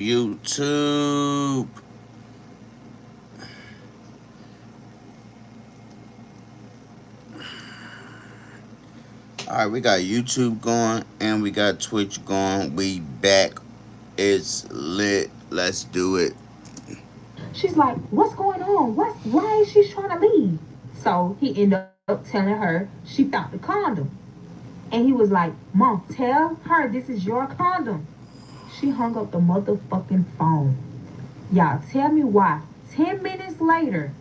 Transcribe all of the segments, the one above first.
YouTube. All right, we got YouTube going and we got Twitch going. We back. It's lit. Let's do it. She's like, what's going on? Why is she trying to leave? So he ended up telling her she found the condom. And he was like, Mom, tell her this is your condom. She hung up the motherfucking phone. Y'all tell me why. 10 minutes later,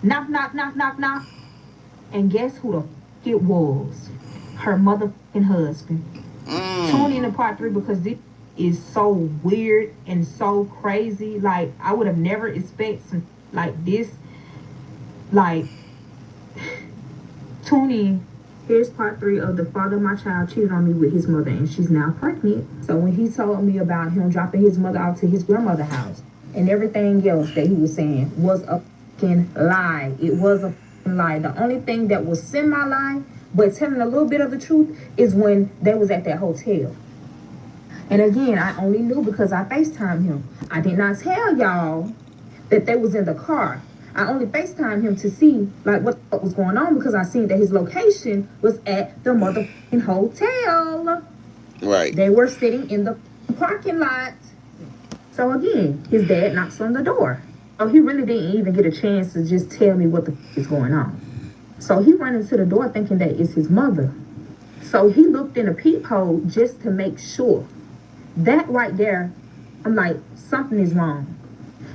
knock, knock, knock, knock, knock. And guess who the it was? Her motherfucking husband. Tune in to part 3 because this is so weird and so crazy. Like, I would have never expected some like this. Like, tune in. Here's part 3 of the father of my child cheated on me with his mother and she's now pregnant. So when he told me about him dropping his mother out to his grandmother's house and everything else that he was saying was a fucking lie. It was a fucking lie. The only thing that was semi-lie, but telling a little bit of the truth, is when they was at that hotel. And again, I only knew because I FaceTimed him. I did not tell y'all that they was in the car. I only FaceTimed him to see like what the fuck was going on because I seen that his location was at the motherfucking hotel. Right. They were sitting in the parking lot. So again, his dad knocks on the door. So he really didn't even get a chance to just tell me what the fuck is going on. So he ran into the door thinking that it's his mother. So he looked in a peephole just to make sure. That right there, I'm like, something is wrong.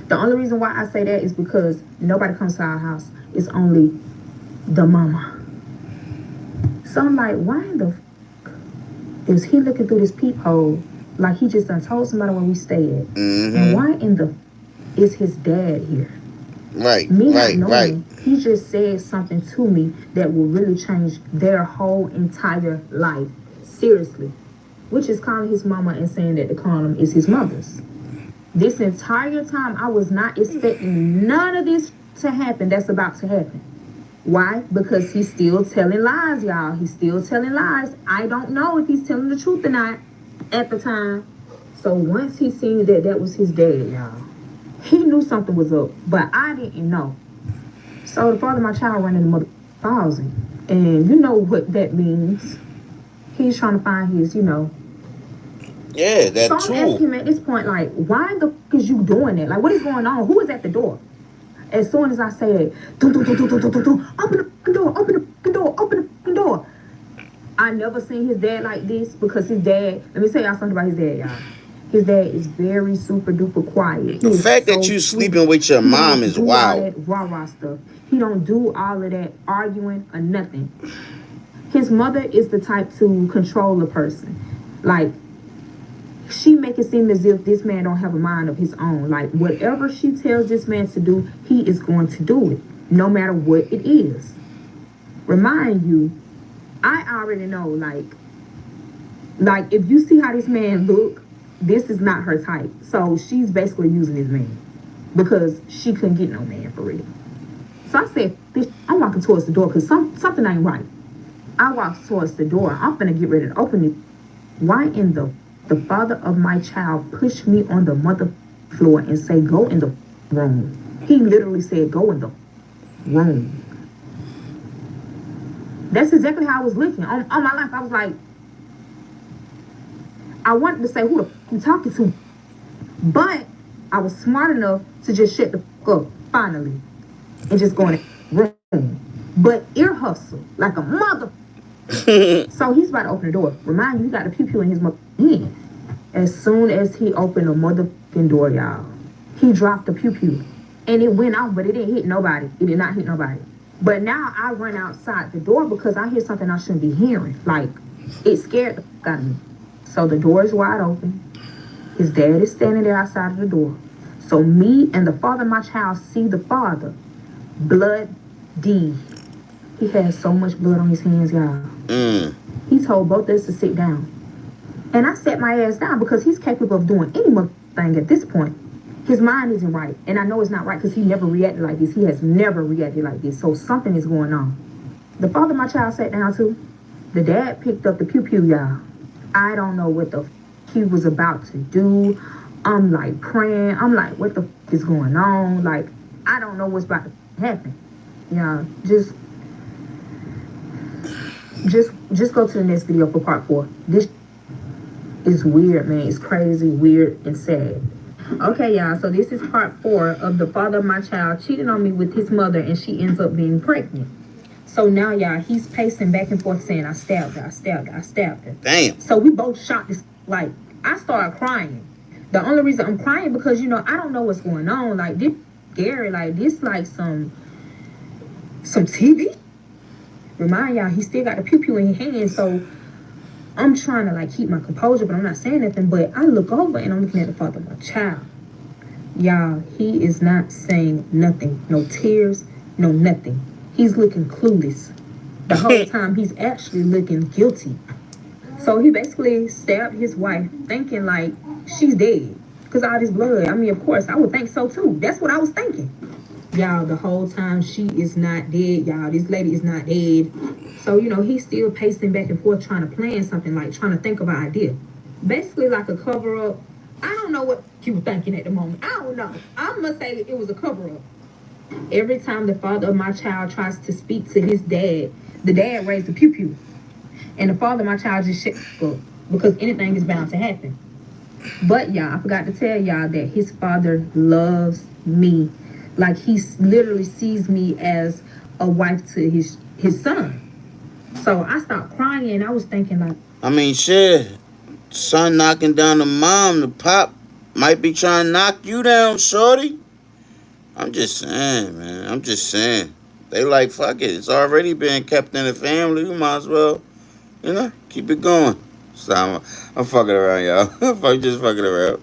The only reason why I say that is because nobody comes to our house. It's only the mama. So I'm like, why in the fuck is he looking through this peephole like he just done told somebody where we stay at? And why in the is his dad here? Right. Me not Right. Right. knowing, he just said something to me that will really change their whole entire life. Seriously. Which is calling his mama and saying that the condom is his mother's. This entire time, I was not expecting none of this to happen that's about to happen. Why? Because he's still telling lies, y'all. He's still telling lies. I don't know if he's telling the truth or not at the time. So once he seen that that was his dad, y'all, he knew something was up, but I didn't know. So the father of my child ran in the mother 1,000. And you know what that means. He's trying to find his, Yeah, So that I'm asking tool. him at this point, like, why the fuck is you doing it? Like, what is going on? Who is at the door? As soon as I said, open the fucking door, open the fucking door, open the fucking door. I never seen his dad like this because his dad, let me tell y'all something about his dad, y'all. His dad is very super duper quiet. The He is fact that so you sweet. sleeping with your He mom don't is do all wild. that rah-rah stuff. He don't do all of that arguing or nothing. His mother is the type to control a person. Like, she make it seem as if this man don't have a mind of his own. Like, whatever she tells this man to do, he is going to do it, no matter what it is. Remind you, I already know, like if you see how this man look, this is not her type. So she's basically using this man because she couldn't get no man for real. So I said, I'm walking towards the door because something ain't right. I walked towards the door. I'm finna get ready to open it. Why in the father of my child pushed me on the mother floor and say, go in the room. He literally said, go in the room. That's exactly how I was looking. On my life, I was like, I wanted to say, who the f you talking to? But I was smart enough to just shut the f up, finally, and just go in the room. But ear hustle, like a mother. So he's about to open the door. Remind you, he got the pew pew in his mother hand. As soon as he opened the motherfucking door, y'all, he dropped the pew pew. And it went off, but it didn't hit nobody. It did not hit nobody. But now I run outside the door because I hear something I shouldn't be hearing. Like, it scared the fuck out of me. So the door is wide open. His dad is standing there outside of the door. So me and the father of my child see the father. Blood D. He has so much blood on his hands, y'all. He told both of us to sit down. And I sat my ass down because he's capable of doing any thing at this point. His mind isn't right. And I know it's not right because he never reacted like this. He has never reacted like this. So something is going on. The father of my child sat down too. The dad picked up the pew pew, y'all. I don't know what the he was about to do. I'm like praying. I'm like, what the is going on? Like, I don't know what's about to happen. Yeah, just go to the next video for part 4. This is weird, man. It's crazy, weird, and sad. Okay, y'all. So this is part 4 of the father of my child cheating on me with his mother, and she ends up being pregnant. So now, y'all, he's pacing back and forth saying, I stabbed her, I stabbed her, I stabbed her. Damn. So we both shot this, like, I started crying. The only reason I'm crying because, you know, I don't know what's going on. Like, this scary, like, this like some TV. Remind y'all, he still got the pew-pew in his hand, so I'm trying to, like, keep my composure, but I'm not saying nothing. But I look over, and I'm looking at the father of my child. Y'all, he is not saying nothing. No tears, no nothing. He's looking clueless. The whole time, he's actually looking guilty. So he basically stabbed his wife, thinking, like, she's dead. Because all this blood. I mean, of course, I would think so, too. That's what I was thinking. Y'all, the whole time, she is not dead, y'all. This lady is not dead. So, you know, he's still pacing back and forth trying to plan something, like trying to think of an idea. Basically like a cover-up. I don't know what he was thinking at the moment. I don't know. I'm going to say it was a cover-up. Every time the father of my child tries to speak to his dad, the dad raised the pew-pew. And the father of my child just shut up because anything is bound to happen. But, y'all, I forgot to tell y'all that his father loves me. Like, he literally sees me as a wife to his son. So I stopped crying, and I was thinking, like... I mean, shit. Son knocking down the mom, the pop might be trying to knock you down, shorty. I'm just saying, man. I'm just saying. They like, fuck it. It's already been kept in the family. We might as well, you know, keep it going. So I'm fucking around, y'all. I'm just fucking around.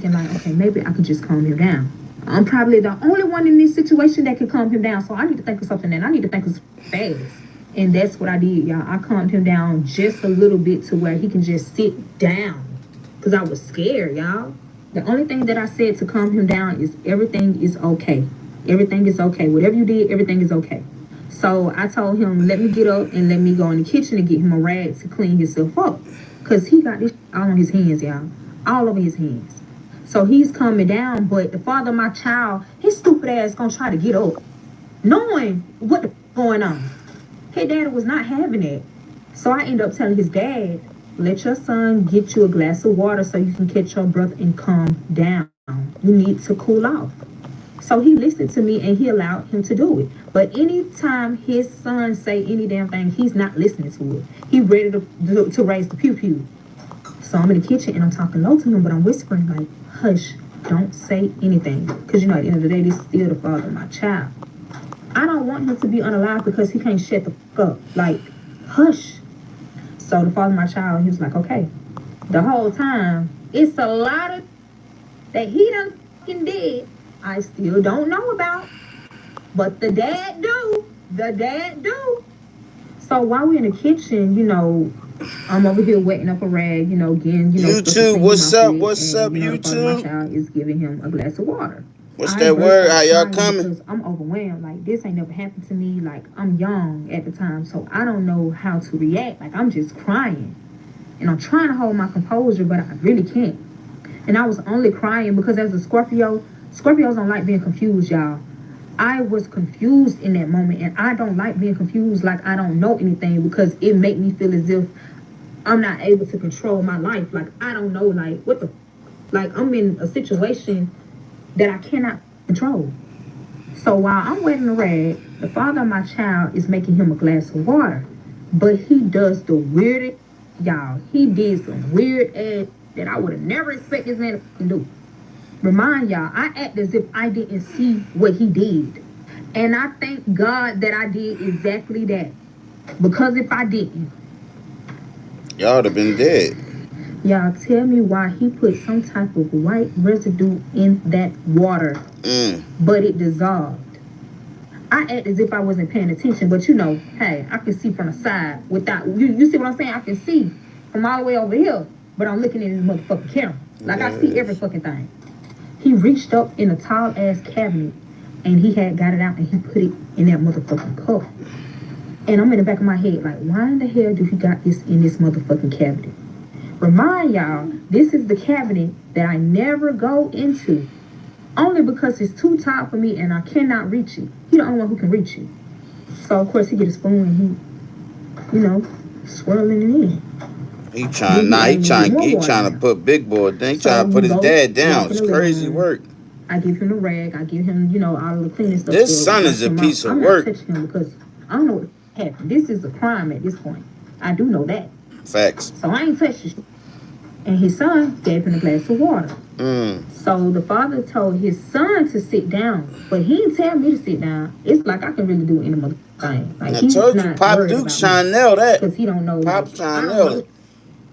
And like, okay, maybe I could just calm him down. I'm probably the only one in this situation that can calm him down. So I need to think of something, and I need to think of fast. And that's what I did, y'all. I calmed him down just a little bit to where he can just sit down. Because I was scared, y'all. The only thing that I said to calm him down is everything is okay. Everything is okay. Whatever you did, everything is okay. So I told him, let me get up and let me go in the kitchen and get him a rag to clean himself up. Because he got this all on his hands, y'all. All over his hands. So he's calming down, but the father of my child, his stupid ass gonna try to get up, knowing what the going on. His daddy was not having it. So I end up telling his dad, let your son get you a glass of water so you can catch your breath and calm down. You need to cool off. So he listened to me and he allowed him to do it. But anytime his son say any damn thing, he's not listening to it. He ready to raise the pew-pew. So I'm in the kitchen and I'm talking low to him, but I'm whispering like, hush, don't say anything. Because, you know, at the end of the day, this is still the father of my child. I don't want him to be unalive because he can't shut the fuck up. Like, hush. So the father of my child, he was like, okay. The whole time, it's a lot of that he done fucking did. I still don't know about. But the dad do. The dad do. So while we're in the kitchen, you know, I'm over here wetting up a rag, you know, again, you know. YouTube, what's up? What's and, up, you know, the father of my YouTube? child is giving him a glass of water. What's that word? How y'all coming? Because I'm overwhelmed. Like, this ain't never happened to me. Like, I'm young at the time, so I don't know how to react. Like, I'm just crying. And I'm trying to hold my composure, but I really can't. And I was only crying because as a Scorpio, Scorpios don't like being confused, y'all. I was confused in that moment, and I don't like being confused like I don't know anything because it make me feel as if I'm not able to control my life. Like, I don't know, like, what the... Like, I'm in a situation that I cannot control. So while I'm wetting the rag, the father of my child is making him a glass of water. But he does the weirdest, y'all. He did some weird ass that I would have never expected this man to do. Remind y'all, I act as if I didn't see what he did. And I thank God that I did exactly that. Because if I didn't, y'all would have been dead. Y'all tell me why he put some type of white residue in that water, but it dissolved. I act as if I wasn't paying attention, but you know, hey, I can see from the side without, you see what I'm saying? I can see from all the way over here, but I'm looking at his motherfucking camera. Like, yes. I see every fucking thing. He reached up in a tall ass cabinet and he had got it out and he put it in that motherfucking cup. And I'm in the back of my head like, why in the hell do he got this in this motherfucking cabinet? Remind y'all, this is the cabinet that I never go into. Only because it's too tall for me and I cannot reach it. He the only one who can reach it. So of course he get a spoon and he, swirling it in. He trying to put big boy. Then he trying to put his dad down. It's crazy work. I give him the rag. I give him, all the cleaning stuff. This son is a piece of work. I'm not touching him because I don't know what happened. This is a crime at this point. I do know that. Facts. So I ain't touching shit. And his son gave him a glass of water. So the father told his son to sit down, but he didn't tell me to sit down. It's like I can really do any other thing. Like, I told you, Pop Duke's trying to nail that. Because he don't know. Pop's trying to nail it.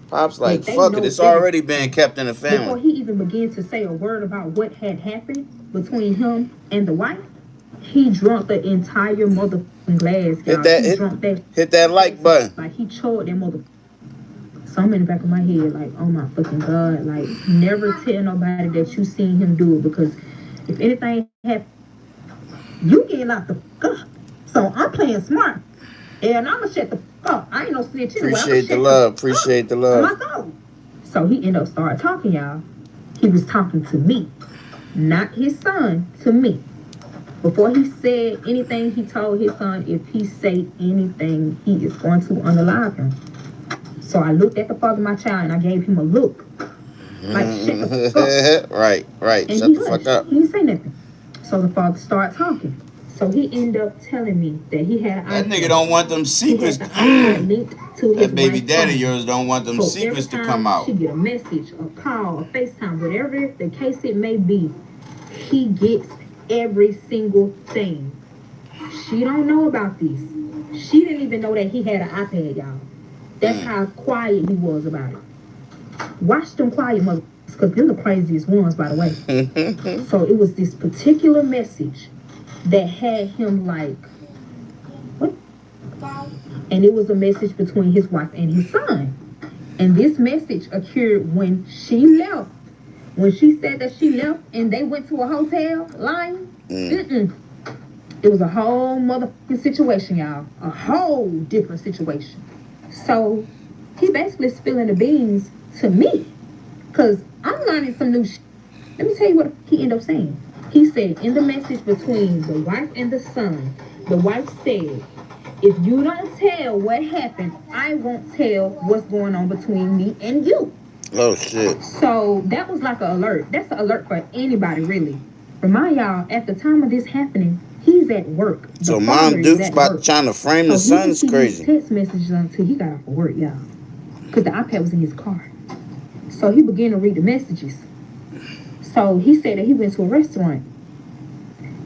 Pop's like, fuck it, it's already been kept in the family. Before he even began to say a word about what had happened between him and the wife, he drunk the entire motherfucking glass. Hit that like button. Like, he choked that motherfucker. So I'm in the back of my head like, oh my fucking God. Like, never tell nobody that you seen him do it, because if anything happens, you get locked the fuck up. So I'm playing smart. And I'm gonna shut the fuck up. I ain't no snitch anyway. Appreciate the love. So he ended up started talking, y'all. He was talking to me. Not his son, to me. Before he said anything, he told his son if he say anything, he is going to unalive him. So I looked at the father of my child and I gave him a look. Like, shut the fuck up. Right. And Shut the fuck up. He didn't say nothing. So the father started talking. So he ended up telling me that he had that nigga don't want them secrets. That baby daddy yours don't want them secrets to come out. She get a message, a call, a FaceTime, whatever the case it may be, he gets every single thing. She don't know about this. She didn't even know that he had an iPad, y'all. That's how quiet he was about it. Watch them quiet motherfuckers, because they're the craziest ones, by the way. So it was this particular message that had him like, what? And it was a message between his wife and his son. And this message occurred when she left. When she said that she left and they went to a hotel lying. It was a whole motherfucking situation, y'all. A whole different situation. So he basically spilling the beans to me, because I'm learning some new shit. Let me tell you what he ended up saying. He said in the message between the wife and the son, the wife said, if you don't tell what happened, I won't tell what's going on between me and you. Oh, shit. So that was like an alert. That's an alert for anybody, really. Remind y'all, at the time of this happening, he's at work. So Mom Duke's about trying to frame the son is crazy. He text messages until he got off of work, y'all. Because the iPad was in his car. So he began to read the messages. So he said that he went to a restaurant.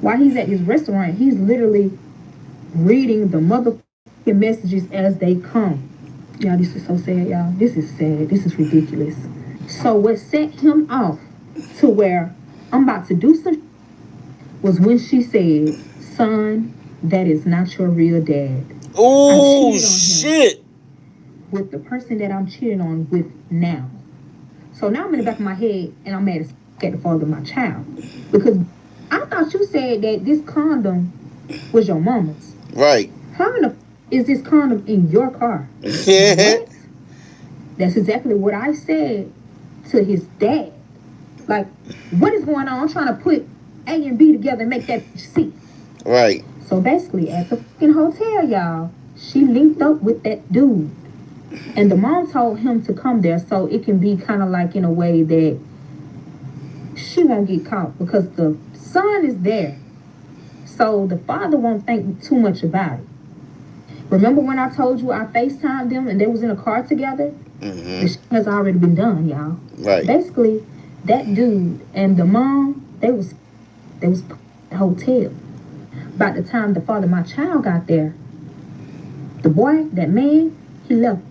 While he's at his restaurant, he's literally reading the motherfucking messages as they come. Y'all, this is so sad, y'all. This is sad. This is ridiculous. So what set him off to where I'm about to do some was when she said, son, that is not your real dad. Oh, shit. With the person that I'm cheating on with now. So now I'm in the back of my head and I'm mad as at the father of my child. Because I thought you said that this condom was your mama's. Right. How in the is this condom in your car? Yeah. What? That's exactly what I said to his dad. Like, what is going on? I'm trying to put A and B together and make that C. Right. So basically, at the fucking hotel, y'all, she linked up with that dude. And the mom told him to come there so it can be kind of like in a way that she won't get caught, because the son is there. So the father won't think too much about it. Remember when I told you I FaceTimed them and they was in a car together? The shit has already been done, y'all. Right. Basically, that dude and the mom, they was at the hotel. By the time the father of my child got there, the boy, that man, he left.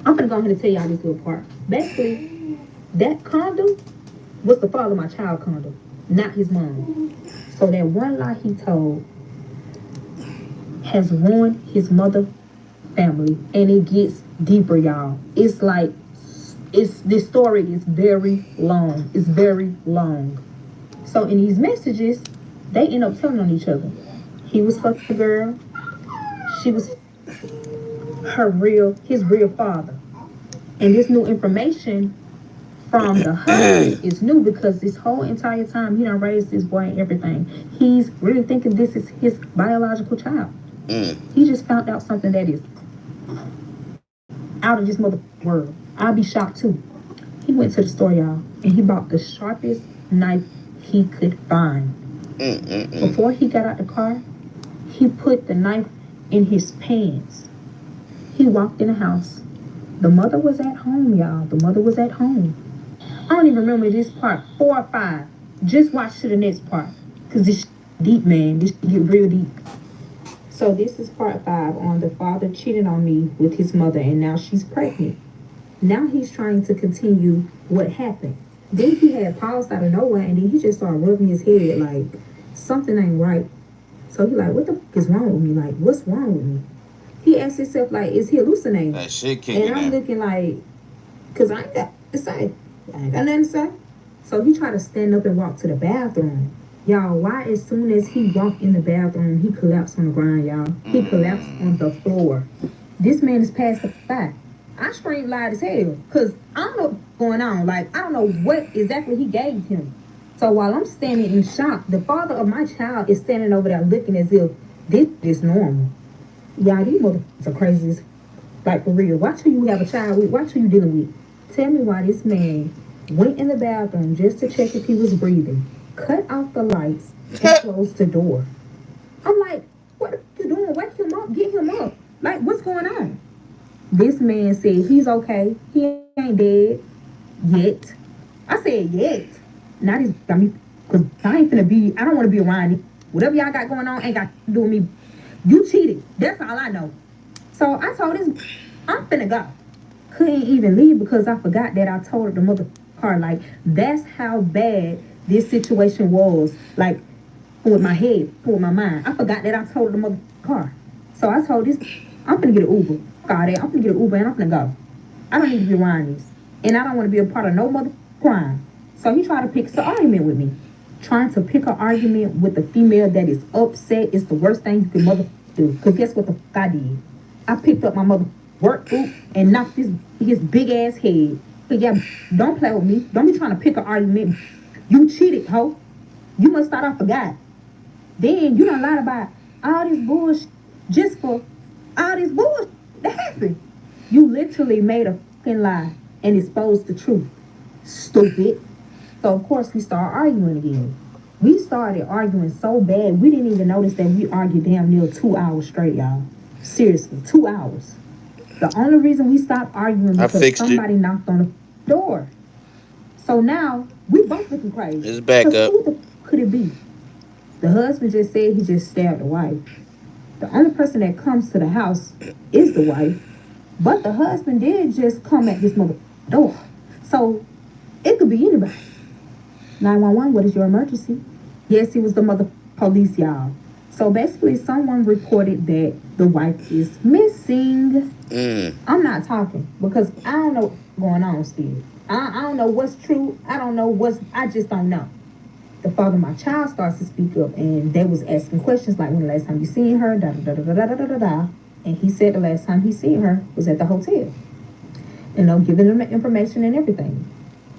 I'm gonna go ahead and tell y'all this little part. Basically, that condom was the father of my child condom, not his mom. So that one lie he told has ruined his mother family, and it gets deeper, y'all. It's like, this story is very long. It's very long. So in these messages, they end up telling on each other. He was fucking the girl. She was his real father. And this new information from the husband is new because this whole entire time he done raised this boy and everything. He's really thinking this is his biological child. He just found out something that is out of this mother world. I'll be shocked too. He went to the store, y'all, and he bought the sharpest knife he could find. Before he got out the car, he put the knife in his pants. He walked in the house. The mother was at home, y'all. The mother was at home. I don't even remember this part, 4 or 5. Just watch to the next part. Because this deep, man. This get real deep. So this is part 5 on the father cheating on me with his mother and now she's pregnant. Now he's trying to continue what happened. Then he had paused out of nowhere and then he just started rubbing his head like something ain't right. So he like, what the fuck is wrong with me? Like, what's wrong with me? He asked himself like, is he hallucinating? That shit kicking in. And I'm looking like, cause I ain't got to say. I ain't got nothing to say. So he tried to stand up and walk to the bathroom. Y'all, why as soon as he walked in the bathroom, he collapsed on the ground, y'all. He collapsed on the floor. This man is past the fact. I screamed loud as hell because I don't know what's going on. Like, I don't know what exactly he gave him. So while I'm standing in shock, the father of my child is standing over there looking as if this is normal. Y'all, these motherfuckers are crazy as like for real. Watch who you have a child with. Watch who you dealing with. Tell me why this man went in the bathroom just to check if he was breathing, cut off the lights, and closed the door. I'm like, what are you doing? Wake him up. Get him up. Like, what's going on? This man said he's okay. He ain't dead yet. I said yet. Now this got me, because I ain't finna be, I don't want to be around it. Whatever y'all got going on ain't got to do with me. You cheated. That's all I know. So I told this, I'm finna go. Couldn't even leave because I forgot that I told the mother car. Like, that's how bad this situation was. Like, with my head, with my mind. I forgot that I told the mother car. So I told this, I'm finna get an Uber. Fuck all that. I'm finna get an Uber and I'm finna go. I don't need to be around this. And I don't want to be a part of no mother crime. So he tried to pick an argument with me. Trying to pick an argument with a female that is upset is the worst thing you can mother do. Because guess what the fuck I did? I picked up my mother work boot and knocked his big ass head. But yeah, don't play with me. Don't be trying to pick an argument. You cheated, ho. You must thought I forgot. Then you done lied about all this bullshit just for all this bullshit that happened. You literally made a fucking lie and exposed the truth. Stupid. So of course we started arguing again. We started arguing so bad we didn't even notice that we argued damn near 2 hours straight, y'all. Seriously, 2 hours. The only reason we stopped arguing because somebody knocked on the door. So now we both looking crazy. It's back up. Who the could it be? The husband just said he just stabbed the wife. The only person that comes to the house is the wife. But the husband did just come at this mother door. So it could be anybody. 911, what is your emergency? Yes, it was the mother police, y'all. So basically, someone reported that the wife is missing. I'm not talking because I don't know what's going on still. I don't know what's true. I just don't know. The father of my child starts to speak up and they was asking questions like when the last time you seen her, da da da da da da da da. And he said the last time he seen her was at the hotel. And I'm giving them information and everything.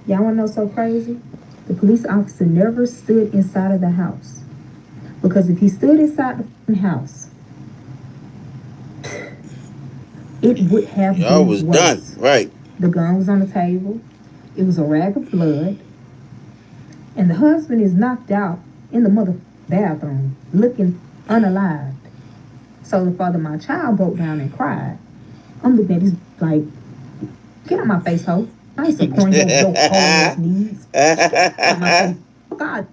Y'all wanna know so crazy? The police officer never stood inside of the house. Because if he stood inside the house, it would have Y'all been was worse. done, right? The gun was on the table. It was a rag of blood. And the husband is knocked out in the mother bathroom, looking unalived. So the father of my child broke down and cried. I'm looking at this like, get out my face, ho. I ain't supporting your whole ass needs. Get out my face. Oh, God.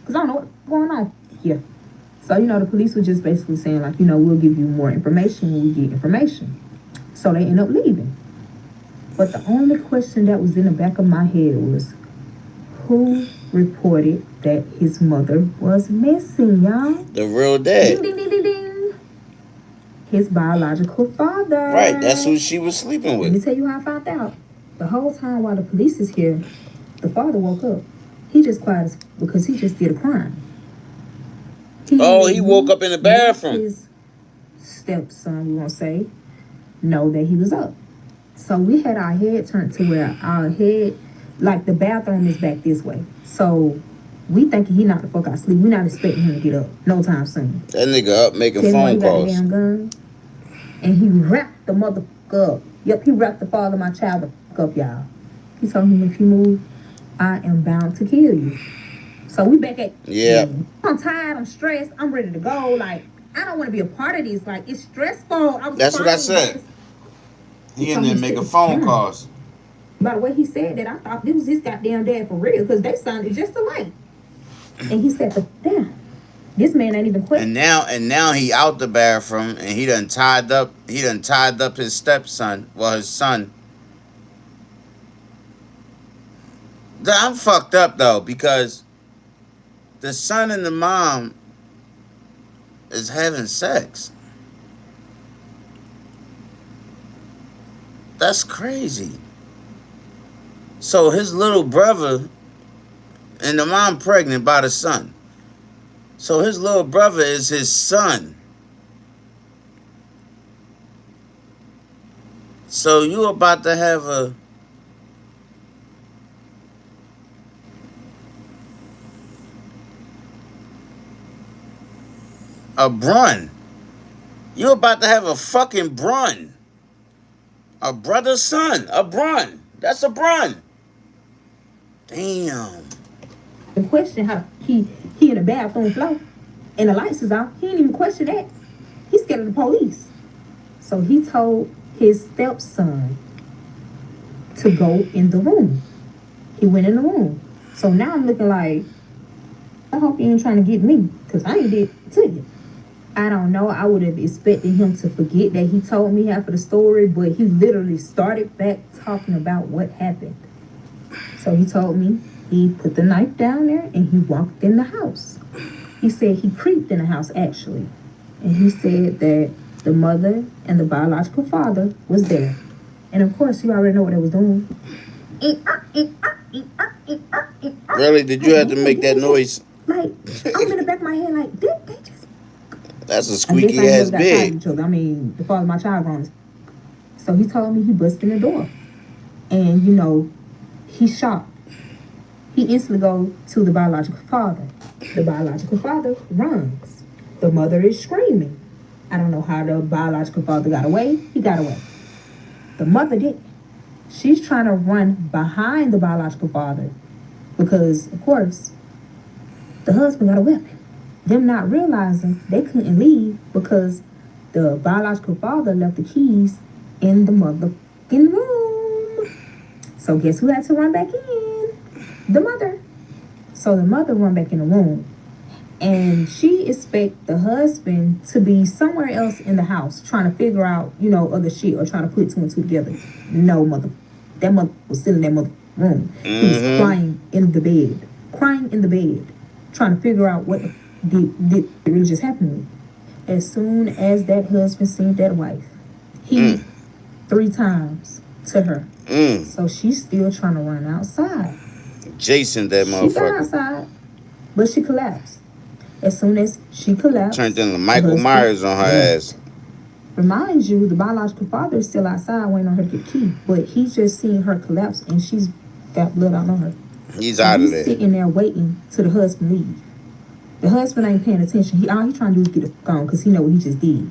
Because I don't know what's going on here. So, the police were just basically saying, like, we'll give you more information when we get information. So they end up leaving. But the only question that was in the back of my head was, who reported that his mother was missing, y'all? The real dad. Ding, ding, ding, ding, ding. His biological father. Right, that's who she was sleeping Let me with. tell you how I found out. The whole time while the police is here, the father woke up. He just quiet as because he just did a crime. He woke up in the bathroom. His stepson, we won't say, know that he was up. So we had our head turned to where our head, like the bathroom is back this way. So we thinking he knocked the fuck out of sleep. We not expecting him to get up no time soon. That nigga up making Tell me why phone he got the calls. damn gun. And he wrapped the motherfucker up. Yep, he wrapped the father of my child the fuck up, y'all. He told him, if you move, I am bound to kill you. So we back at Yeah. I'm tired, I'm stressed, I'm ready to go. Like, I don't want to be a part of this. Like, it's stressful. I was That's what I crying. said. He in told there me to making sit phone down. calls. By the way he said that, I thought this was his goddamn dad for real, because they sounded just alike. And he said, damn, this man ain't even quit. And now he out the bathroom and he done tied up his stepson, well his son. I'm fucked up though, because the son and the mom is having sex. That's crazy. So his little brother and the mom pregnant by the son. So his little brother is his son. So you about to have a brun. You about to have a fucking brun. A brother's son. A brun. That's a brun. Damn. The question how he in the bathroom floor and the lights is out. He didn't even question that. He's scared of the police. So he told his stepson to go in the room. He went in the room. So now I'm looking like, I hope you ain't trying to get me, because I ain't did it to you. I don't know. I would have expected him to forget that he told me half of the story, but he literally started back talking about what happened. So he told me he put the knife down there and he walked in the house. He said he creeped in the house, actually. And he said that the mother and the biological father was there. And of course, you already know what they was doing. Really? Did you have to make that noise? Like, I'm in the back of my head like, did they just... That's a squeaky ass bed. I mean, the father of my child wrong. So he told me he busted in the door. And, you know, he's shocked. He instantly goes to the biological father. The biological father runs. The mother is screaming. I don't know how the biological father got away. He got away. The mother didn't. She's trying to run behind the biological father because, of course, the husband got a weapon. Them not realizing they couldn't leave because the biological father left the keys in the motherfucking room. So guess who had to run back in? The mother. So the mother run back in the room. And she expect the husband to be somewhere else in the house trying to figure out, you know, other shit or trying to put two and two together. No, mother. That mother was sitting in that mother room. He was crying in the bed. Crying in the bed. Trying to figure out what did really just happen to me. As soon as that husband seen that wife, he 3 times to her. So she's still trying to run outside. Jason, that motherfucker. She got outside, but she collapsed. As soon as she collapsed, turned into Michael Myers on her ass. Reminds you, the biological father is still outside waiting on her to get key, but he's just seen her collapse and she's got blood out on her. He's out of there. He's sitting there waiting till the husband leave. The husband ain't paying attention. All he trying to do is get it gone because he know what he just did.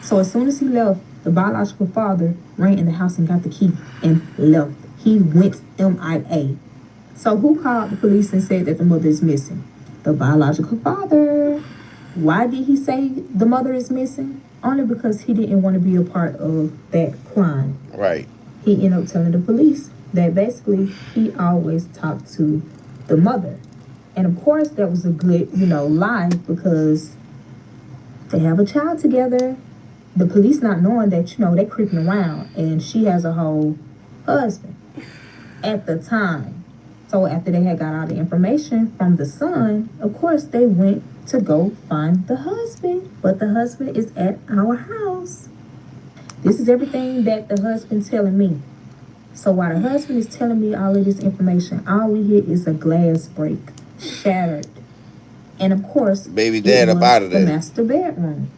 So as soon as he left, the biological father ran in the house and got the key and left. He went MIA. So who called the police and said that the mother is missing? The biological father. Why did he say the mother is missing? Only because he didn't want to be a part of that crime. Right. He ended up telling the police that basically he always talked to the mother. And of course that was a good, lie because they have a child together. The police not knowing that, they creeping around and she has a whole husband at the time. So after they had got all the information from the son, of course they went to go find the husband. But the husband is at our house. This is everything that the husband's telling me. So while the husband is telling me all of this information, all we hear is a glass break, shattered. And of course, baby dad up out of there. The master bedroom.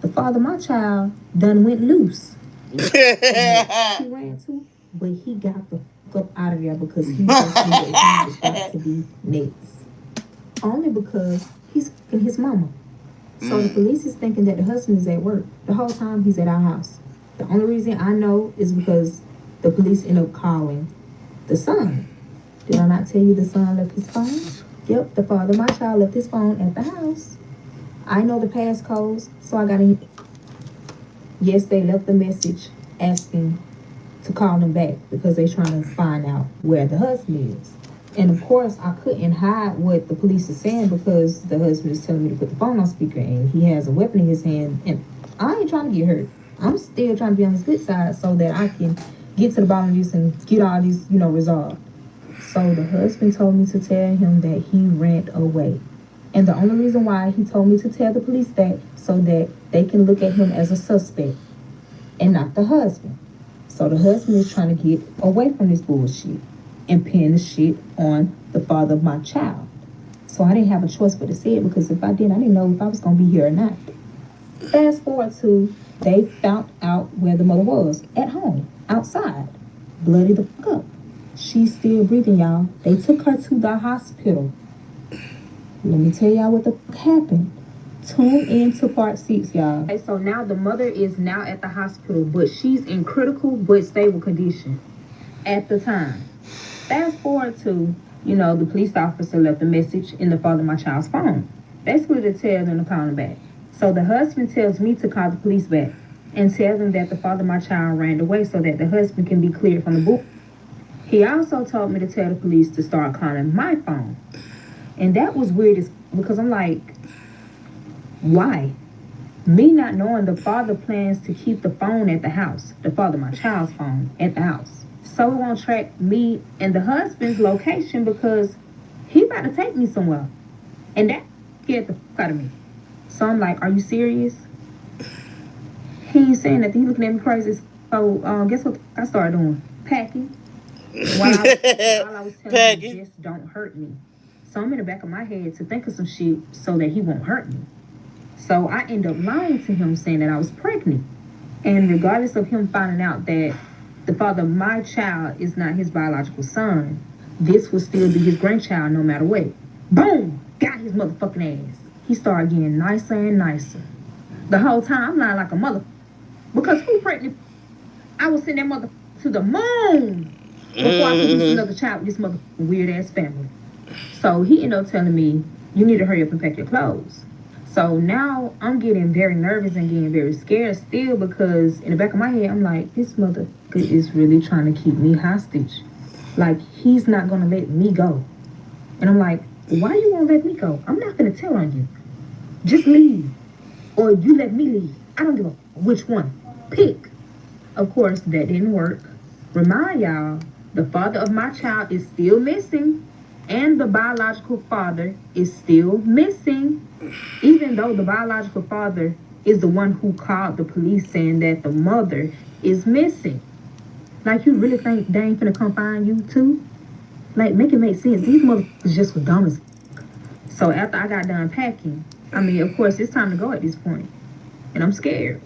The father of my child done went loose. He ran to, but he got the fuck up out of there because he just knew that he was about to be next. Only because he's fucking his mama. So the police is thinking that the husband is at work. The whole time he's at our house. The only reason I know is because the police end up calling the son. Did I not tell you the son left his phone? Yep, the father of my child left his phone at the house. I know the passcodes, so I got to. Yes, they left the message asking to call them back because they're trying to find out where the husband is. And of course, I couldn't hide what the police is saying because the husband is telling me to put the phone on speaker and he has a weapon in his hand. And I ain't trying to get hurt. I'm still trying to be on his good side so that I can get to the bottom of this and get all these, resolved. So the husband told me to tell him that he ran away. And the only reason why he told me to tell the police that so that they can look at him as a suspect and not the husband. So the husband is trying to get away from this bullshit and pin the shit on the father of my child. So I didn't have a choice but to say it because if I did, I didn't know if I was going to be here or not. Fast forward to they found out where the mother was, at home, outside, bloody the fuck up. She's still breathing, y'all. They took her to the hospital. Let me tell y'all what the fuck happened. Tune in to part 6, y'all. Okay, so now the mother is now at the hospital, but she's in critical but stable condition at the time. Fast forward to, the police officer left a message in the father of my child's phone, basically to tell them to call him back. So the husband tells me to call the police back and tell them that the father of my child ran away so that the husband can be cleared from the book. He also told me to tell the police to start calling my phone. And that was weird because I'm like, why? Me not knowing the father plans to keep the phone at the house, the father of my child's phone at the house. So it won't track me and the husband's location because he about to take me somewhere. And that scared the fuck out of me. So I'm like, are you serious? He ain't saying nothing. He looking at me crazy. So guess what I started doing? Packing. While I was telling him, just don't hurt me. So I'm in the back of my head to think of some shit so that he won't hurt me. So I end up lying to him saying that I was pregnant. And regardless of him finding out that the father of my child is not his biological son, this will still be his grandchild no matter what. Boom! Got his motherfucking ass. He started getting nicer and nicer. The whole time I'm lying like a mother. Because who pregnant? I was sending that mother to the moon before I could do another child with this motherfucking weird ass family. So he ended up telling me, you need to hurry up and pack your clothes. So now I'm getting very nervous and getting very scared still because in the back of my head, I'm like, this motherfucker is really trying to keep me hostage. Like, he's not going to let me go. And I'm like, why you won't let me go? I'm not going to tell on you. Just leave. Or you let me leave. I don't give a which one. Pick. Of course, that didn't work. Remind y'all, the father of my child is still missing. And the biological father is still missing. Even though the biological father is the one who called the police saying that the mother is missing. Like, you really think they ain't finna come find you too? Like, make it make sense. These motherfuckers just were dumb as So after I got done packing, of course, it's time to go at this point. And I'm scared.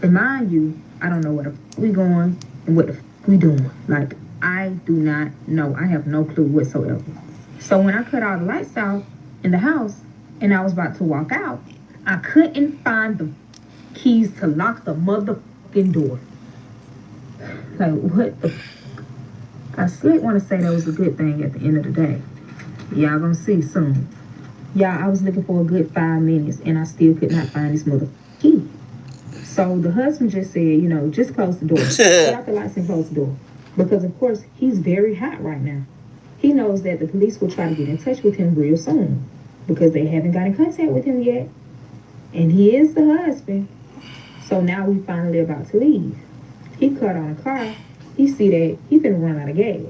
Remind you, I don't know where the we going and what the we doing. Like, I do not know. I have no clue whatsoever. So when I cut all the lights out in the house and I was about to walk out, I couldn't find the keys to lock the motherfucking door. Like, what the I still want to say that was a good thing at the end of the day. Y'all gonna see soon. Y'all, I was looking for a good 5 minutes and I still could not find this motherfucking key. So the husband just said, just close the door. Get out the lights and close the door. Because, of course, he's very hot right now. He knows that the police will try to get in touch with him real soon because they haven't got in contact with him yet. And he is the husband. So now we finally about to leave. He cut on a car. He see that he finna run out of gas.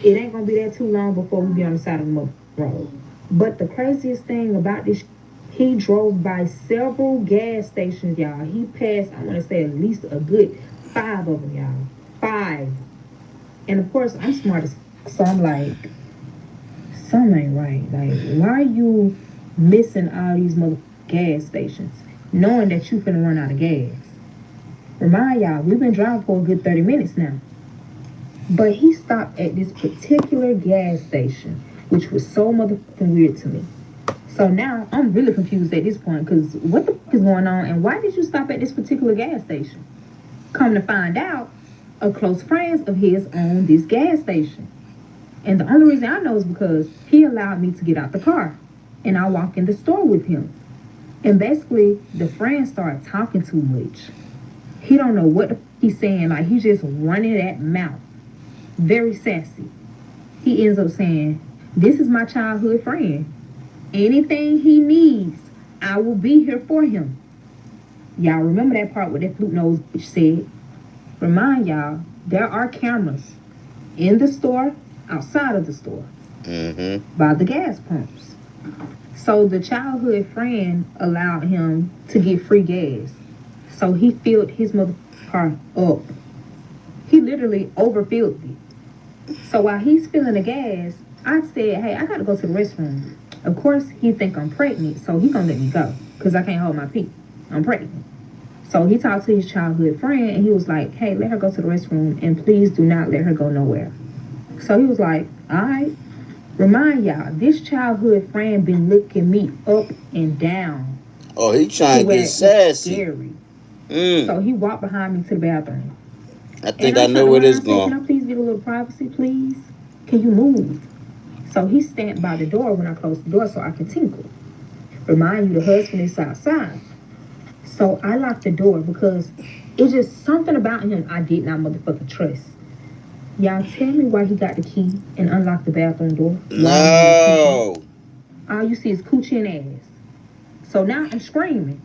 It ain't gonna be that too long before we be on the side of the road. But the craziest thing about this, he drove by several gas stations, y'all. He passed, I want to say, at least a good 5 of them, y'all. 5. And of course, I'm smart as so I'm like, something ain't right. Like, why are you missing all these mother gas stations, knowing that you finna run out of gas? Remind y'all, we've been driving for a good 30 minutes now. But he stopped at this particular gas station, which was so motherfucking weird to me. So now I'm really confused at this point because what the fuck is going on and why did you stop at this particular gas station? Come to find out, a close friend of his owned this gas station. And the only reason I know is because he allowed me to get out the car. And I walk in the store with him. And basically, the friend started talking too much. He don't know what the fuck he's saying. Like, he's just running that mouth. Very sassy. He ends up saying, this is my childhood friend. Anything he needs, I will be here for him. Y'all remember that part where that flute nose bitch said? Remind y'all, there are cameras in the store, outside of the store, by the gas pumps. So the childhood friend allowed him to get free gas. So he filled his mother car up. He literally overfilled it. So while he's filling the gas, I said, hey, I gotta go to the restroom. Of course, he think I'm pregnant, so he gonna let me go, because I can't hold my pee. I'm pregnant. So he talked to his childhood friend, and he was like, hey, let her go to the restroom, and please do not let her go nowhere. So he was like, all right. Remind y'all, this childhood friend been looking me up and down. Oh, he trying to get sassy. Scary. So he walked behind me to the bathroom. I think I know where this going. Can I please get a little privacy, please? Can you move? So he stamped by the door when I closed the door so I could tinkle. Remind you, the husband is outside. So I locked the door because it's just something about him I did not motherfucking trust. Y'all tell me why he got the key and unlocked the bathroom door. No. All you see is coochie and ass. So now I'm screaming.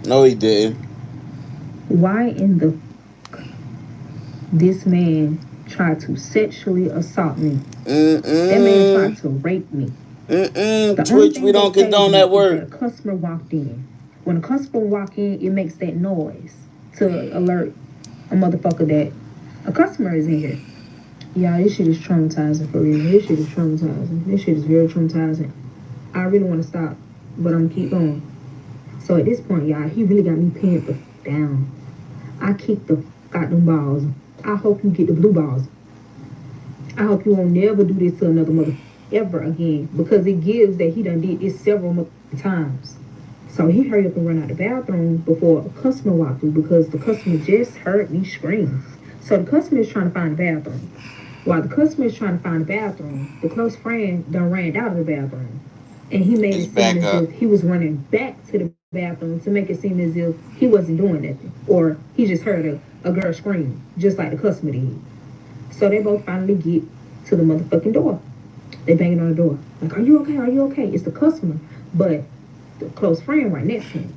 No, he didn't. Why in the this man tried to sexually assault me? That man tried to rape me. Twitch, we don't condone that word. A customer walked in. When a customer walk in, it makes that noise to alert a motherfucker that a customer is in here. Yeah, this shit is traumatizing for real. This shit is traumatizing. This shit is very traumatizing. I really want to stop, but I'm gonna keep going. So at this point, y'all, he really got me pinned the down. I kicked the got them balls. I hope you get the blue balls. I hope you won't never do this to another mother ever again, because it gives that he done did this several times. So he hurried up and ran out the bathroom before a customer walked through, because the customer just heard me scream. So the customer is trying to find the bathroom. While the customer is trying to find the bathroom, the close friend done ran out of the bathroom. And he made it seem as if he was running back to the bathroom to make it seem as if he wasn't doing nothing. Or he just heard a girl scream, just like the customer did. So they both finally get to the motherfucking door. They banging on the door. Like, are you okay? Are you okay? It's the customer. But the close friend right next to him.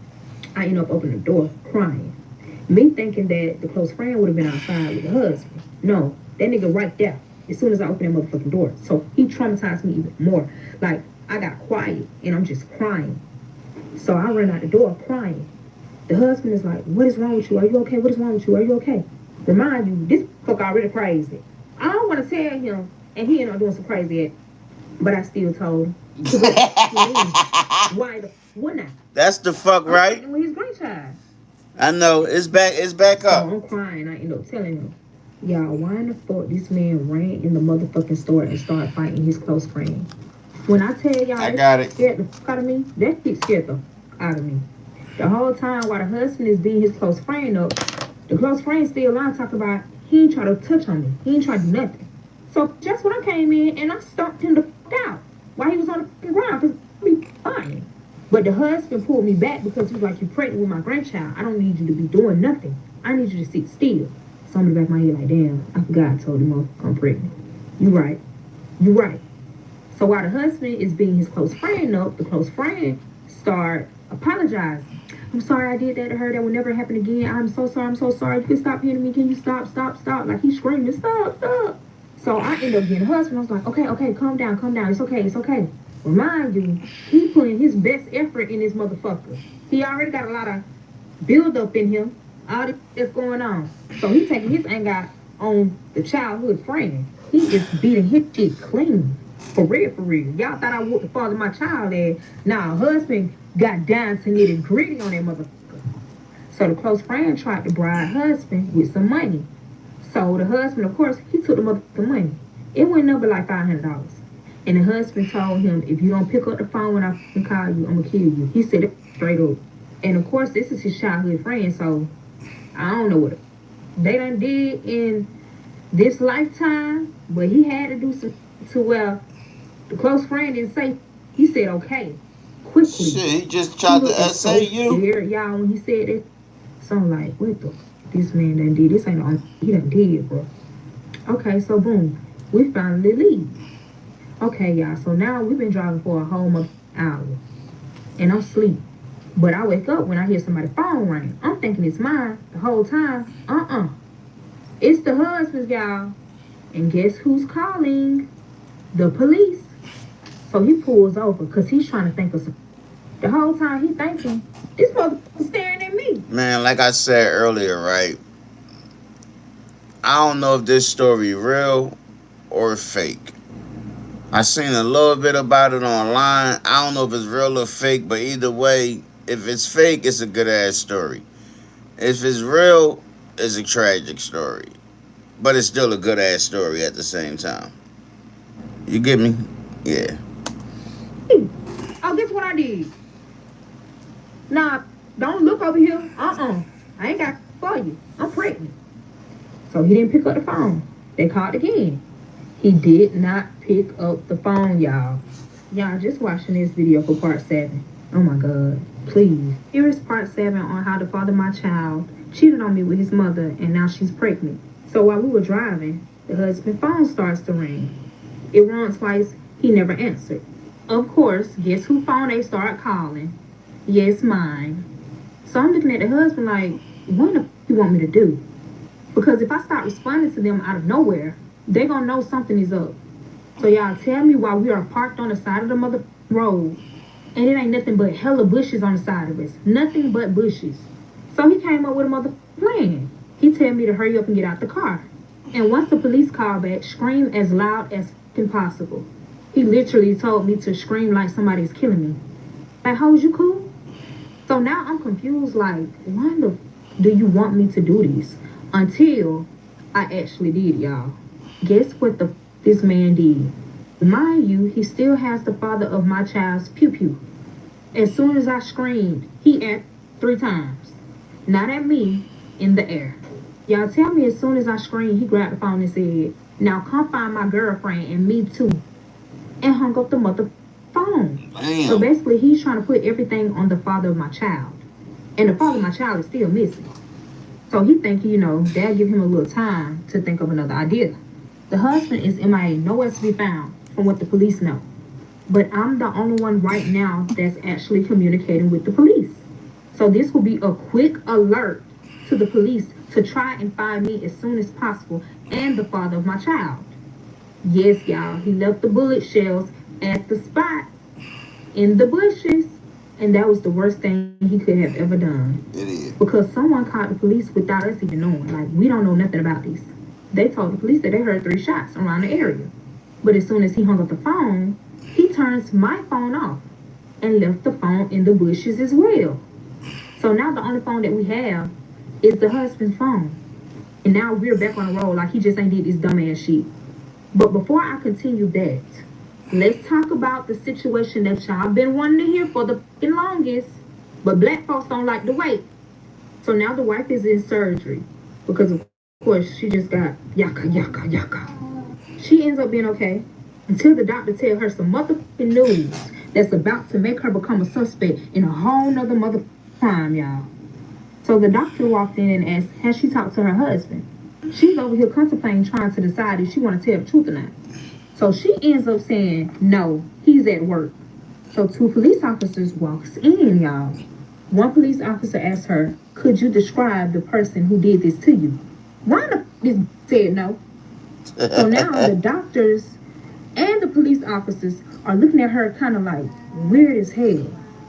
I end up opening the door, crying. Me thinking that the close friend would have been outside with the husband. No, that nigga right there. As soon as I opened that motherfucking door. So he traumatized me even more. Like, I got quiet and I'm just crying. So I ran out the door crying. The husband is like, what is wrong with you? Are you okay? What is wrong with you? Are you okay? Remind you, this fuck already crazy. I don't want to tell him, and he ended up doing some crazy yet, but I still told him. Why the wouldn't I? That's the fuck right. With his grandchild. I know. It's back up. So I'm crying. I end up telling him, y'all, why in the fuck this man ran in the motherfucking store and started fighting his close friend? When I tell y'all, I got it. Scared the fuck out of me. That shit scared the fuck out of me. The whole time while the husband is beating his close friend up, the close friend still lying, talking about he ain't try to touch on me. He ain't try to do nothing. So just when I came in and I stomped him the fuck out while he was on the ground, because he fine. But the husband pulled me back because he was like, you pregnant with my grandchild. I don't need you to be doing nothing. I need you to sit still. So I'm in the back of my head like, damn, I forgot I told him I'm pregnant. You right. You right. So while the husband is beating his close friend up, the close friend start apologizing. I'm sorry I did that to her. That will never happen again. I'm so sorry. I'm so sorry. You can stop hitting me. Can you stop? Like he's screaming, stop. So I end up getting the husband. I was like, okay, calm down. It's okay. Remind you, he putting his best effort in this motherfucker. He already got a lot of build up in him. All this that's going on. So he taking his anger out on the childhood friend. He is beating his shit clean. For real, for real. Y'all thought I whooped the father of my child ass. Nah, husband got down to nitty gritty on that motherfucker. So the close friend tried to bribe husband with some money. So the husband, of course, he took the motherfucking money. It went up like $500. And the husband told him, if you don't pick up the phone when I fucking call you, I'm gonna kill you. He said it straight up. And of course, this is his childhood friend, so I don't know what they done did in this lifetime, but he had to do some to where the close friend didn't say. He said okay, quickly. Shit, he just tried to essay you. Scared, y'all, when he said it. So I'm like, what the? This man done did. This ain't the only he done did, bro. Okay, so boom, we finally leave. Okay, y'all. So now we've been driving for a whole month hour, and I'm asleep. But I wake up when I hear somebody's phone ring. I'm thinking it's mine the whole time. It's the husband's, y'all. And guess who's calling? The police. So he pulls over because he's trying to think of some. The whole time he thinking, this motherfucker staring at me. Man, like I said earlier, right? I don't know if this story real or fake. I seen a little bit about it online. I don't know if it's real or fake, but either way, if it's fake, it's a good ass story. If it's real, it's a tragic story. But it's still a good ass story at the same time. You get me? Yeah. Oh, guess what I did? Nah, don't look over here. I ain't got for you. I'm pregnant. So he didn't pick up the phone. They called again. He did not pick up the phone, y'all. Y'all just watching this video for part 7. Oh my God. Please. Here is part 7 on how the father of my child cheated on me with his mother and now she's pregnant. So while we were driving, the husband's phone starts to ring. It rang twice. He never answered. Of course, guess whose phone they start calling? Yes, mine. So I'm looking at the husband like, what the f*** you want me to do? Because if I start responding to them out of nowhere, they gonna know something is up. So y'all tell me why we are parked on the side of the mother road and it ain't nothing but hella bushes on the side of us. Nothing but bushes. So he came up with a mother plan. He told me to hurry up and get out the car. And once the police called back, scream as loud as possible. He literally told me to scream like somebody's killing me. Like, hoes, you cool? So now I'm confused, like, why the do you want me to do this? Until I actually did, y'all. Guess what this man did? Mind you, he still has the father of my child's pew-pew. As soon as I screamed, he aired 3 times. Not at me, in the air. Y'all tell me as soon as I screamed, he grabbed the phone and said, now come find my girlfriend and me too. And hung up the mother phone. Damn. So basically, he's trying to put everything on the father of my child. And the father of my child is still missing. So he think, that'll give him a little time to think of another idea. The husband is MIA, nowhere to be found, from what the police know. But I'm the only one right now that's actually communicating with the police. So this will be a quick alert to the police to try and find me as soon as possible and the father of my child. Yes, y'all, he left the bullet shells at the spot in the bushes. And that was the worst thing he could have ever done. It is. Because someone called the police without us even knowing. Like, we don't know nothing about this. They told the police that they heard 3 shots around the area. But as soon as he hung up the phone, he turns my phone off and left the phone in the bushes as well. So now the only phone that we have is the husband's phone. And now we're back on the road like he just ain't did this dumbass shit. But before I continue that, let's talk about the situation that y'all been wanting to hear for the fucking longest. But black folks don't like to wait. So now the wife is in surgery. Because of course she just got yaka. She ends up being okay. Until the doctor tell her some motherfucking news that's about to make her become a suspect in a whole nother motherfucking crime, y'all. So the doctor walked in and asked, has she talked to her husband? She's over here contemplating trying to decide if she want to tell the truth or not. So she ends up saying, no, he's at work. So 2 police officers walks in, y'all. One police officer asked her, could you describe the person who did this to you? Rhonda said no. So now the doctors and the police officers are looking at her kind of like weird as hell.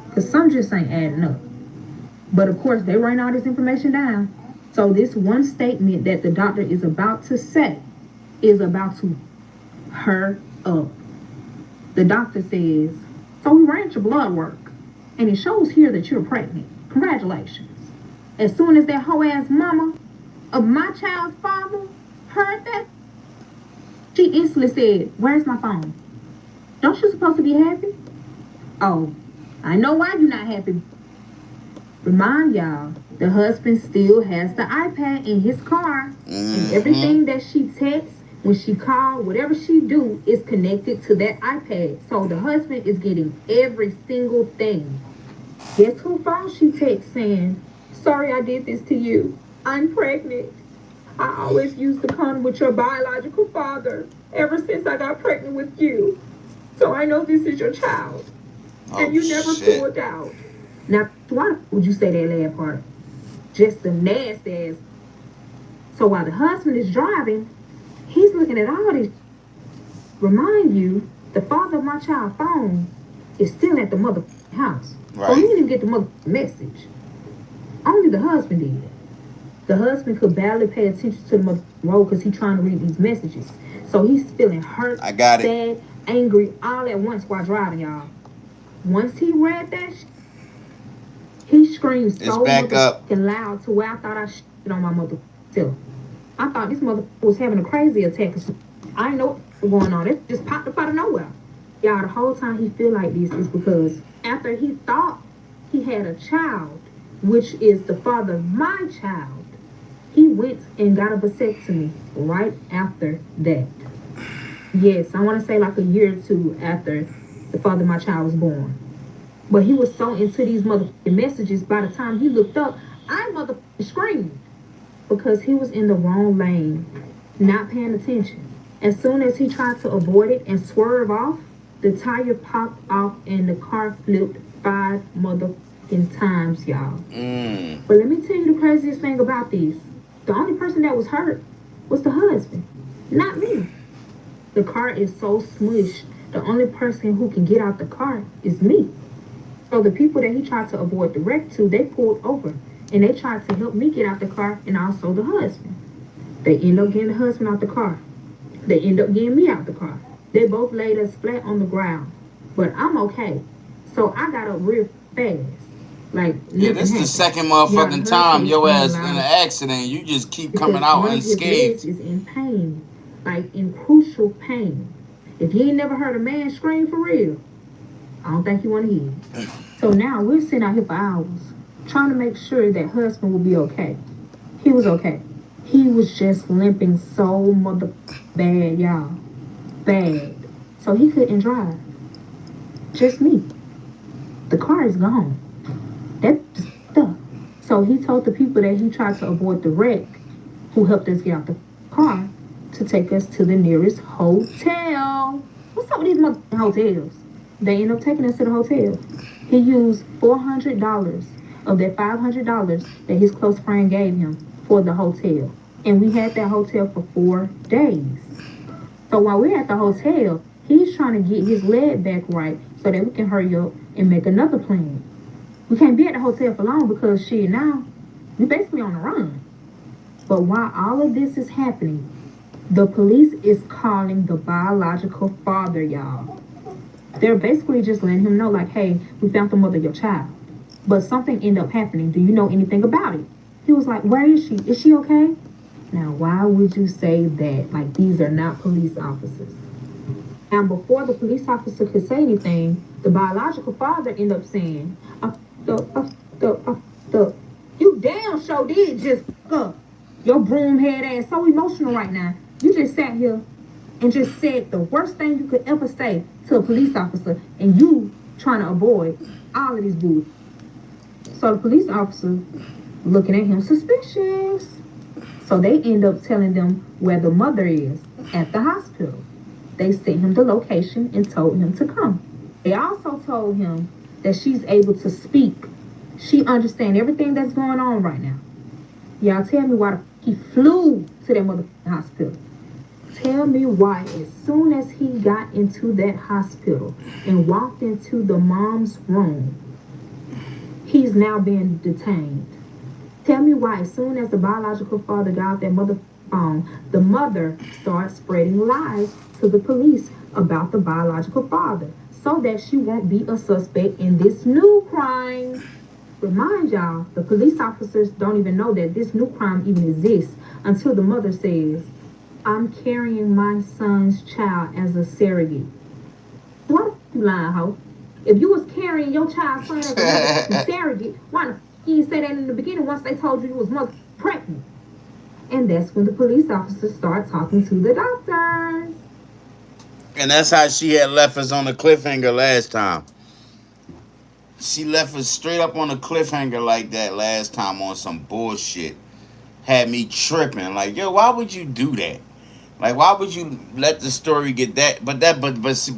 Because some just ain't adding up. But of course, they write all this information down. So this one statement that the doctor is about to say is about to her up. The doctor says, so we ran your blood work, and it shows here that you're pregnant. Congratulations. As soon as that hoe ass mama of my child's father heard that, she instantly said, where's my phone? Don't you supposed to be happy? Oh, I know why you're not happy. Remind y'all, the husband still has the iPad in his car, and everything that she texts, when she calls, whatever she do is connected to that iPad. So the husband is getting every single thing. Guess who phone she texts saying, sorry I did this to you. I'm pregnant. I always used the condom with your biological father ever since I got pregnant with you. So I know this is your child. And you never pulled out. Now, why would you say that last part? Just the nasty ass. So while the husband is driving, he's looking at all this. Remind you, the father of my child's phone is still at the mother house. Right. So he didn't even get the mother message. Only the husband did. The husband could barely pay attention to the mother road because he's trying to read these messages. So he's feeling hurt, sad, angry, all at once while driving, y'all. Once he read that, he screamed so fucking loud to where I thought I shit on my mother too. I thought this mother was having a crazy attack. I didn't know what was going on. It just popped up out of nowhere. Y'all, the whole time he feel like this is because after he thought he had a child, which is the father of my child, he went and got a vasectomy right after that. Yes, I want to say like a year or two after the father of my child was born. But he was so into these motherfucking messages, by the time he looked up, I motherfucking screamed. Because he was in the wrong lane, not paying attention. As soon as he tried to avoid it and swerve off, the tire popped off and the car flipped 5 motherfucking times, y'all. But let me tell you the craziest thing about this. The only person that was hurt was the husband, not me. The car is so smushed, the only person who can get out the car is me. So the people that he tried to avoid the wreck to, they pulled over. And they tried to help me get out the car and also the husband. They end up getting the husband out the car. They end up getting me out the car. They both laid us flat on the ground. But I'm okay. So I got up real fast. Like, yeah, this is the second motherfucking time your ass in an accident. You just keep coming out unscathed. His legs is in pain. Like, in crucial pain. If you ain't never heard a man scream for real, I don't think you want to hear it. So now we're sitting out here for hours, trying to make sure that husband will be okay. He was okay. He was just limping so mother bad, y'all. Bad. So he couldn't drive. Just me. The car is gone. That's stuff. So he told the people that he tried to avoid the wreck, who helped us get out the car, to take us to the nearest hotel. What's up with these motherfucking hotels? They ended up taking us to the hotel. He used $400 of that $500 that his close friend gave him for the hotel. And we had that hotel for 4 days. So while we're at the hotel, he's trying to get his leg back right so that we can hurry up and make another plan. We can't be at the hotel for long because shit, now we're basically on the run. But while all of this is happening, the police is calling the biological father, y'all. They're basically just letting him know, like, hey, we found the mother of your child. But something ended up happening. Do you know anything about it? He was like, where is she? Is she okay? Now, why would you say that? Like, these are not police officers. And before the police officer could say anything, the biological father ended up saying, you damn sure did just up. Your broom head ass so emotional right now. You just sat here and just said the worst thing you could ever say to a police officer, and you trying to avoid all of these booze. So the police officer looking at him suspicious. So they end up telling them where the mother is at the hospital. They sent him the location and told him to come. They also told him that she's able to speak. She understands everything that's going on right now. Y'all tell me why he flew to that motherfucking hospital. Tell me why as soon as he got into that hospital and walked into the mom's room, he's now being detained. Tell me why as soon as the biological father got out that motherfucking phone, the mother starts spreading lies to the police about the biological father so that she won't be a suspect in this new crime. Remind y'all, the police officers don't even know that this new crime even exists until the mother says, I'm carrying my son's child as a surrogate. Why the f you lying, ho? If you was carrying your child's son as a mother surrogate, why the f you didn't say that in the beginning once they told you was mother pregnant? And that's when the police officers start talking to the doctors. And that's how she had left us on the cliffhanger last time. She left us straight up on a cliffhanger like that last time on some bullshit. Had me tripping. Like, yo, why would you do that? Like, why would you let the story get that? But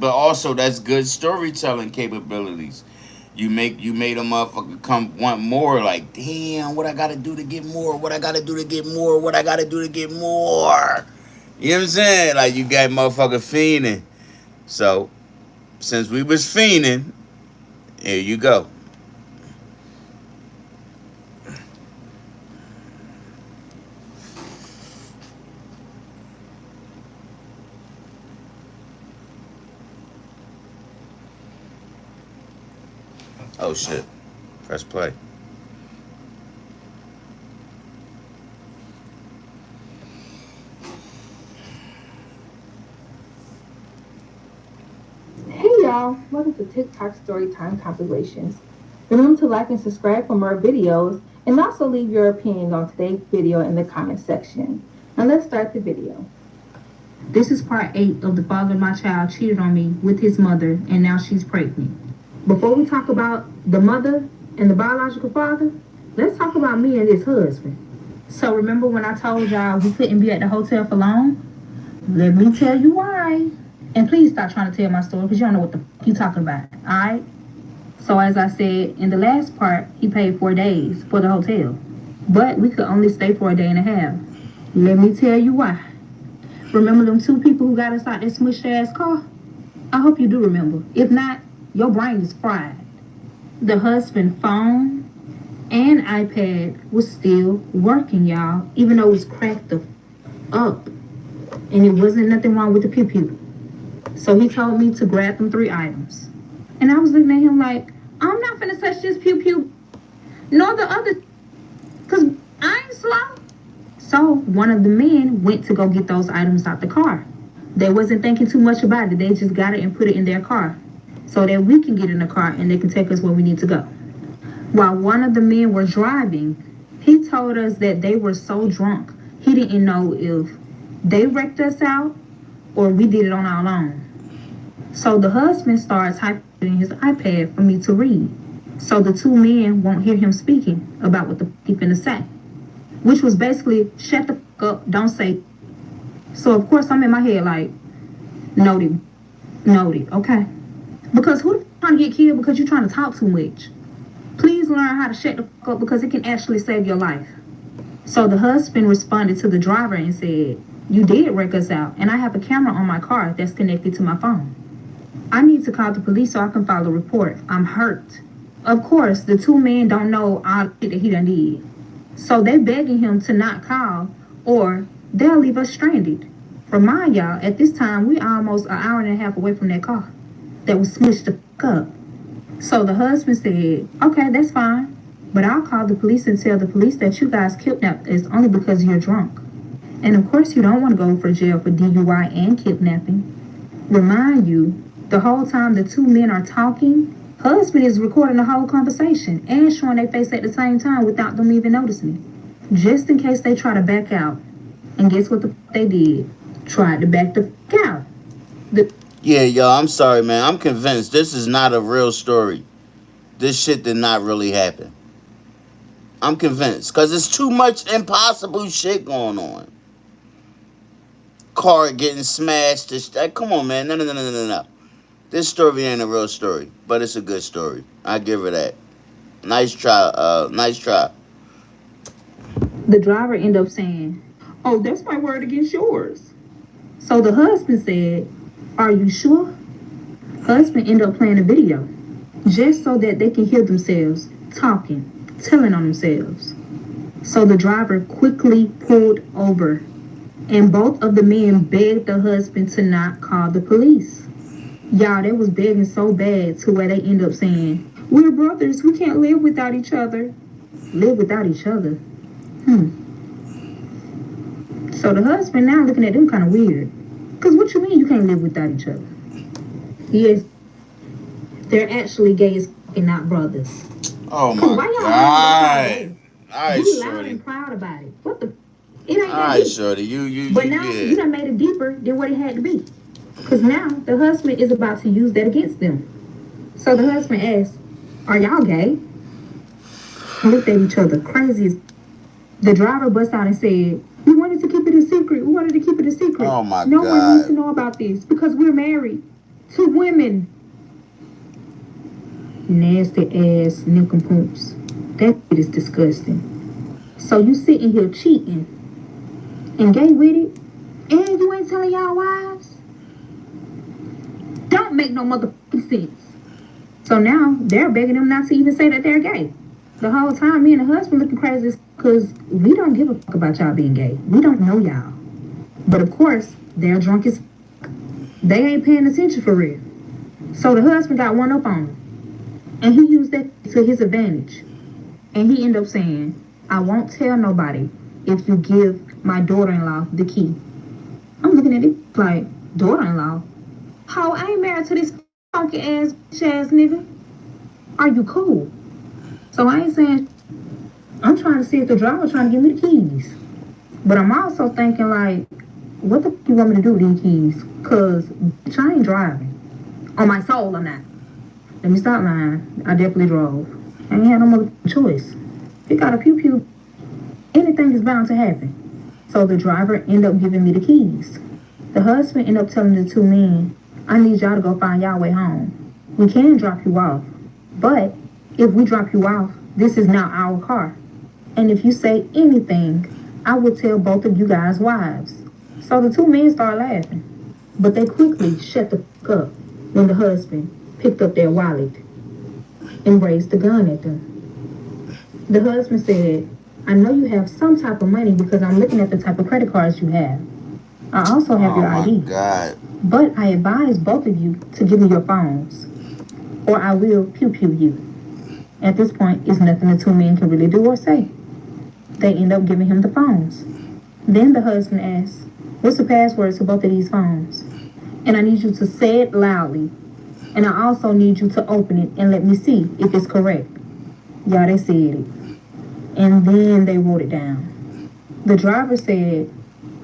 also that's good storytelling capabilities. You made a motherfucker come want more. Like, damn, what I gotta do to get more? What I gotta do to get more? What I gotta do to get more? You know what I'm saying? Like, you got motherfucker fiending. So since we was fiending, here you go. Oh shit. Press play. Hey y'all, welcome to TikTok Storytime Compilations. Remember to like and subscribe for more videos and also leave your opinions on today's video in the comment section. Now let's start the video. This is part 8 of the father of my child cheated on me with his mother and now she's pregnant. Before we talk about the mother and the biological father, let's talk about me and his husband. So remember when I told y'all we couldn't be at the hotel for long? Let me tell you why. And please stop trying to tell my story because you don't know what the f you talking about, alright? So as I said, in the last part, he paid 4 days for the hotel. But we could only stay for a day and a half. Let me tell you why. Remember them 2 people who got us out that smushed ass car? I hope you do remember. If not, your brain is fried. The husband phone and iPad was still working, y'all, even though it was cracked the up. And it wasn't nothing wrong with the pew-pew. So he told me to grab them 3 items. And I was looking at him like, I'm not finna touch this pew-pew, nor the other, because I ain't slow. So one of the men went to go get those items out the car. They wasn't thinking too much about it. They just got it and put it in their car so that we can get in the car and they can take us where we need to go. While one of the men were driving, he told us that they were so drunk, he didn't know if they wrecked us out or we did it on our own. So the husband started typing in his iPad for me to read. So the 2 men won't hear him speaking about what the f he finna say. Which was basically, shut the f up, don't say. So of course I'm in my head like, noted, okay. Because who the f trying to get killed because you're trying to talk too much? Please learn how to shut the f up because it can actually save your life. So the husband responded to the driver and said, you did wreck us out and I have a camera on my car that's connected to my phone. I need to call the police so I can file a report. I'm hurt. Of course, the 2 men don't know all the shit that he done did. So they begging him to not call or they'll leave us stranded. Remind y'all, at this time, we almost an hour and a half away from that car that was smushed the f up. So the husband said, okay, that's fine. But I'll call the police and tell the police that you guys kidnapped us only because you're drunk. And of course, you don't want to go for jail for DUI and kidnapping. Remind you, the whole time the 2 men are talking, husband is recording the whole conversation and showing their face at the same time without them even noticing it. Just in case they try to back out. And guess what the f they did? Tried to back the f out. Yeah, yo, I'm sorry, man. I'm convinced this is not a real story. This shit did not really happen. I'm convinced. Because there's too much impossible shit going on. Car getting smashed. Come on, man. No. This story ain't a real story. But it's a good story. I give her that. Nice try. Nice try. The driver ended up saying, oh, that's my word against yours. So the husband said, are you sure? Husband ended up playing a video just so that they can hear themselves talking, telling on themselves. So the driver quickly pulled over And both of the men begged the husband to not call the police. Y'all, they was begging so bad to where they end up saying, "We're brothers, we can't live without each other." Live without each other? So the husband now looking at them kind of weird. Because what you mean you can't live without each other? Yes, they're actually gay as fucking not brothers. Oh Cause my why y'all God. gay? All right, Be loud shorty. and proud about it. What the? It ain't All that right, deep. shorty. You But now yeah. you done made it deeper than what it had to be. Cause now the husband is about to use that against them. So the husband asked, "Are y'all gay?" Looked at each other, crazy as. The driver bust out and said, "We wanted to keep it a secret. We wanted to keep it a secret. Oh my No one needs God. to know about this because we're married to women." Nasty ass nincompoops. That shit is disgusting. So you sitting here cheating and gay with it, and you ain't telling y'all wives? Don't make no motherfucking sense. So now they're begging them not to even say that they're gay. The whole time, me and the husband looking crazy because we don't give a fuck about y'all being gay. We don't know y'all. But of course, they're drunk as they ain't paying attention for real. So the husband got one up on him. And he used that to his advantage. And he ended up saying, "I won't tell nobody if you give my daughter-in-law the key." I'm looking at it like, daughter-in-law? How I ain't married to this funky ass bitch ass nigga. Are you cool? So I ain't saying, I'm trying to see if the driver trying to give me the keys. But I'm also thinking like, what the fuck you want me to do with these keys? Cause bitch, I ain't driving. On my soul, I'm not. Let me stop lying. I definitely drove. I ain't had no other choice. He got a pew pew. Anything is bound to happen. So the driver ended up giving me the keys. The husband ended up telling the two men, "I need y'all to go find y'all way home. We can drop you off. But if we drop you off, this is now our car. And if you say anything, I will tell both of you guys' wives." So the two men started laughing. But they quickly shut the fuck up when the husband picked up their wallet and raised the gun at them. The husband said, "I know you have some type of money because I'm looking at the type of credit cards you have. I also have Oh your my ID. God. But I advise both of you to give me your phones, or I will pew pew you." At this point, it's nothing the two men can really do or say. They end up giving him the phones. Then the husband asks, "What's the password to both of these phones? And I need you to say it loudly. And I also need you to open it and let me see if it's correct." Yeah, they said it. And then they wrote it down. The driver said,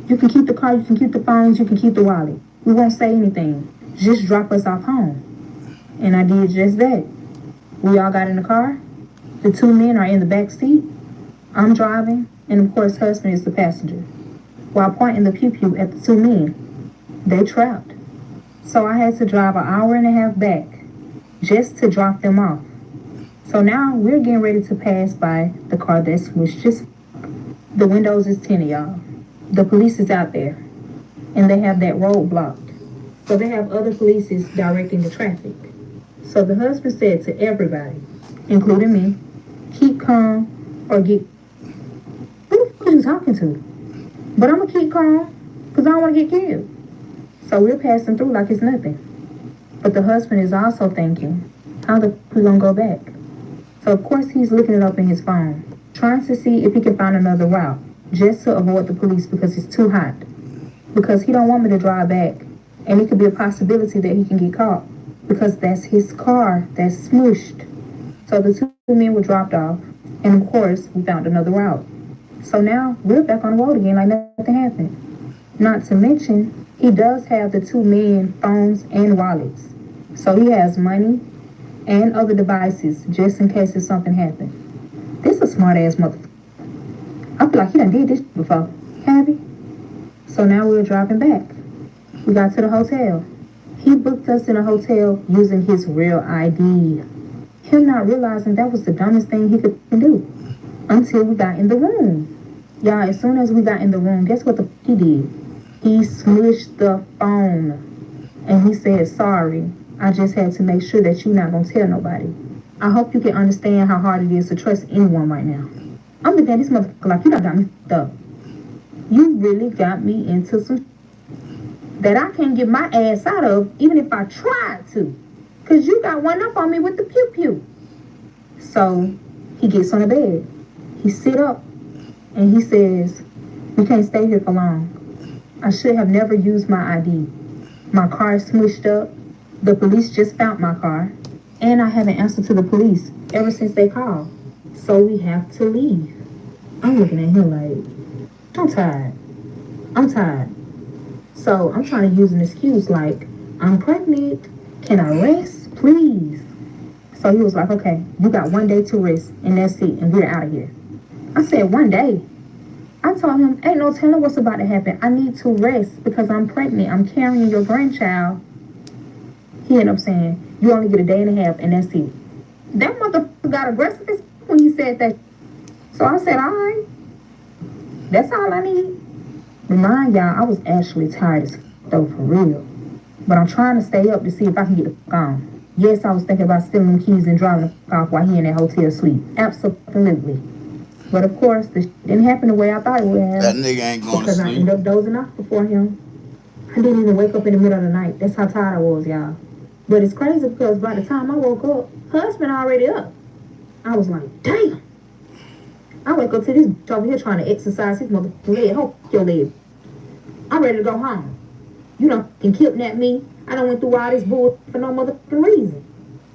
"You can keep the car, you can keep the phones, you can keep the wallet. We won't say anything. Just drop us off home." And I did just that. We all got in the car. The two men are in the back seat. I'm driving, and of course, husband is the passenger. While pointing the pew pew at the two men, they trapped. So I had to drive an hour and a half back just to drop them off. So now we're getting ready to pass by the car that switched just. The windows is tinted, y'all. The police is out there, and they have that road blocked. So they have other police directing the traffic. So the husband said to everybody, including me, "Keep calm or get." Who the fuck are you talking to? But I'm gonna keep calm because I don't want to get killed. So we're passing through like it's nothing. But the husband is also thinking, how the fuck we gonna go back? So of course he's looking it up in his phone, trying to see if he can find another route, just to avoid the police because it's too hot. Because he don't want me to drive back, and it could be a possibility that he can get caught because that's his car that's smooshed. So the two men were dropped off, and of course we found another route. So now we're back on the road again like nothing happened. Not to mention, he does have the two men phones and wallets. So he has money and other devices just in case if something happened. This a smart ass motherfucker. I feel like he done did this before. Have he? So now we're driving back. We got to the hotel. He booked us in a hotel using his real ID. Him not realizing that was the dumbest thing he could do. Until we got in the room. Y'all, as soon as we got in the room, guess what the f- he did? He smushed the phone. And he said, "Sorry, I just had to make sure that you're not gonna tell nobody." I hope you can understand how hard it is to trust anyone right now. I'm looking at this motherfucker like you done got me f***ed up. You really got me into some that I can't get my ass out of, even if I tried to. Cause you got one up on me with the pew pew. So he gets on the bed. He sit up and he says, "We can't stay here for long. I should have never used my ID. My car is smushed up. The police just found my car. And I haven't answered to the police ever since they called. So we have to leave." I'm looking at him like, I'm tired. I'm tired. So I'm trying to use an excuse like, "I'm pregnant. Can I rest, please?" So he was like, "Okay, you got 1 day to rest, and that's it, and we're out of here." I said, 1 day? I told him, ain't no telling what's about to happen. I need to rest because I'm pregnant. I'm carrying your grandchild. He ended up saying, "You only get a day and a half, and that's it." That motherfucker got aggressive as when he said that. So I said, all right, that's all I need. Remind y'all, I was actually tired as though, for real. But I'm trying to stay up to see if I can get the fuck on. Yes, I was thinking about stealing the keys and driving the fuck off while he in that hotel suite. Absolutely. But of course, this didn't happen the way I thought it would That have. nigga ain't going to Because I sleep. ended up dozing off before him. I didn't even wake up in the middle of the night. That's how tired I was, y'all. But it's crazy because by the time I woke up, husband already up. I was like, damn. I wake up to this bitch over here trying to exercise his motherfucking leg. Hope your leg. I'm ready to go home. You done can kidnap me. I done went through all this bull for no motherfucking reason.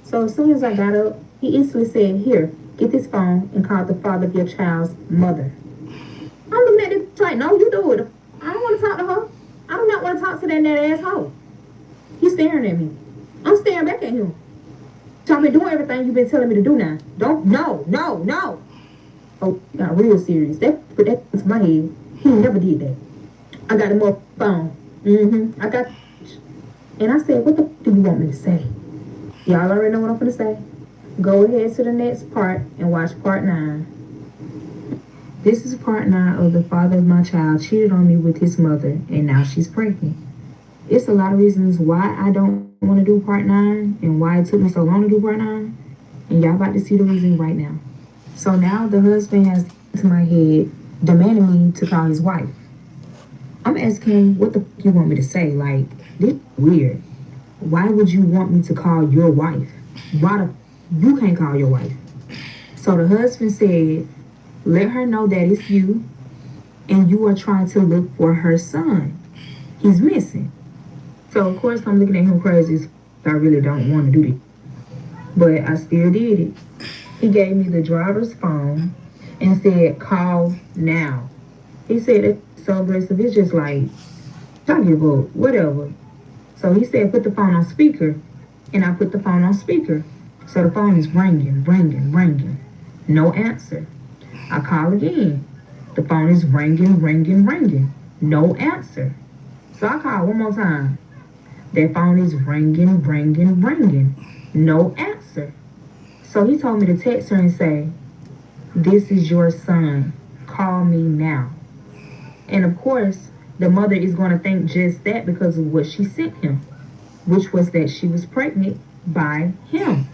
So as soon as I got up, he instantly said, "Here, get this phone and call the father of your child's mother." I'm looking at this bitch like, no, you do it. I don't want to talk to her. I do not want to talk to that asshole. He's staring at me. I'm staring back at him. So I've been doing everything you've been telling me to do now. Don't, no. Oh, got real serious. Put that into my head. He never did that. I got him up phone. I got. And I said, "What the do you want me to say?" Y'all already know what I'm gonna say. Go ahead to the next part and watch part 9. This is part 9 of the father of my child cheated on me with his mother, and now she's pregnant. It's a lot of reasons why I don't want to do part 9 and why it took me so long to do part 9. And y'all about to see the reason right now. So now the husband has to my head demanding me to call his wife. I'm asking him, what the fuck you want me to say? Like, this is weird. Why would you want me to call your wife? Why the you can't call your wife? So the husband said, let her know that it's you and you are trying to look for her son. He's missing. So of course I'm looking at him crazy. I really don't want to do this. But I still did it. He gave me the driver's phone and said, call now. He said it's so aggressive, it's just like, I give up, whatever. So he said, put the phone on speaker. And I put the phone on speaker. So the phone is ringing. No answer. I call again. The phone is ringing. No answer. So I call one more time. That phone is ringing. No answer. So he told me to text her and say, this is your son. Call me now. And of course, the mother is going to think just that because of what she sent him, which was that she was pregnant by him.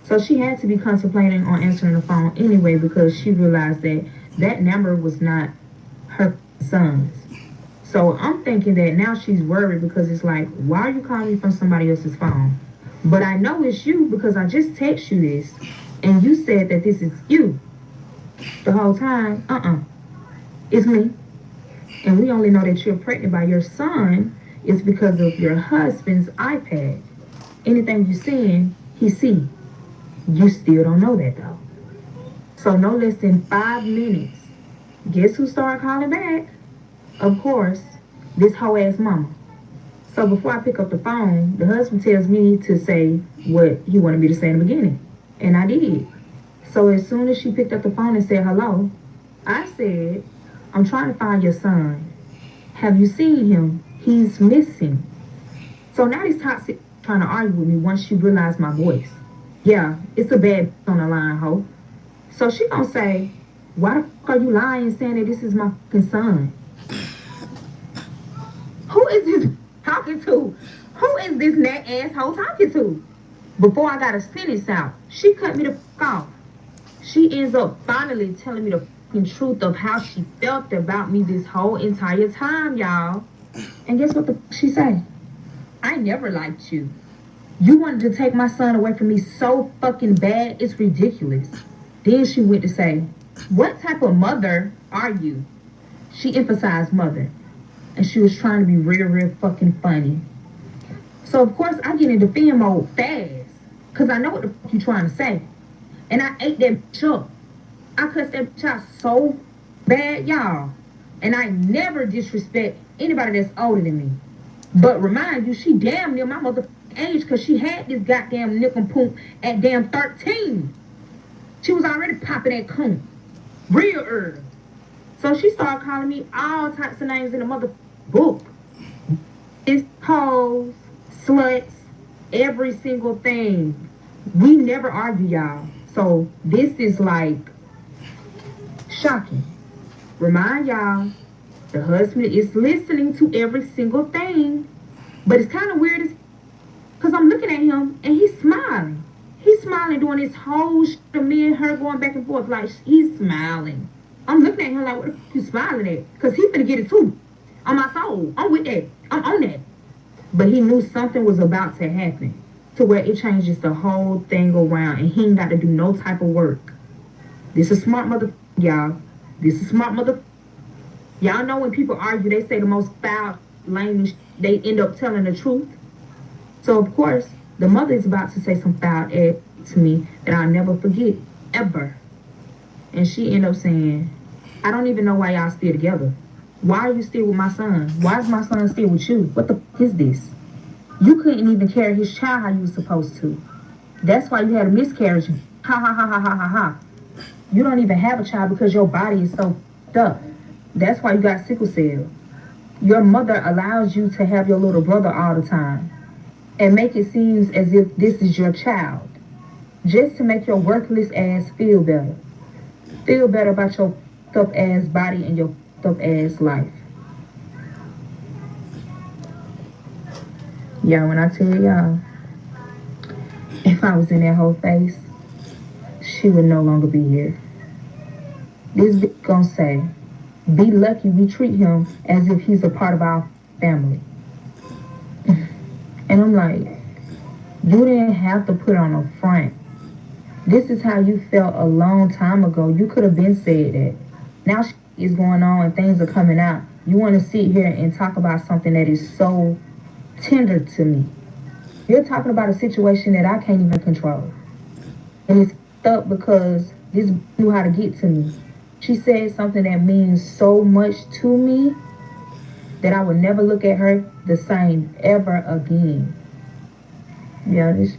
So she had to be contemplating on answering the phone anyway because she realized that that number was not her son's. So I'm thinking that now she's worried because it's like, why are you calling me from somebody else's phone? But I know it's you because I just text you this and you said that this is you. The whole time, it's me. And we only know that you're pregnant by your son is because of your husband's iPad. Anything you seeing, he see. You still don't know that though. So no less than 5 minutes. Guess who started calling back? Of course, this hoe ass mama. So before I pick up the phone, the husband tells me to say what he wanted me to say in the beginning. And I did. So as soon as she picked up the phone and said hello, I said, I'm trying to find your son. Have you seen him? He's missing. So now he's toxic trying to argue with me once she realized my voice. Yeah, it's a bad on the line, ho. So she gonna say, why the fuck are you lying saying that this is my fucking son? Who is this talking to? Who is this neck asshole talking to? Before I got a sentence out, she cut me the fuck off. She ends up finally telling me to truth of how she felt about me this whole entire time, y'all. And guess what she say? I never liked you. You wanted to take my son away from me so fucking bad, it's ridiculous. Then she went to say, what type of mother are you? She emphasized mother. And she was trying to be real fucking funny. So of course I get in defend mode fast. Cause I know what the fuck you trying to say. And I ate that bitch up. I cussed that bitch out so bad, y'all. And I never disrespect anybody that's older than me. But remind you, she damn near my motherfucking age because she had this goddamn nick and poop at damn 13. She was already popping that coon. Real early. So she started calling me all types of names in the motherfucking book. It's hoes, sluts, every single thing. We never argue, y'all. So this is like shocking. Remind y'all, the husband is listening to every single thing. But it's kind of weird because I'm looking at him and he's smiling. He's smiling doing this whole shit of me and her going back and forth like he's smiling. I'm looking at him like, what the fuck you smiling at? Because he finna get it too. On my soul. I'm with that. I'm on that. But he knew something was about to happen to where it changes the whole thing around and he ain't got to do no type of work. This is smart mother, y'all. This is smart mother. Y'all know when people argue, they say the most foul language, they end up telling the truth. So of course, the mother is about to say some foul to me that I'll never forget, ever. And she ended up saying, I don't even know why y'all still together. Why are you still with my son? Why is my son still with you? What the fuck is this? You couldn't even carry his child how you was supposed to. That's why you had a miscarriage. Ha ha ha ha ha ha ha. You don't even have a child because your body is so fucked up. That's why you got sickle cell. Your mother allows you to have your little brother all the time and make it seem as if this is your child, just to make your worthless ass feel better. Feel better about your fucked up ass body and your fucked up ass life. Y'all, when I tell y'all, if I was in that whole face, she would no longer be here. This bitch gonna say, be lucky we treat him as if he's a part of our family. And I'm like, you didn't have to put on a front. This is how you felt a long time ago. You could have been said that. Now shit is going on and things are coming out. You want to sit here and talk about something that is so tender to me. You're talking about a situation that I can't even control. And it's up because this knew how to get to me. She said something that means so much to me that I would never look at her the same ever again. Yeah, this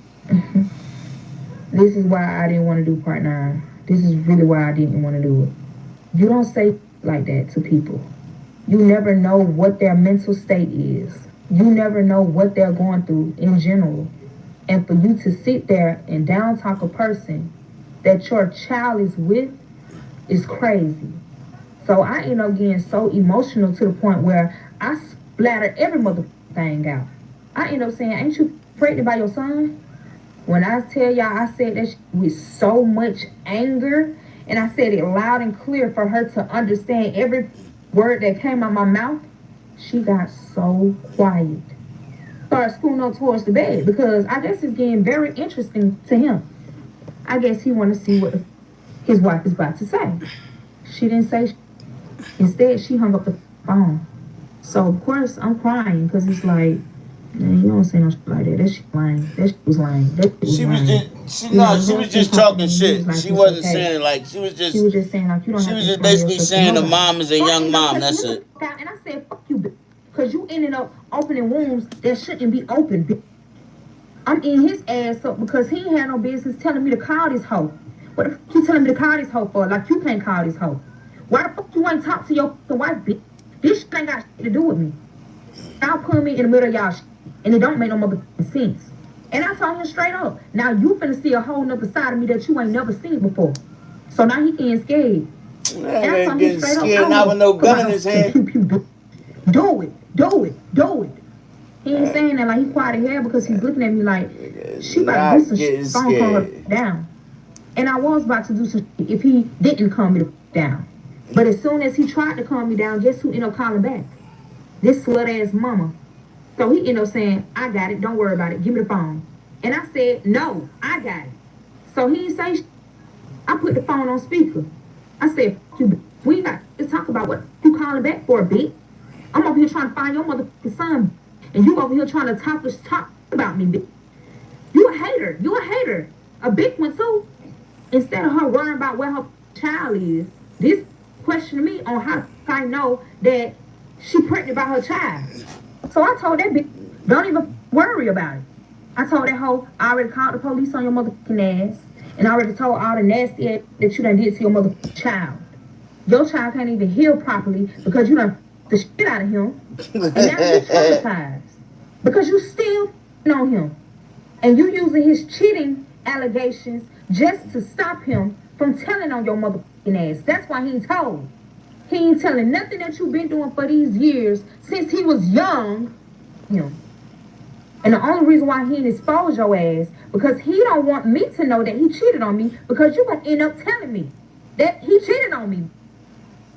is why I didn't want to do part 9. This is really why I didn't want to do it. You don't say like that to people. You never know what their mental state is. You never know what they're going through in general. And for you to sit there and down talk a person that your child is with is crazy. So I end up getting so emotional to the point where I splatter every motherfucking thing out. I end up saying, ain't you pregnant by your son? When I tell y'all I said that with so much anger, and I said it loud and clear for her to understand every word that came out my mouth, she got so quiet. Started scooting up towards the bed because I guess it's getting very interesting to him. I guess he want to see what his wife is about to say. She didn't say. Instead, she hung up the phone. So of course I'm crying because it's like, man, you don't say no shit like that. That shit lame. That shit was lame. That shit was She lame. she was just talking shit. Like, She wasn't okay. saying like she was just saying like you don't she have was to just basically saying the mom is a young mom. That's it. And I said, fuck you, bitch. Because you ended up opening wounds that shouldn't be open, bitch. I'm eating his ass up because he ain't had no business telling me to call this hoe. What the fuck you telling me to call this hoe for? Like you can't call this hoe. Why the fuck you ain't talk to your wife, bitch? This shit ain't got shit to do with me. Y'all put me in the middle of y'all shit, and it don't make no motherfucking sense. And I told him straight up, now you finna see a whole nother side of me that you ain't never seen before. So now he getting scared. And I told him straight up, not with no gun in his hand. Do it. He ain't saying that like he quiet as hell because he's looking at me like she about to do some shit. So I'm calling her down. And I was about to do some shit if he didn't calm me down. But as soon as he tried to calm me down, guess who ended up calling back? This slut ass mama. So he ended up saying, I got it, don't worry about it, give me the phone. And I said, no, I got it. So he didn't say I put the phone on speaker. I said, we got to talk about what you calling back for, bitch. I'm over here trying to find your motherfucking son, and you over here trying to talk about me, bitch. You a hater. You a hater. A big one, too. Instead of her worrying about where her child is, this questioning me on how I know that she pregnant by her child. So I told that bitch, don't even worry about it. I told that hoe, I already called the police on your motherfucking ass, and I already told all the nasty ass that you done did to your motherfucking child. Your child can't even heal properly because you done the shit out of him, and now he's traumatized because you still on him, and you using his cheating allegations just to stop him from telling on your motherfucking ass. That's why he ain't told. He ain't telling nothing that you've been doing for these years since he was young. Him. And the only reason why he didn't expose your ass because he don't want me to know that he cheated on me because you're gonna end up telling me that he cheated on me.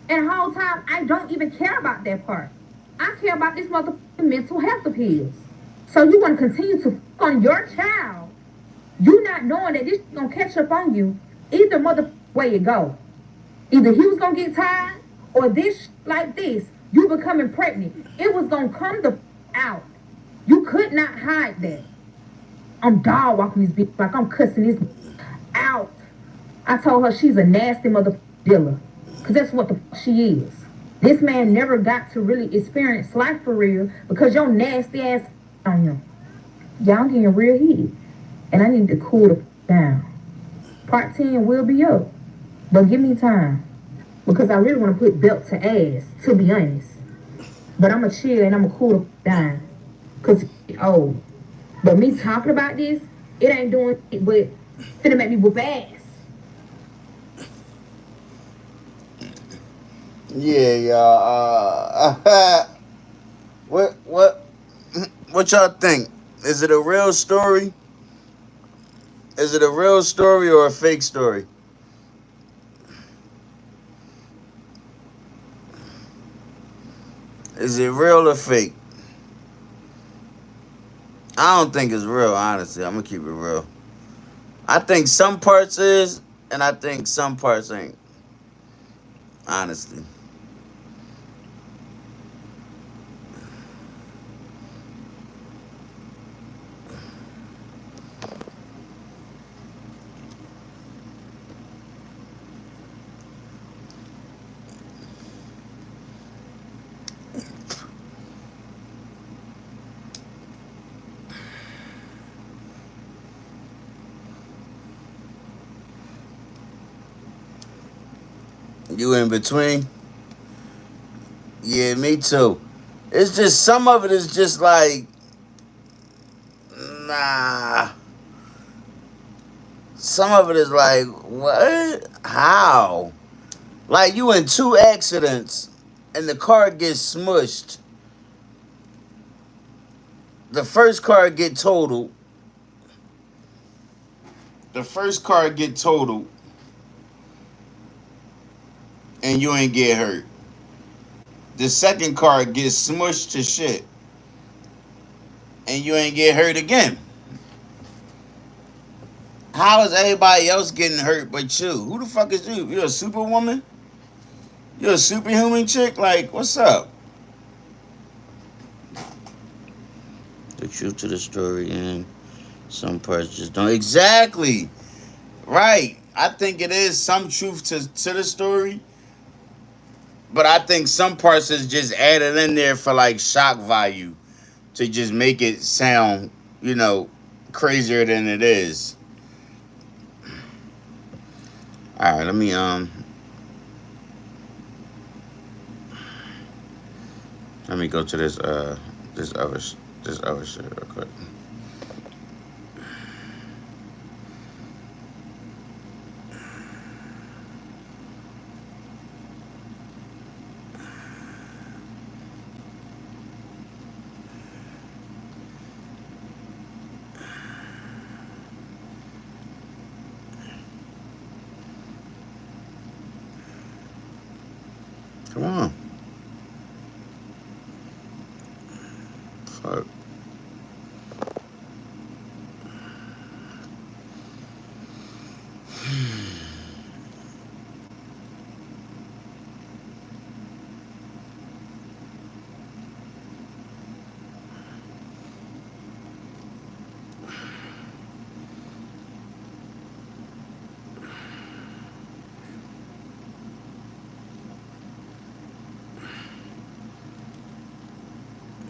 And the whole time I don't even care about that part. I care about this motherfucking mental health of his. So you want to continue to on your child, you not knowing that this gonna catch up on you. Either motherfucking way you go. Either he was gonna get tired, or this like this, you becoming pregnant. It was gonna come the out. You could not hide that. I'm dog walking this bitch like I'm cussing this out. I told her she's a nasty motherfucking dealer, cause that's what the she is. This man never got to really experience life for real because your nasty ass on him. Y'all getting real heat, and I need to cool the down. Part 10 will be up, but give me time because I really want to put belt to ass, to be honest. But I'ma chill and I'ma cool the down because it's old. But me talking about this, it ain't doing it, but finna make me whoop ass. Yeah, y'all. What y'all think? Is it a real story? Is it a real story or a fake story? Is it real or fake? I don't think it's real, honestly. I'm gonna keep it real. I think some parts is, and I think some parts ain't. Honestly. You in between? Yeah, me too. It's just some of it is just like, nah. Some of it is like, what? How? Like you in two accidents and the car gets smushed. The first car get totaled. The first car get totaled and you ain't get hurt. The second car gets smushed to shit and you ain't get hurt again. How is everybody else getting hurt but you? Who the fuck is you? You a superwoman? You a superhuman chick? Like, what's up? The truth to the story and some parts just don't. Exactly. Right. I think it is some truth to the story, but I think some parts is just added in there for like shock value to just make it sound, you know, crazier than it is. All right, let me go to this other this other shit real quick. Come on. Fuck.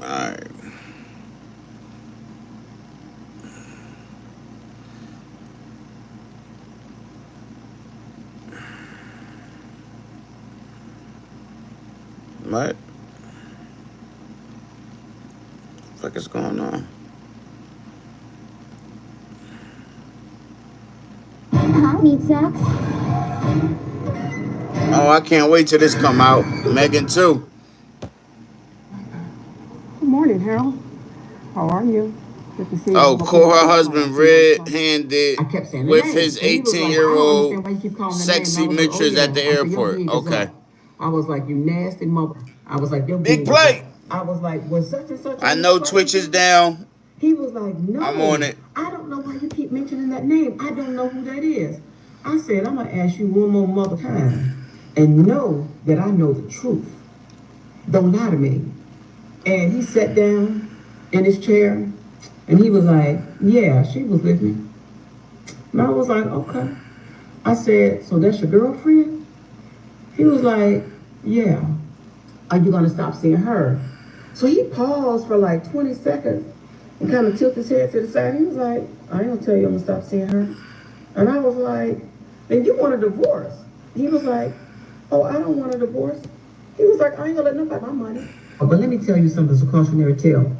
Alright. What? The fuck is going on? Need sex? Oh, I can't wait till this come out. Megan too. Good morning, Harold. How are you? Good to see you. Oh, Hope call her everything's fine. husband red-handed I kept saying the with name. his And he was like, I don't 18-year-old understand why you keep calling the name. And I sexy was like, oh mistress yeah. at the I said, your airport. being is Okay. up. I was like, you nasty mother. I was like, your Big being is plate. up. I was like, was such and such I on this know flight Twitch with is you? down. He was like, I'm on no. it. I don't know why you keep mentioning that name. I don't know who that is. I said, I'm gonna ask you one more mother time and know that I know the truth. Don't lie to me. And he sat down in his chair and he was like, yeah, she was with me. And I was like, okay. I said, so that's your girlfriend? He was like, yeah. Are you gonna stop seeing her? So he paused for like 20 seconds and kind of tilted his head to the side. He was like, I ain't gonna tell you I'm gonna stop seeing her. And I was like, then you want a divorce? He was like, oh, I don't want a divorce. He was like, I ain't gonna let nobody have my money. Oh, but let me tell you something, it's a cautionary tale.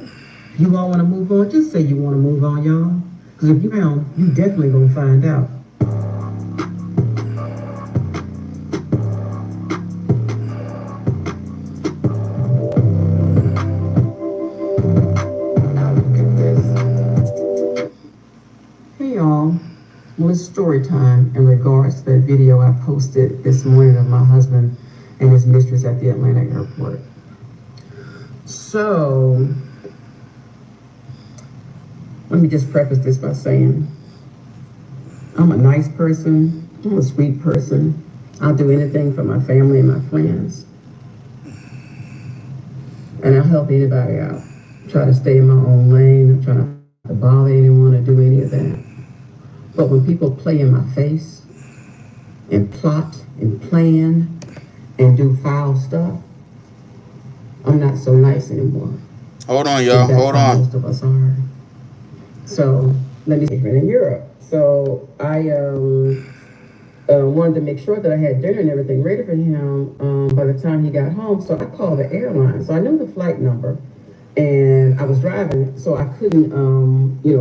You all wanna move on? Just say you wanna move on, y'all. Because if you don't, you definitely gonna find out. Hey y'all, well it's story time in regards to the video I posted this morning of my husband and his mistress at the Atlanta airport. So, let me just preface this by saying, I'm a nice person, I'm a sweet person, I'll do anything for my family and my friends, and I'll help anybody out. Try to stay in my own lane, I'm trying not to bother anyone or do any of that. But when people play in my face and plot and plan and do foul stuff, I'm not so nice anymore. Hold on, And y'all. that's Hold how on. most of us are. So let me say, in Europe. So I wanted to make sure that I had dinner and everything ready for him by the time he got home. So I called the airline. So I knew the flight number. And I was driving, so I couldn't,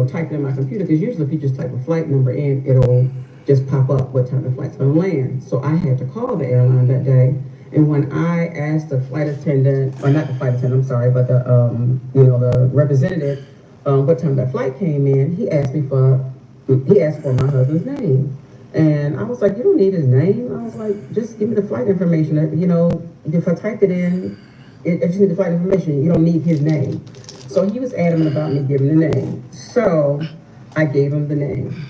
type it in my computer, because usually if you just type a flight number in, it'll just pop up what time the flight's gonna land. So I had to call the airline that day, and when I asked the flight attendant, or not the flight attendant, I'm sorry, but the representative, what time that flight came in, he asked for my husband's name. And I was like, you don't need his name. I was like, just give me the flight information. If I type it in, I just need the flight information. You don't need his name. So he was adamant about me giving the name. So I gave him the name.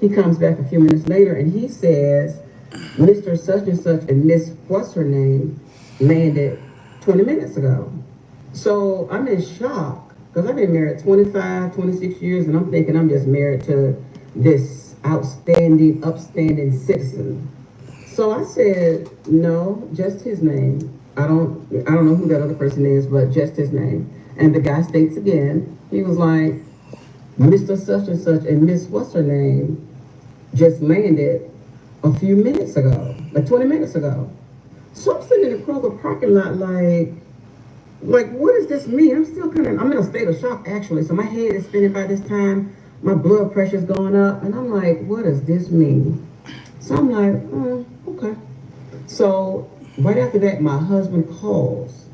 He comes back a few minutes later and he says, Mr. Such and Such and Miss What's her name landed 20 minutes ago. So I'm in shock because I've been married 25, 26 years, and I'm thinking I'm just married to this outstanding, upstanding citizen. So I said, no, just his name. I don't know who that other person is, but just his name. And the guy states again, he was like, Mr. Such and Such and Miss What's her name just landed a few minutes ago, like 20 minutes ago. So I'm sitting in the Kroger parking lot like, what does this mean? I'm in a state of shock actually. So my head is spinning by this time. My blood pressure's going up. And I'm like, what does this mean? So I'm like, okay. So right after that, my husband calls.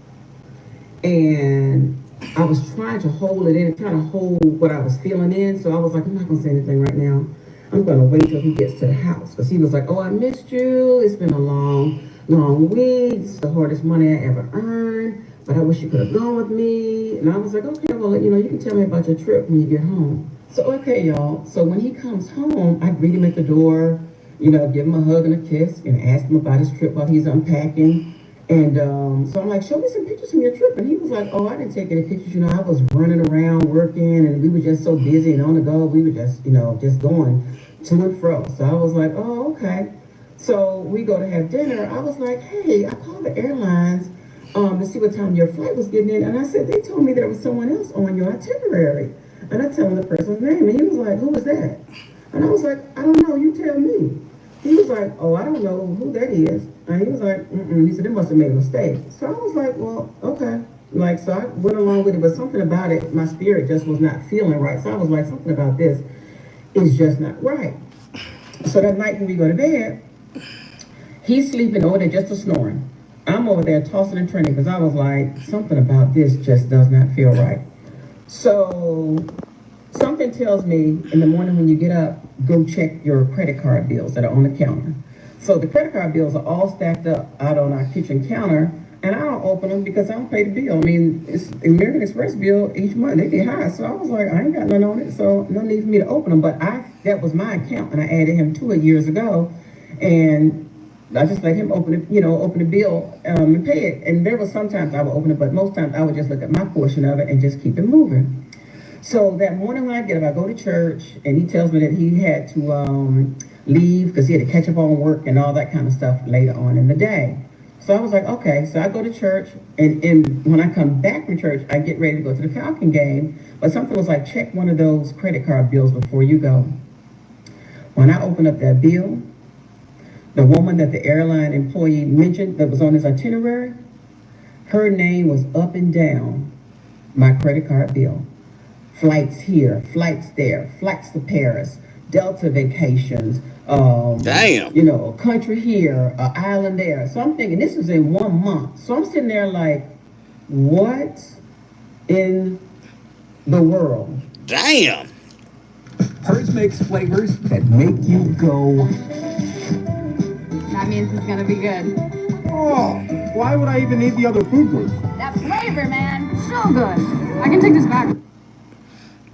And I was trying to hold it in, trying to hold what I was feeling in. So I was like, I'm not going to say anything right now. I'm going to wait till he gets to the house. Because he was like, oh, I missed you. It's been a long long week. This is the hardest money I ever earned, but I wish you could have gone with me. And I was like, okay, well, you can tell me about your trip when you get home. So, okay, y'all. So when he comes home, I greet him at the door, give him a hug and a kiss and ask him about his trip while he's unpacking. And so I'm like, show me some pictures from your trip. And he was like, oh, I didn't take any pictures. I was running around working and we were just so busy and on the go. We were just, just going to and fro. So I was like, oh, okay. So we go to have dinner. I was like, hey, I called the airlines to see what time your flight was getting in. And I said, they told me there was someone else on your itinerary. And I told him the person's name. And he was like, who was that? And I was like, I don't know. You tell me. He was like, oh, I don't know who that is. And he was like, mm-mm. He said, they must have made a mistake. So I was like, well, okay. So I went along with it, but something about it, my spirit just was not feeling right. So I was like, something about this is just not right. So that night when we go to bed, he's sleeping over there just snoring. I'm over there tossing and turning because I was like, something about this just does not feel right. So something tells me in the morning when you get up, go check your credit card bills that are on the counter. So the credit card bills are all stacked up out on our kitchen counter, and I don't open them because I don't pay the bill. I mean, it's American Express bill each month, they be high. So I was like, I ain't got nothing on it, so no need for me to open them. But that was my account, and I added him to it years ago, and I just let him open the bill and pay it. And there was sometimes I would open it, but most times I would just look at my portion of it and just keep it moving. So that morning when I get up, I go to church, and he tells me that he had to leave because he had to catch up on work and all that kind of stuff later on in the day. So I was like, okay. So I go to church, and when I come back from church, I get ready to go to the Falcon game. But something was like, check one of those credit card bills before you go. When I opened up that bill, the woman that the airline employee mentioned that was on his itinerary, her name was up and down my credit card bill. Flights here, flights there, flights to Paris, Delta vacations, Damn. country here, island there. So I'm thinking this was in 1 month. So I'm sitting there like, what in the world? Damn. Hers makes flavors that make you go, That means it's gonna be good. oh, why would I even need the other food groups? That flavor, man, so good. I can take this back.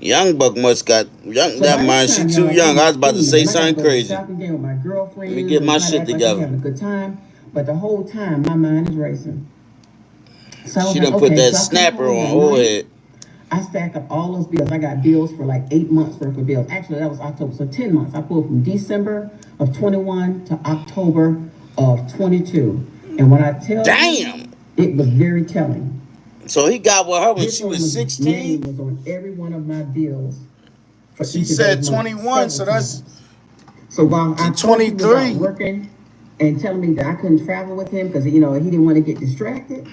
Young Buck must got young. So by That mind, this she time, too y'all, young. I was I'm about to say and I gotta something go to the crazy. Falcon game with my girlfriend. Let me get my and try to shit act like together. I'm having a good time, but the whole time my mind is racing. So I was She like, done put okay, that so I come snapper home on that her night. head. I stack up all those bills. I got bills for like 8 months worth of bills. Actually, that was October, so 10 months. I pulled from December of 21 to October of 22. And when I tell you, Damn. it was very telling. So he got with her when This she was woman's name 16. was on every one of my bills for She each of those said months, 21, so several that's times. So while to I thought he was out 23. working and telling me that I couldn't travel with him because he didn't want to get distracted.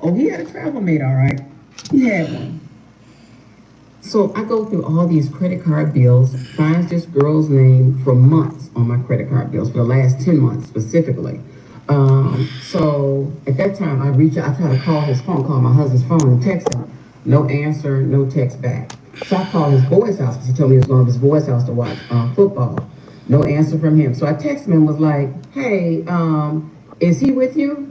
Oh, he had a travel mate, all right. He had one. So I go through all these credit card bills, finds this girl's name for months on my credit card bills for the last 10 months specifically. So at that time I try to call my husband's phone and text him. No answer, no text back. So I called his boy's house because he told me he was going to his boy's house to watch football. No answer from him. So I texted him and was like, hey, is he with you?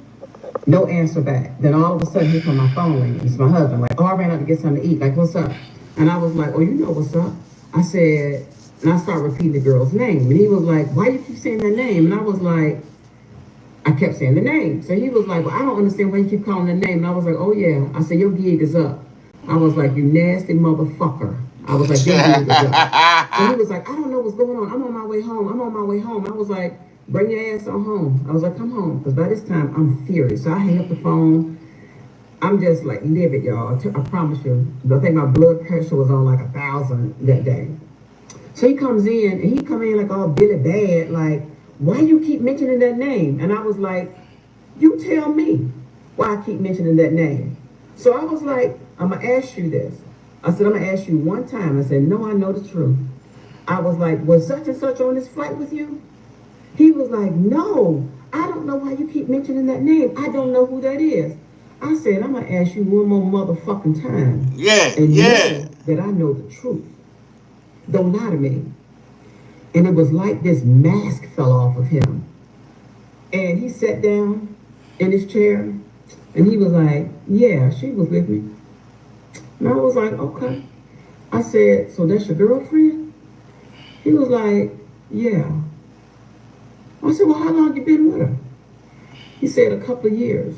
No answer back. Then all of a sudden, here come my phone ringing. It's my husband. Like, oh, I ran out to get something to eat. Like, what's up? And I was like, oh, you know what's up. I said, and I started repeating the girl's name. And he was like, why you keep saying that name? And I was like, I kept saying the name. So he was like, well, I don't understand why you keep calling the name. And I was like, oh, yeah. I said, your gig is up. I was like, you nasty motherfucker. I was like, your gig is up. So he was like, I don't know what's going on. I'm on my way home. I was like, bring your ass on home. I was like, come home. Because by this time, I'm furious. So I hang up the phone. I'm just like livid, y'all. I promise you. I think my blood pressure was on like 1,000 that day. So he comes in, and he come in like all Billy Bad, like, why you keep mentioning that name? And I was like, you tell me why I keep mentioning that name. So I was like, I'm going to ask you this. I said, I'm going to ask you one time. I said, no, I know the truth. I was like, was such and such on this flight with you? He was like, no, I don't know why you keep mentioning that name. I don't know who that is. I said, I'm going to ask you one more motherfucking time. Yeah, and yeah. know that I know the truth. Don't lie to me. And it was like this mask fell off of him. And he sat down in his chair, and he was like, yeah, she was with me. And I was like, okay. I said, so that's your girlfriend? He was like, yeah. I said, well, how long you been with her? He said, a couple of years.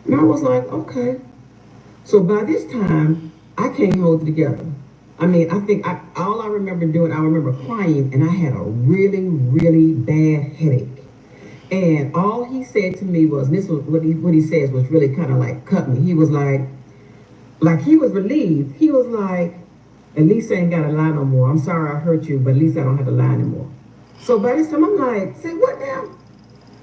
And I was like, okay. So by this time, I can't hold it together. I mean, all I remember doing, I remember crying, and I had a really, really bad headache. And all he said to me was, this was what he says was really kind of like cut me. He was like he was relieved. He was like, at least I ain't got to lie no more. I'm sorry I hurt you, but at least I don't have to lie anymore. So by this time, I'm like, say what now?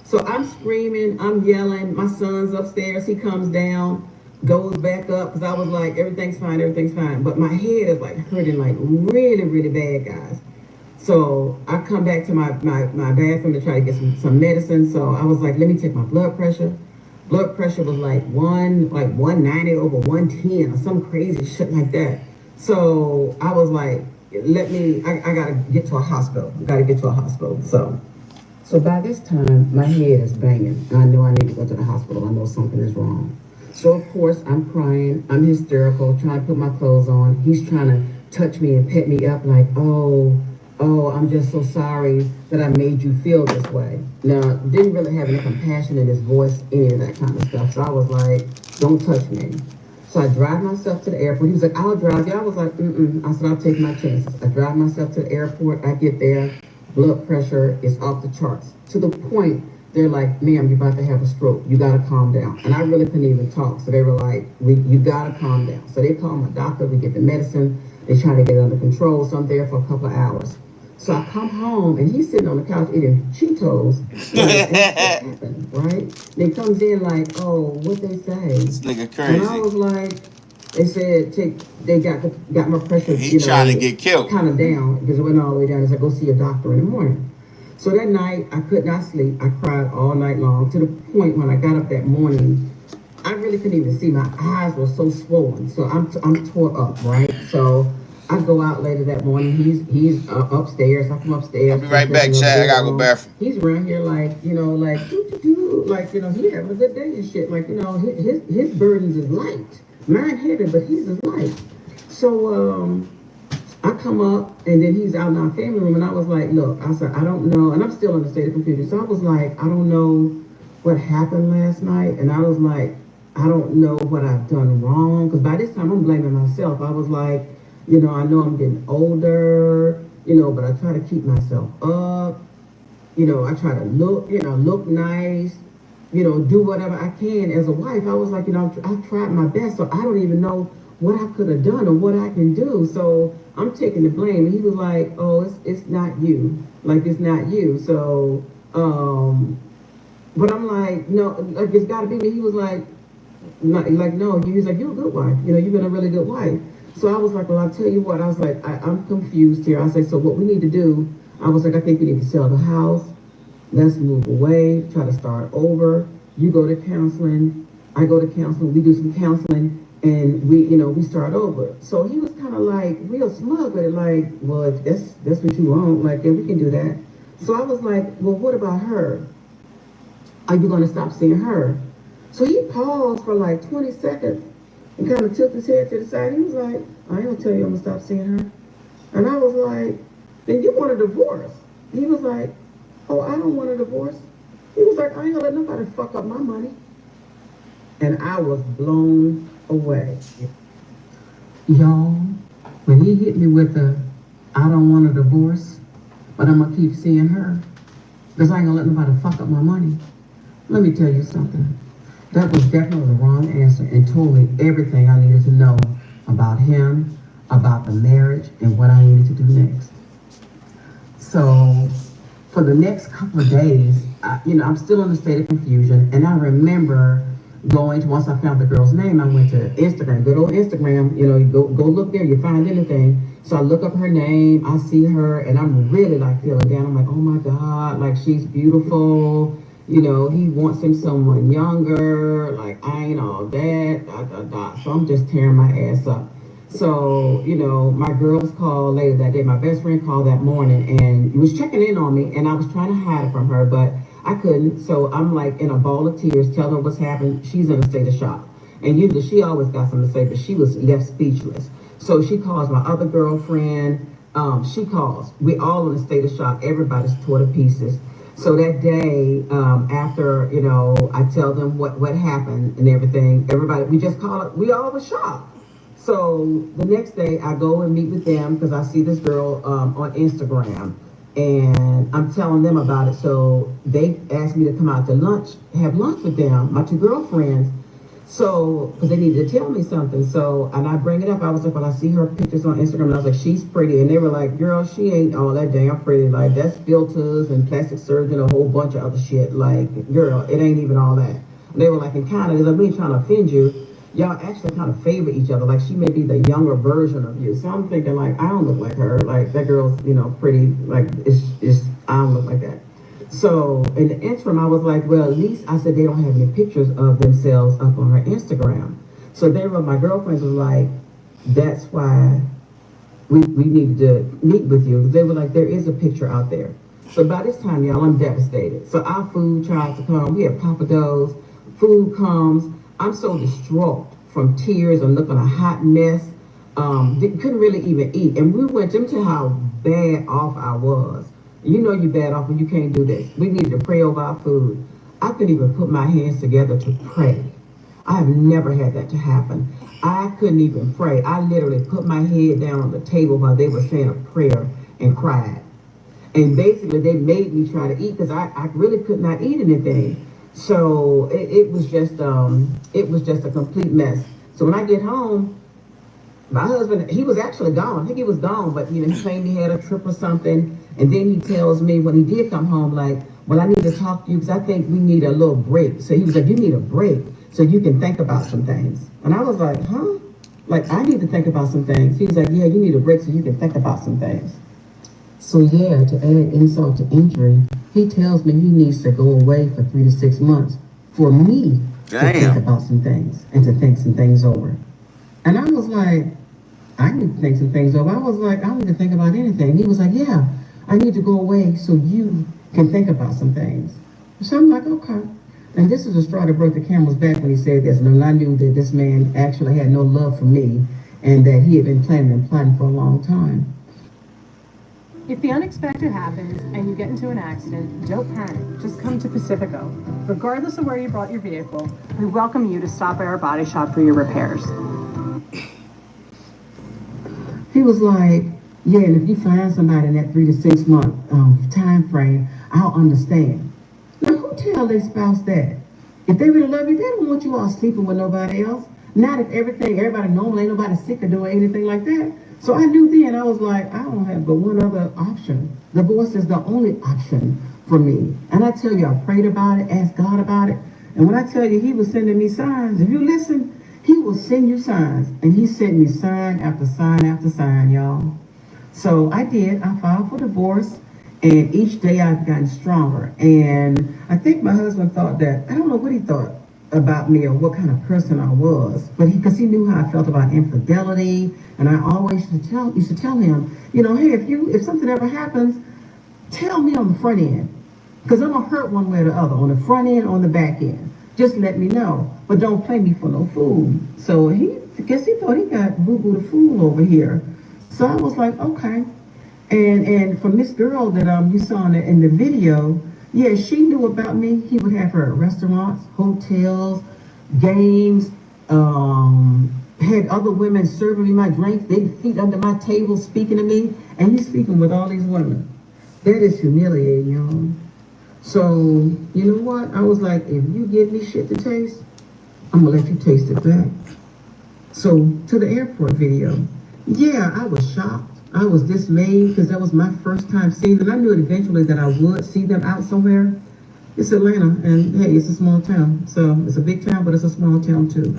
So I'm screaming, I'm yelling. My son's upstairs. He comes down, goes back up, because I was like, everything's fine, everything's fine. But my head is like hurting like really, really bad, guys. So I come back to my bathroom to try to get some medicine. So I was like, let me take my blood pressure. Blood pressure was like 190 over 110 or some crazy shit like that. So I was like, I gotta get to a hospital. So by this time, my head is banging. I know I need to go to the hospital. I know something is wrong. So of course, I'm crying. I'm hysterical, trying to put my clothes on. He's trying to touch me and pet me up like, I'm just so sorry that I made you feel this way. Now, didn't really have any compassion in his voice, any of that kind of stuff. So I was like, don't touch me. So I drive myself to the airport. He was like, I'll drive you. I was like, I said, I'll take my chances. I drive myself to the airport. I get there. Blood pressure is off the charts. To the point, they're like, ma'am, you're about to have a stroke. You got to calm down. And I really couldn't even talk. So they were like, you got to calm down. So they call my doctor. We get the medicine. They try to get it under control. So I'm there for a couple of hours. So I come home, and he's sitting on the couch eating Cheetos. Like, what happened, right? And he comes in like, oh, what they say? This nigga crazy. And I was like, they said they got my pressure. He trying to get killed. Kind of down, because it went all the way down. He said, go see a doctor in the morning. So that night, I could not sleep. I cried all night long, to the point when I got up that morning, I really couldn't even see. My eyes were so swollen. So I'm tore up, right? So I go out later that morning. He's upstairs. I come upstairs. I'll be right back, Chad. I gotta go bathroom. He's around here like, like he having a good day and shit. Like, his burdens is light. Mine heavy, but his is light. So I come up, and then he's out in our family room, and I was like, look, I said, I don't know, and I'm still in the state of confusion. So I was like, I don't know what happened last night, and I was like, I don't know what I've done wrong, because by this time I'm blaming myself. I was like, I know I'm getting older, but I try to keep myself up. I try to look nice, do whatever I can as a wife. I was like, I've tried my best, so I don't even know what I could have done or what I can do. So I'm taking the blame. And he was like, oh, it's not you. Like, it's not you. So, but I'm like, no, like, it's got to be me. He was like, no. He was like, you're a good wife. You've been a really good wife. So I was like, well, I'll tell you what. I was like, I'm confused here. I said, so what we need to do, I was like, I think we need to sell the house. Let's move away, try to start over. You go to counseling. I go to counseling. We do some counseling, and we start over. So he was kind of like real smug with it, like, well, if that's what you want, like, yeah, we can do that. So I was like, well, what about her? Are you going to stop seeing her? So he paused for like 20 seconds and kind of tilted his head to the side. He was like, I ain't gonna tell you I'm gonna stop seeing her. And I was like, then you want a divorce? He was like, oh, I don't want a divorce. He was like, I ain't gonna let nobody fuck up my money. And I was blown away. Y'all, when he hit me with the, I don't want a divorce, but I'm gonna keep seeing her, because I ain't gonna let nobody fuck up my money. Let me tell you something. That was definitely the wrong answer, and told me everything I needed to know about him, about the marriage, and what I needed to do next. So for the next couple of days, I'm still in a state of confusion, and I remember once I found the girl's name, I went to Instagram, good old Instagram, you go look there, you find anything. So I look up her name, I see her, and I'm really like feeling down. I'm like, oh my God, like, she's beautiful. He wants him someone younger, like, I ain't all that, So I'm just tearing my ass up. So, my girls called later that day. My best friend called that morning and was checking in on me, and I was trying to hide it from her, but I couldn't. So I'm like in a ball of tears, telling her what's happened. She's in a state of shock. And usually she always got something to say, but she was left speechless. So she calls my other girlfriend. She calls. We all in a state of shock. Everybody's tore to pieces. So that day, after, I tell them what happened and everything, everybody, we just call it, we all was shocked. So the next day I go and meet with them because I see this girl on Instagram and I'm telling them about it. So they asked me to come out to lunch, have lunch with them, my two girlfriends. So, because they needed to tell me something. So, and I bring it up. I was like, well, I see her pictures on Instagram. And I was like, she's pretty. And they were like, girl, she ain't all that damn pretty. Like, that's filters and plastic surgery and a whole bunch of other shit. Like, girl, it ain't even all that. And they were like, and kind of, like, we ain't trying to offend you. Y'all actually kind of favor each other. Like, she may be the younger version of you. So I'm thinking, like, I don't look like her. Like, that girl's, pretty. Like, I don't look like that. So in the interim, I was like, well, at least I said they don't have any pictures of themselves up on her Instagram. So they were, my girlfriends was like, that's why we needed to meet with you. They were like, there is a picture out there. So by this time, y'all, I'm devastated. So our food tries to come. We have papados. Food comes. I'm so distraught from tears and looking a hot mess. Couldn't really even eat. And we went into how bad off I was. You know you bad off when you can't do this. We needed to pray over our food. I couldn't even put my hands together to pray. I have never had that to happen. I couldn't even pray. I literally put my head down on the table while they were saying a prayer and cried. And basically they made me try to eat because I really could not eat anything. So it was just a complete mess. So when I get home, my husband, he was actually gone. I think he was gone, but he claimed he had a trip or something. And then he tells me when he did come home, like, well, I need to talk to you because I think we need a little break. So he was like, you need a break so you can think about some things. And I was like, huh? Like, I need to think about some things. He was like, yeah, you need a break so you can think about some things. So yeah, to add insult to injury, he tells me he needs to go away for 3 to 6 months for me to think about some things and to think some things over. And I was like, I need to think some things over. I was like, I don't need to think about anything. He was like, yeah, I need to go away so you can think about some things. So I'm like, okay. And this is the straw that broke the camel's back when he said this. And I knew that this man actually had no love for me and that he had been planning and plotting for a long time. If the unexpected happens and you get into an accident, don't panic. Just come to Pacifico. Regardless of where you brought your vehicle, we welcome you to stop at our body shop for your repairs. He was like, yeah, and if you find somebody in that 3 to 6 month time frame, I'll understand. Now, who tell their spouse that? If they really love you, they don't want you all sleeping with nobody else. Not if everybody normal, ain't nobody sick or doing anything like that. So I knew then, I was like, I don't have but one other option. Divorce is the only option for me. And I tell you, I prayed about it, asked God about it. And when I tell you, he was sending me signs. If you listen, he will send you signs. And he sent me sign after sign after sign, y'all. So I did. I filed for divorce. And each day I've gotten stronger. And I think my husband thought that, I don't know what he thought about me or what kind of person I was. But because he knew how I felt about infidelity. And I always used to tell him, hey, if something ever happens, tell me on the front end. Because I'm going to hurt one way or the other, on the front end, on the back end. Just let me know. But don't play me for no fool. So I guess he thought he got Boo-Boo the fool over here. So I was like, okay. And from this girl that you saw in the video, yeah, she knew about me. He would have her at restaurants, hotels, games, had other women serving me my drinks. They'd feet under my table speaking to me. And he's speaking with all these women. That is humiliating, y'all. So, you know what? I was like, if you give me shit to taste, I'm going to let you taste it back. So, to the airport video. Yeah, I was shocked. I was dismayed because that was my first time seeing them. I knew eventually that I would see them out somewhere. It's Atlanta, and hey, it's a small town. So it's a big town, but it's a small town too.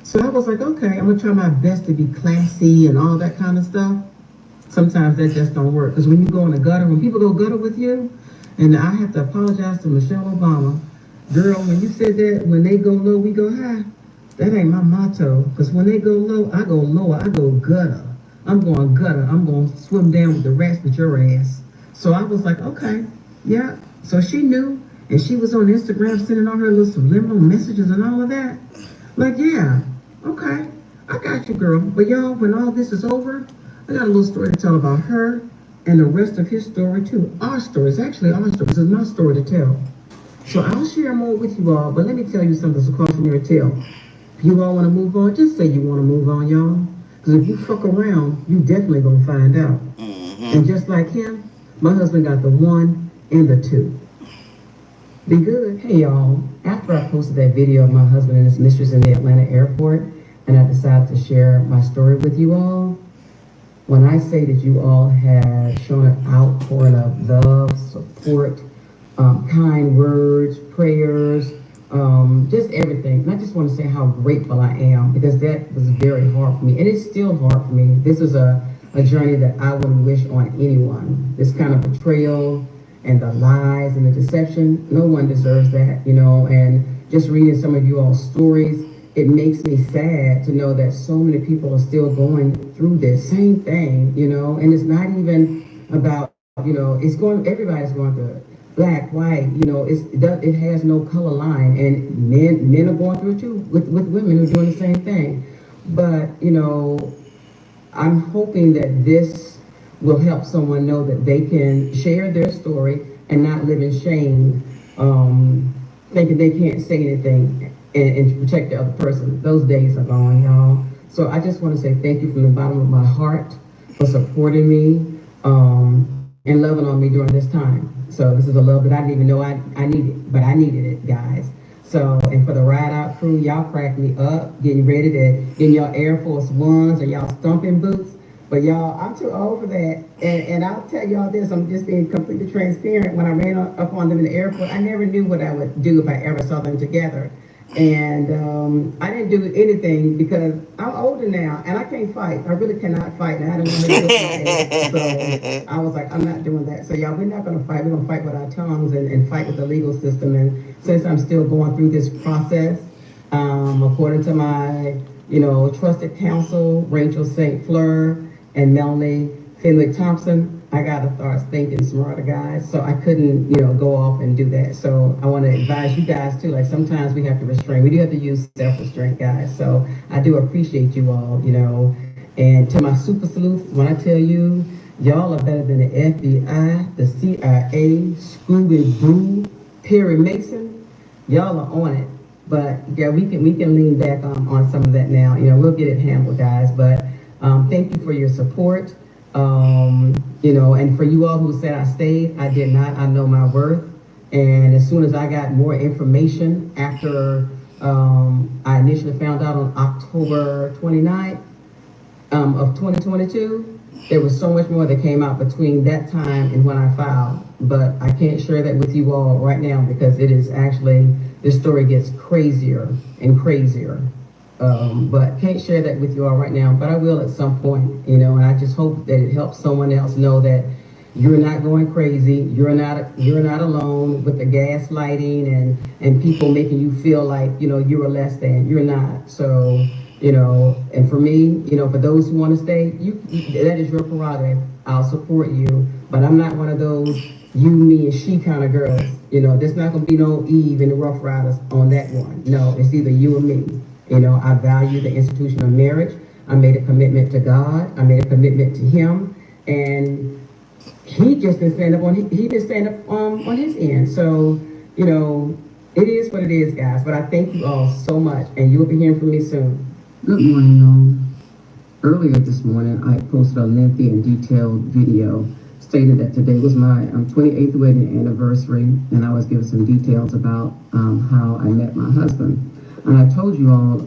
So I was like, okay, I'm gonna try my best to be classy and all that kind of stuff. Sometimes that just don't work. Because when you go in the gutter, when people go gutter with you, and I have to apologize to Michelle Obama, girl, when you said that, when they go low, we go high, that ain't my motto. Because when they go low, I go lower, I go gutter. I'm going gutter. I'm going to swim down with the rest with your ass. So I was like, okay, yeah. So she knew, And she was on Instagram sending all her little subliminal messages and all of that. Like, yeah, okay, I got you, girl. But y'all, when all this is over, I got a little story to tell about her and the rest of his story too. Our story. It's actually our story. This is my story to tell. So I'll share more with you all, but let me tell you something that's a cautionary tale. If you all want to move on, just say you want to move on, y'all. Because if you fuck around, you definitely gonna find out. And just like him, my husband got the 1 and the 2. Be good. Hey y'all, after I posted that video of my husband and his mistress in the Atlanta airport, and I decided to share my story with you all, when I say that you all have shown an outpouring of love, support, kind words, prayers, just everything. And I just want to say how grateful I am, because that was very hard for me. And it's still hard for me. This is a journey that I wouldn't wish on anyone. This kind of betrayal and the lies and the deception, no one deserves that, you know. And just reading some of you all's stories, it makes me sad to know that so many people are still going through this same thing, you know. And it's not even about, you know, everybody's going through it. Black, white, you know, it has no color line, and men are going through it too, with women who are doing the same thing. But, you know, I'm hoping that this will help someone know that they can share their story and not live in shame, thinking they can't say anything and protect the other person. Those days are gone, y'all. So I just want to say thank you from the bottom of my heart for supporting me and loving on me during this time. So this is a love that I didn't even know I needed, but I needed it, guys. So, and for the Ride Out crew, y'all cracked me up, getting ready to get your Air Force Ones or y'all stomping boots. But y'all, I'm too old for that. And I'll tell y'all this, I'm just being completely transparent. When I ran up on them in the airport, I never knew what I would do if I ever saw them together. And I didn't do anything because I'm older now and I can't fight. I really cannot fight, and I don't want to do it. So I was like, I'm not doing that. So y'all, we're not going to fight. We're going to fight with our tongues and fight with the legal system. And since I'm still going through this process, according to my, you know, trusted counsel, Rachel St. Fleur and Melanie Fenwick Thompson, I got to start thinking smarter, guys. So I couldn't, you know, go off and do that. So I want to advise you guys too. Like, sometimes we have to restrain. We do have to use self-restraint, guys. So I do appreciate you all, you know. And to my super sleuths, when I tell you, y'all are better than the FBI, the CIA, Scooby-Doo, Perry Mason. Y'all are on it. But yeah, we can lean back on some of that now. You know, we'll get it handled, guys. But thank you for your support. You know, and for you all who said I stayed, I did not. I know my worth. And as soon as I got more information after I initially found out on October 29th of 2022, there was so much more that came out between that time and when I filed. But I can't share that with you all right now because it is actually, this story gets crazier and crazier. But can't share that with you all right now, but I will at some point, you know. And I just hope that it helps someone else know that you're not going crazy. You're not alone with the gaslighting and people making you feel like, you know, you're less than. You're not. So, you know, and for me, you know, for those who want to stay, that is your prerogative. I'll support you, but I'm not one of those you, me, and she kind of girls. You know, there's not gonna be no Eve and the Rough Riders on that one. No, it's either you or me. You know, I value the institution of marriage. I made a commitment to God. I made a commitment to him, and he just didn't stand up on on his end. So, you know, it is what it is, guys. But I thank you all so much, and you'll be hearing from me soon. Good morning, y'all. Earlier this morning, I posted a lengthy and detailed video stating that today was my 28th wedding anniversary, and I was giving some details about how I met my husband. And I told you all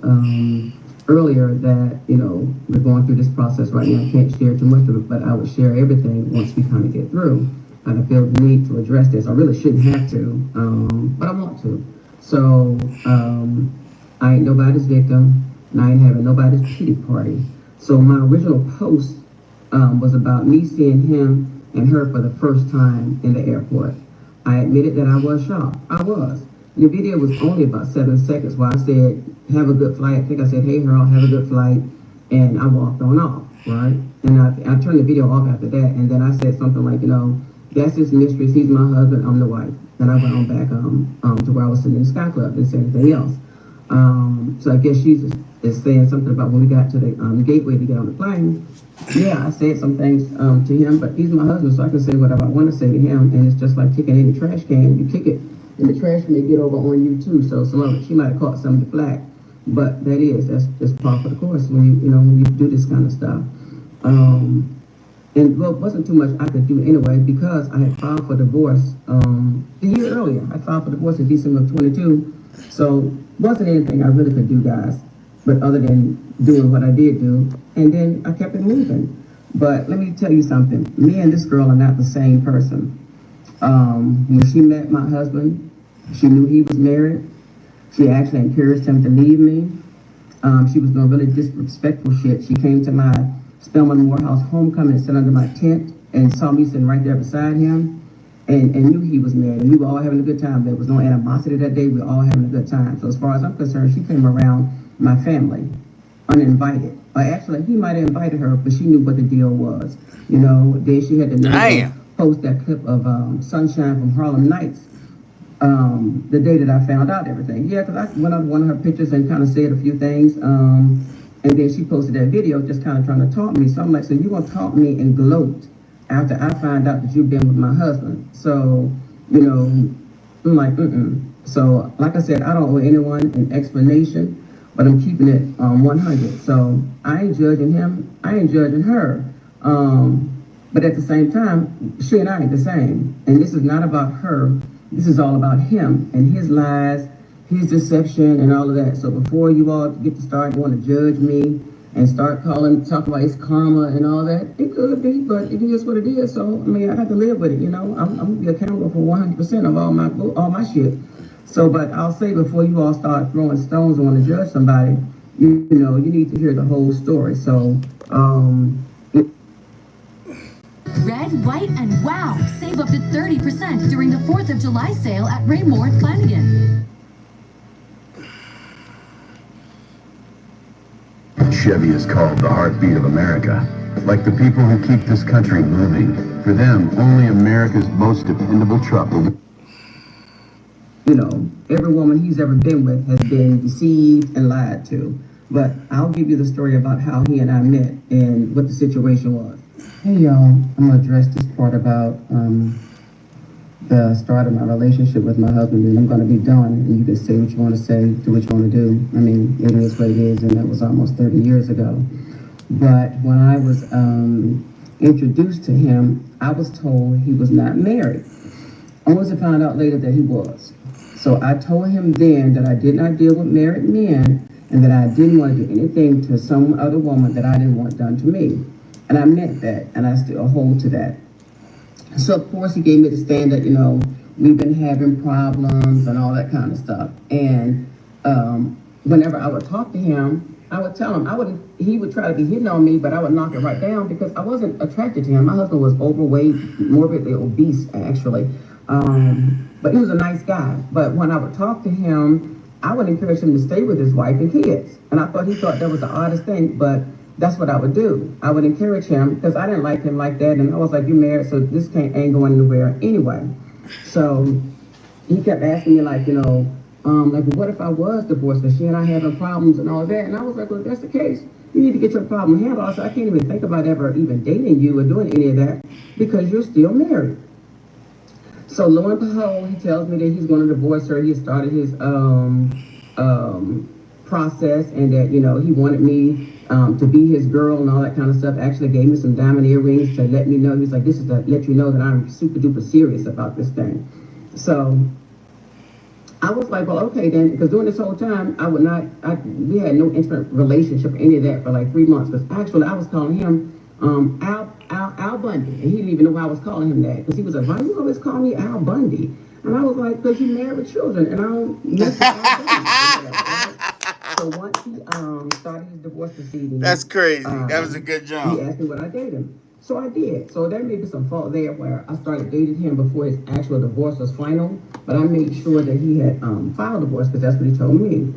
earlier that, you know, we're going through this process right now. I can't share too much of it, but I would share everything once we kind of get through. And I feel the need to address this. I really shouldn't have to, but I want to. So I ain't nobody's victim, and I ain't having nobody's pity party. So my original post was about me seeing him and her for the first time in the airport. I admitted that I was shocked. I was. The video was only about 7 seconds where I said, have a good flight. I think I said, hey, Harold, have a good flight. And I walked on off, right? And I turned the video off after that. And then I said something like, you know, That's his mistress. He's my husband. I'm the wife. And I went on back to where I was sitting in the Sky Club. Didn't say anything else. So I guess she's is saying something about when we got to the gateway to get on the plane. Yeah, I said some things to him, but he's my husband, so I can say whatever I want to say to him. And it's just like kicking any trash can. You kick it, and the trash may get over on you too. So some of it, she might have caught some of the flack, but that's just par for the course when you do this kind of stuff. And well, it wasn't too much I could do anyway because I had filed for divorce the year earlier. I filed for divorce in December of 22, so wasn't anything I really could do, guys, but other than doing what I did do, and then I kept it moving. But let me tell you something. Me and this girl are not the same person. When she met my husband, she knew he was married. She actually encouraged him to leave me. She was doing really disrespectful shit. She came to my Spelman Morehouse homecoming and sat under my tent and saw me sitting right there beside him and knew he was married. And we were all having a good time. There was no animosity that day. We were all having a good time. So as far as I'm concerned, she came around my family uninvited. Actually, he might have invited her, but she knew what the deal was. Then she had to post that clip of Sunshine from Harlem Nights the day that I found out everything. Yeah, because I went on one of her pictures and kind of said a few things. And then she posted that video just kind of trying to taunt me. So I'm like, so you're going to taunt me and gloat after I find out that you've been with my husband. So, I'm like, So, like I said, I don't owe anyone an explanation, but I'm keeping it 100. So I ain't judging him. I ain't judging her. But at the same time, she and I ain't the same. And this is not about her. This is all about him and his lies, his deception, and all of that. So before you all get to start want to judge me and start talking about his karma and all that, it could be, but it is what it is. So I have to live with it. I'm gonna be accountable for 100% of all my shit. So, but I'll say before you all start throwing stones and want to judge somebody, you need to hear the whole story. So, Red, white, and wow! Save up to 30% during the 4th of July sale at Raymore Flanagan. Chevy is called the heartbeat of America. Like the people who keep this country moving. For them, only America's most dependable truck will... Every woman he's ever been with has been deceived and lied to. But I'll give you the story about how he and I met and what the situation was. Hey y'all, I'm gonna address this part about the start of my relationship with my husband, and I'm gonna be done, and you can say what you want to say, do what you want to do. I mean, it is what it is, and that was almost 30 years ago. But when I was introduced to him, I was told he was not married. Only to find out later that he was. So I told him then that I did not deal with married men and that I didn't want to do anything to some other woman that I didn't want done to me. And I meant that, and I still hold to that. So of course he gave me the stand that, we've been having problems and all that kind of stuff. And whenever I would talk to him, I would tell him, he would try to be hitting on me, but I would knock it right down because I wasn't attracted to him. My husband was overweight, morbidly obese, actually. But he was a nice guy. But when I would talk to him, I would encourage him to stay with his wife and kids. And I thought he thought that was the oddest thing, but that's what I would do. I would encourage him because I didn't like him like that. And I was like, you're married, so this ain't going anywhere anyway. So he kept asking me like, what if I was divorced? Because she and I having problems and all that. And I was like, well, if that's the case, you need to get your problem handled. I said, I can't even think about ever even dating you or doing any of that because you're still married. So lo and behold, he tells me that he's going to divorce her. He started his process and that, he wanted me to be his girl and all that kind of stuff. Actually gave me some diamond earrings to let me know. He was like, this is to let you know that I'm super duper serious about this thing. So I was like, well, okay then, because during this whole time, we had no intimate relationship or any of that for like 3 months. Because actually I was calling him Al Bundy, and he didn't even know why I was calling him that, because he was like, why do you always call me Al Bundy? And I was like, because you married with children, and I don't mess with Al Bundy. So once he started his divorce proceedings, That's crazy. That was a good job. He asked me would I date him. So I did. So there may be some fault there where I started dating him before his actual divorce was final, but I made sure that he had filed divorce because that's what he told me.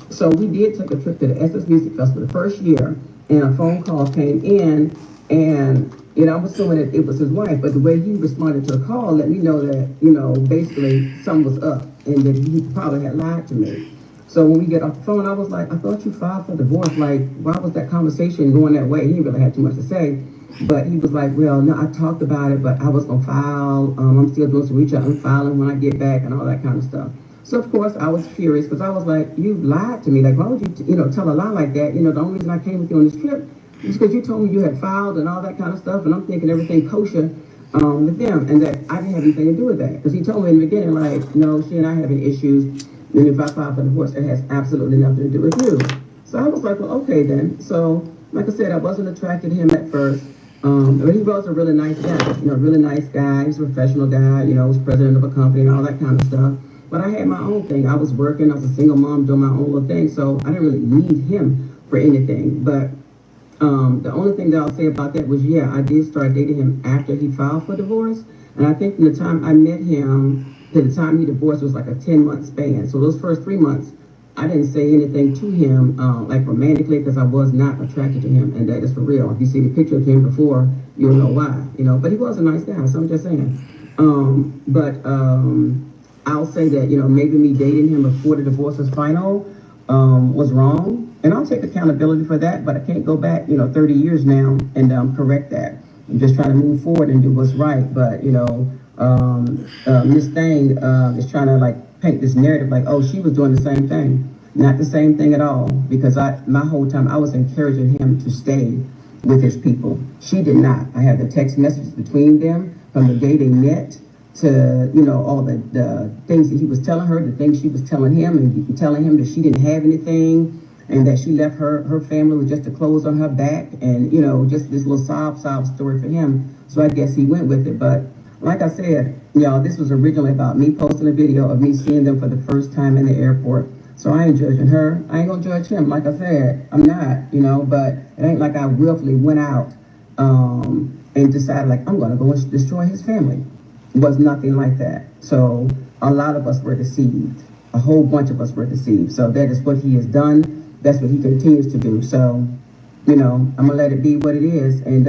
So we did take a trip to the SS Music Festival the first year, and a phone call came in, and I'm assuming that it was his wife, but the way he responded to the call let me know that, basically something was up and that he probably had lied to me. So when we get off the phone, I was like, I thought you filed for divorce. Like, why was that conversation going that way? He didn't really have too much to say. But he was like, well, no, I talked about it, but I was going to file. I'm still doing some research. I'm filing when I get back and all that kind of stuff. So, of course, I was furious because I was like, you lied to me. Like, why would you, tell a lie like that? The only reason I came with you on this trip is because you told me you had filed and all that kind of stuff. And I'm thinking everything kosher with them and that I didn't have anything to do with that. Because he told me in the beginning, like, no, she and I having issues. And if I file for divorce, it has absolutely nothing to do with you. So I was like, well, okay then. So, like I said, I wasn't attracted to him at first. But he was a really nice guy, really nice guy. He's a professional guy, was president of a company and all that kind of stuff. But I had my own thing. I was working. I was a single mom doing my own little thing. So I didn't really need him for anything. But the only thing that I'll say about that was, yeah, I did start dating him after he filed for divorce. And I think from the time I met him to the time he divorced was like a 10-month span. So those first 3 months, I didn't say anything to him, like romantically, because I was not attracted to him. And that is for real. If you see the picture of him before, you'll know why, But he was a nice guy, so I'm just saying. I'll say that, maybe me dating him before the divorce was final was wrong. And I'll take accountability for that, but I can't go back, 30 years now and correct that. I'm just trying to move forward and do what's right. But, Miss Thing is trying to, like, paint this narrative like, oh, she was doing the same thing. Not the same thing at all, because my whole time I was encouraging him to stay with his people. She did not. I have the text messages between them from the day they met to, all the things that he was telling her, the things she was telling him, and telling him that she didn't have anything and that she left her family with just the clothes on her back and, just this little sob story for him. So I guess he went with it. But like I said, y'all, this was originally about me posting a video of me seeing them for the first time in the airport. So I ain't judging her. I ain't gonna judge him. Like I said, I'm not, but it ain't like I willfully went out and decided like I'm gonna go and destroy his family. It was nothing like that. So a lot of us were deceived. A whole bunch of us were deceived. So that is what he has done. That's what he continues to do. So, I'm gonna let it be what it is. And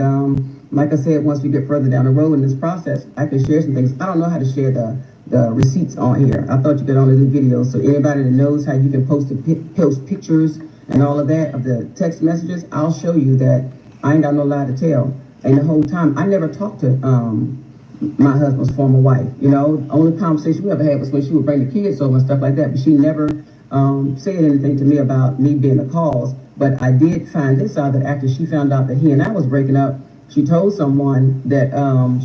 like I said, once we get further down the road in this process, I can share some things. I don't know how to share the receipts on here. I thought you could only do videos. So anybody that knows how you can post pictures and all of that of the text messages, I'll show you that I ain't got no lie to tell. And the whole time, I never talked to my husband's former wife. Only conversation we ever had was when she would bring the kids over and stuff like that. But she never said anything to me about me being the cause. But I did find this out that after she found out that he and I was breaking up, she told someone that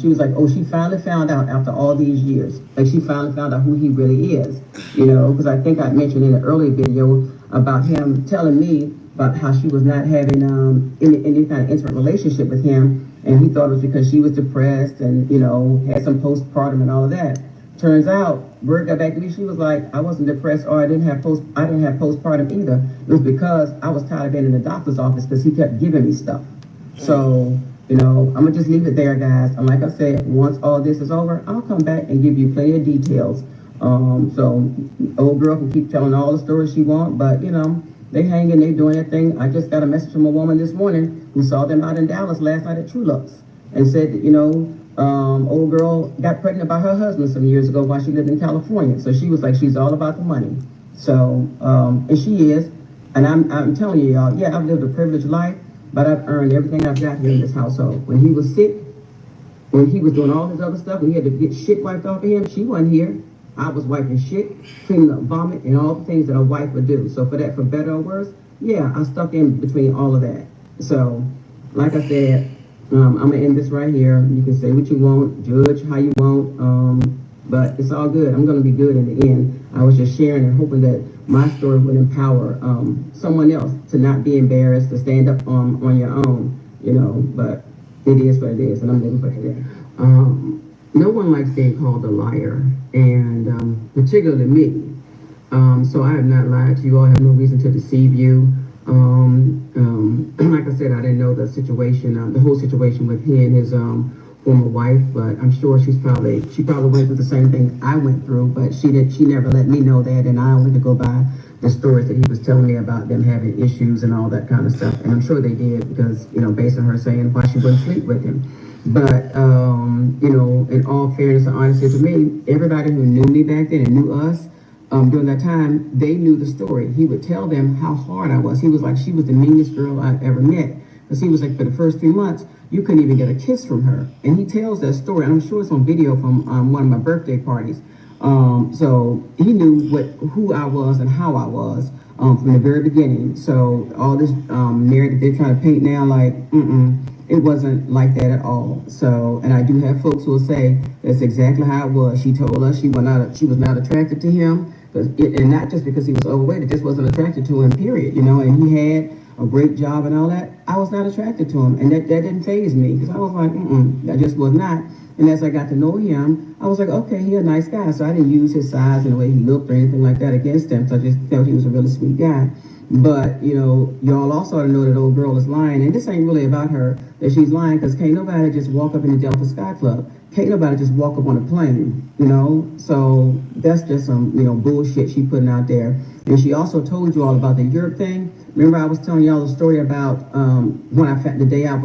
she was like, oh, she finally found out after all these years. Like, she finally found out who he really is, because I think I mentioned in an earlier video about him telling me about how she was not having any kind of intimate relationship with him. And he thought it was because she was depressed and, had some postpartum and all of that. Turns out, word got back to me, she was like, I wasn't depressed or I didn't have postpartum either. It was because I was tired of being in the doctor's office because he kept giving me stuff. So, I'm going to just leave it there, guys. And like I said, once all this is over, I'll come back and give you plenty of details. So, old girl can keep telling all the stories she wants, but, they hanging, they doing their thing. I just got a message from a woman this morning who saw them out in Dallas last night at True Lux and said that, old girl got pregnant by her husband some years ago while she lived in California. So she was like, she's all about the money. So, and she is. And I'm telling you, y'all, yeah, I've lived a privileged life, but I've earned everything I've got here in this household. When he was sick, when he was doing all his other stuff, when he had to get shit wiped off of him, she wasn't here. I was wiping shit, cleaning up vomit, and all the things that a wife would do. So for that, for better or worse, yeah, I stuck in between all of that. So, like I said, I'm going to end this right here. You can say what you want, judge how you want, but it's all good. I'm going to be good in the end. I was just sharing and hoping that my story would empower someone else to not be embarrassed, to stand up on your own, but it is what it is, and I'm living for it. No one likes being called a liar, and particularly me. So I have not lied to you. I have no reason to deceive you. Like I said, I didn't know the situation, the whole situation with he and his former wife, but I'm sure she probably went through the same thing I went through, but she never let me know that, and I only could go by the stories that he was telling me about them having issues and all that kind of stuff. And I'm sure they did because, based on her saying why she wouldn't sleep with him. But, you know, in all fairness and honesty to me, everybody who knew me back then and knew us during that time, they knew the story. He would tell them how hard I was. He was like, she was the meanest girl I've ever met. Because he was like, for the first 3 months, you couldn't even get a kiss from her. And he tells that story. And I'm sure it's on video from one of my birthday parties. So he knew who I was and how I was from the very beginning. So all this narrative they're trying to paint now, like, it wasn't like that at all. So, and I do have folks who will say that's exactly how it was. She told us she was not attracted to him, and not just because he was overweight. It just wasn't attracted to him. Period. You know, and he had a great job and all that. I was not attracted to him, and that didn't faze me because I was like, I just was not. And as I got to know him, I was like, okay, he's a nice guy. So I didn't use his size and the way he looked or anything like that against him. So I just felt he was a really sweet guy. But, you know, y'all also ought to know that old girl is lying. And this ain't really about her, that she's lying, because can't nobody just walk up in the Delta Sky Club. Can't nobody just walk up on a plane, you know? So that's just some, you know, bullshit she putting out there. And she also told you all about the Europe thing. Remember I was telling y'all the story about when the day I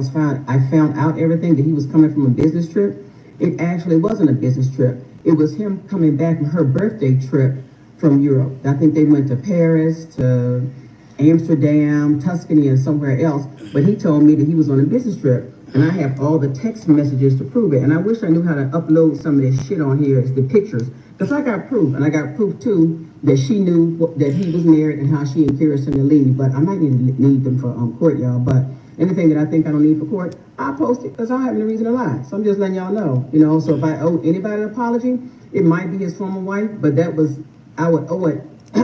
found out everything, that he was coming from a business trip. It actually wasn't a business trip. It was him coming back from her birthday trip from Europe. I think they went to Paris, to Amsterdam, Tuscany, and somewhere else. But he told me that he was on a business trip. And I have all the text messages to prove it. And I wish I knew how to upload some of this shit on here as the pictures. Because I got proof. And I got proof, too, that she knew that he was married and how she encouraged him to leave. But I might need them for court, y'all. But anything that I think I don't need for court, I'll post it because I don't have any reason to lie. So I'm just letting y'all know, you know. So if I owe anybody an apology, it might be his former wife, but I would owe it.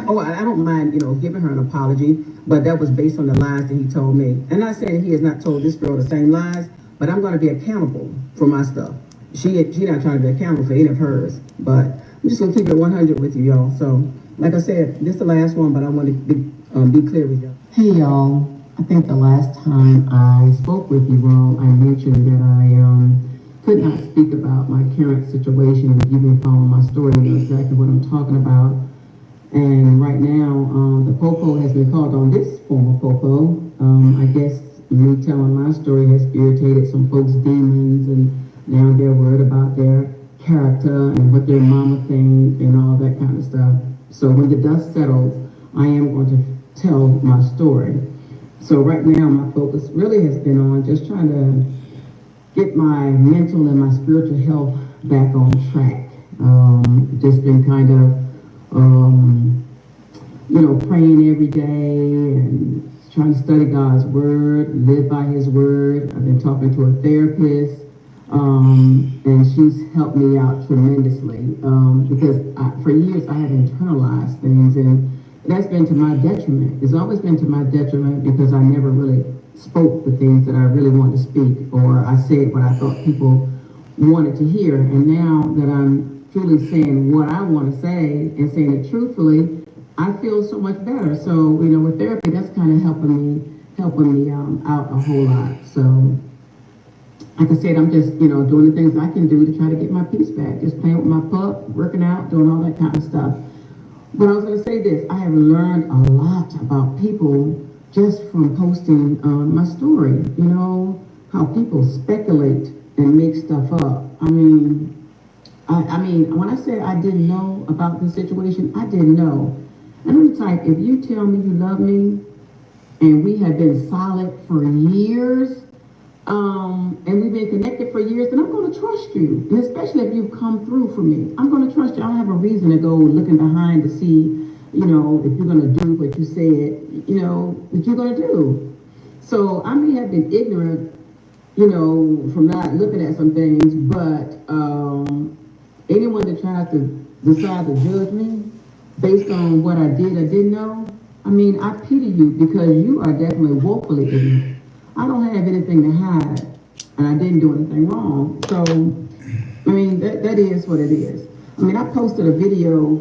Oh, I don't mind, you know, giving her an apology, but that was based on the lies that he told me. And not saying he has not told this girl the same lies, but I'm going to be accountable for my stuff. She not trying to be accountable for any of hers, but I'm just going to keep it 100 with you, y'all. So, like I said, this is the last one, but I want to be clear with y'all. Hey, y'all. I think the last time I spoke with you all, I mentioned that I could not speak about my current situation. If you've been following my story, you know exactly what I'm talking about. And right now, the popo has been called on this former popo. I guess me telling my story has irritated some folks' demons, and now they're worried about their character and what their mama thinks and all that kind of stuff. So when the dust settles, I am going to tell my story. So right now, my focus really has been on just trying to get my mental and my spiritual health back on track. Just been kind of you know, praying every day and trying to study God's word, live by his word. I've been talking to a therapist, and she's helped me out tremendously, because for years I have internalized things, and that's been to my detriment. It's always been to my detriment because I never really spoke the things that I really wanted to speak, or I said what I thought people wanted to hear. And now that I'm truly saying what I want to say and saying it truthfully, I feel so much better. So, you know, with therapy, that's kind of helping me out a whole lot. So, like I said, I'm just, you know, doing the things I can do to try to get my peace back. Just playing with my pup, working out, doing all that kind of stuff. But I was going to say this. I have learned a lot about people just from posting my story. You know, how people speculate and make stuff up. I mean, when I said I didn't know about this situation, I didn't know. And I'm the type, if you tell me you love me, and we have been solid for years, and we've been connected for years, then I'm going to trust you. And especially if you've come through for me, I'm going to trust you. I don't have a reason to go looking behind to see, you know, if you're going to do what you said, you know, that you're going to do. So I may have been ignorant, you know, from not looking at some things, but anyone that tries to decide to judge me based on what I did or didn't know, I mean, I pity you because you are definitely woefully ignorant. I don't have anything to hide, and I didn't do anything wrong. So, I mean, that is what it is. I mean, I posted a video,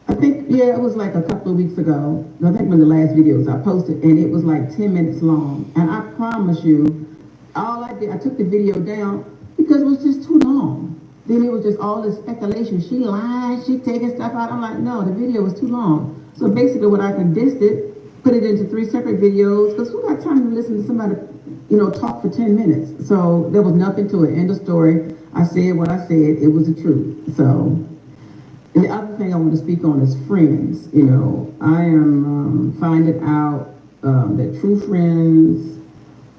I think, yeah, it was like a couple of weeks ago. I think one of the last videos I posted, and it was like 10 minutes long. And I promise you, all I did, I took the video down because it was just too long. Then it was just all this speculation. She lied, she taking stuff out. I'm like, no, the video was too long. So basically what I condensed it, put it into 3 separate videos, because who got time to listen to somebody talk for 10 minutes. So there was nothing to it. End of story. I said what I said. It was the truth. So, and the other thing I want to speak on is friends. I am finding out that true friends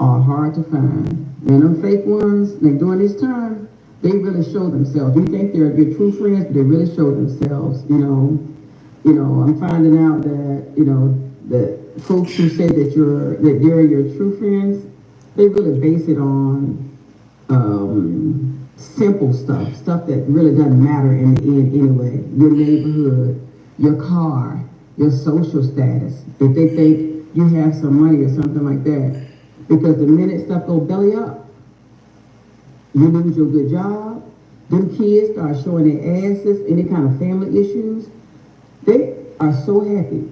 are hard to find. And them fake ones, like during this time, they really show themselves. You think they're your true friends, but they really show themselves. I'm finding out that folks who say that they're your true friends, they really base it on simple stuff that really doesn't matter in the end anyway. Your neighborhood, your car, your social status. If they think you have some money or something like that, because the minute stuff go belly up, you lose your good job. Them kids start showing their asses, any kind of family issues. They are so happy.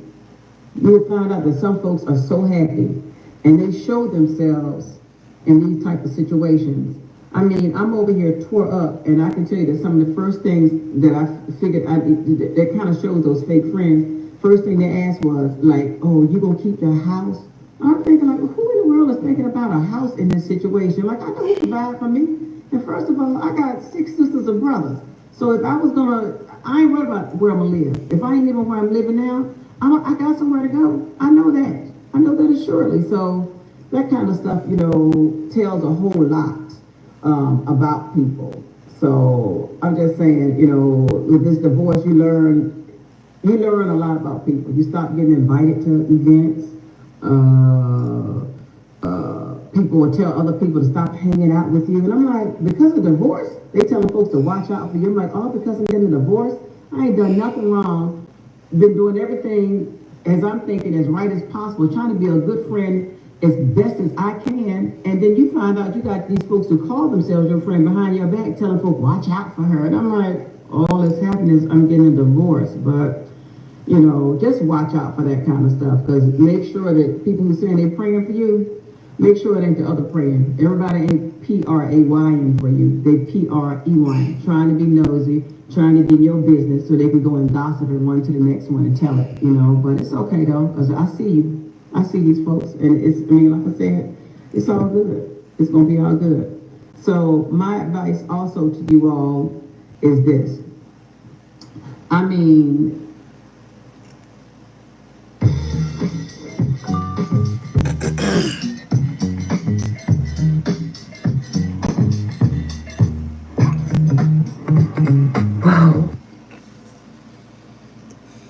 You'll find out that some folks are so happy, and they show themselves in these type of situations. I mean, I'm over here tore up, and I can tell you that some of the first things that I figured that kind of shows those fake friends. First thing they asked was like, "Oh, you gonna keep your house?" I'm thinking like, who in the world is thinking about a house in this situation? Like, I know who can buy it for me. And first of all, I got 6 sisters and brothers. So if I was I ain't worried about where I'm gonna live. If I ain't living where I'm living now, I got somewhere to go. I know that. I know that assuredly. So that kind of stuff, tells a whole lot about people. So I'm just saying, with this divorce, you learn a lot about people. You stop getting invited to events. People will tell other people to stop hanging out with you. And I'm like, because of divorce, they telling folks to watch out for you. I'm like, oh, because I'm getting a divorce? I ain't done nothing wrong. Been doing everything as I'm thinking as right as possible, trying to be a good friend as best as I can. And then you find out you got these folks who call themselves your friend behind your back telling folks, watch out for her. And I'm like, all that's happening is I'm getting a divorce. But just watch out for that kind of stuff, because make sure that people who saying they're praying for you, make sure it ain't the other praying. Everybody ain't P-R-A-Y-ing for you. They P-R-E-Y, trying to be nosy, trying to get your business so they can go and gossip and one to the next one and tell it, But it's okay, though, because I see you. I see these folks, and like I said, it's all good. It's going to be all good. So my advice also to you all is this. I mean,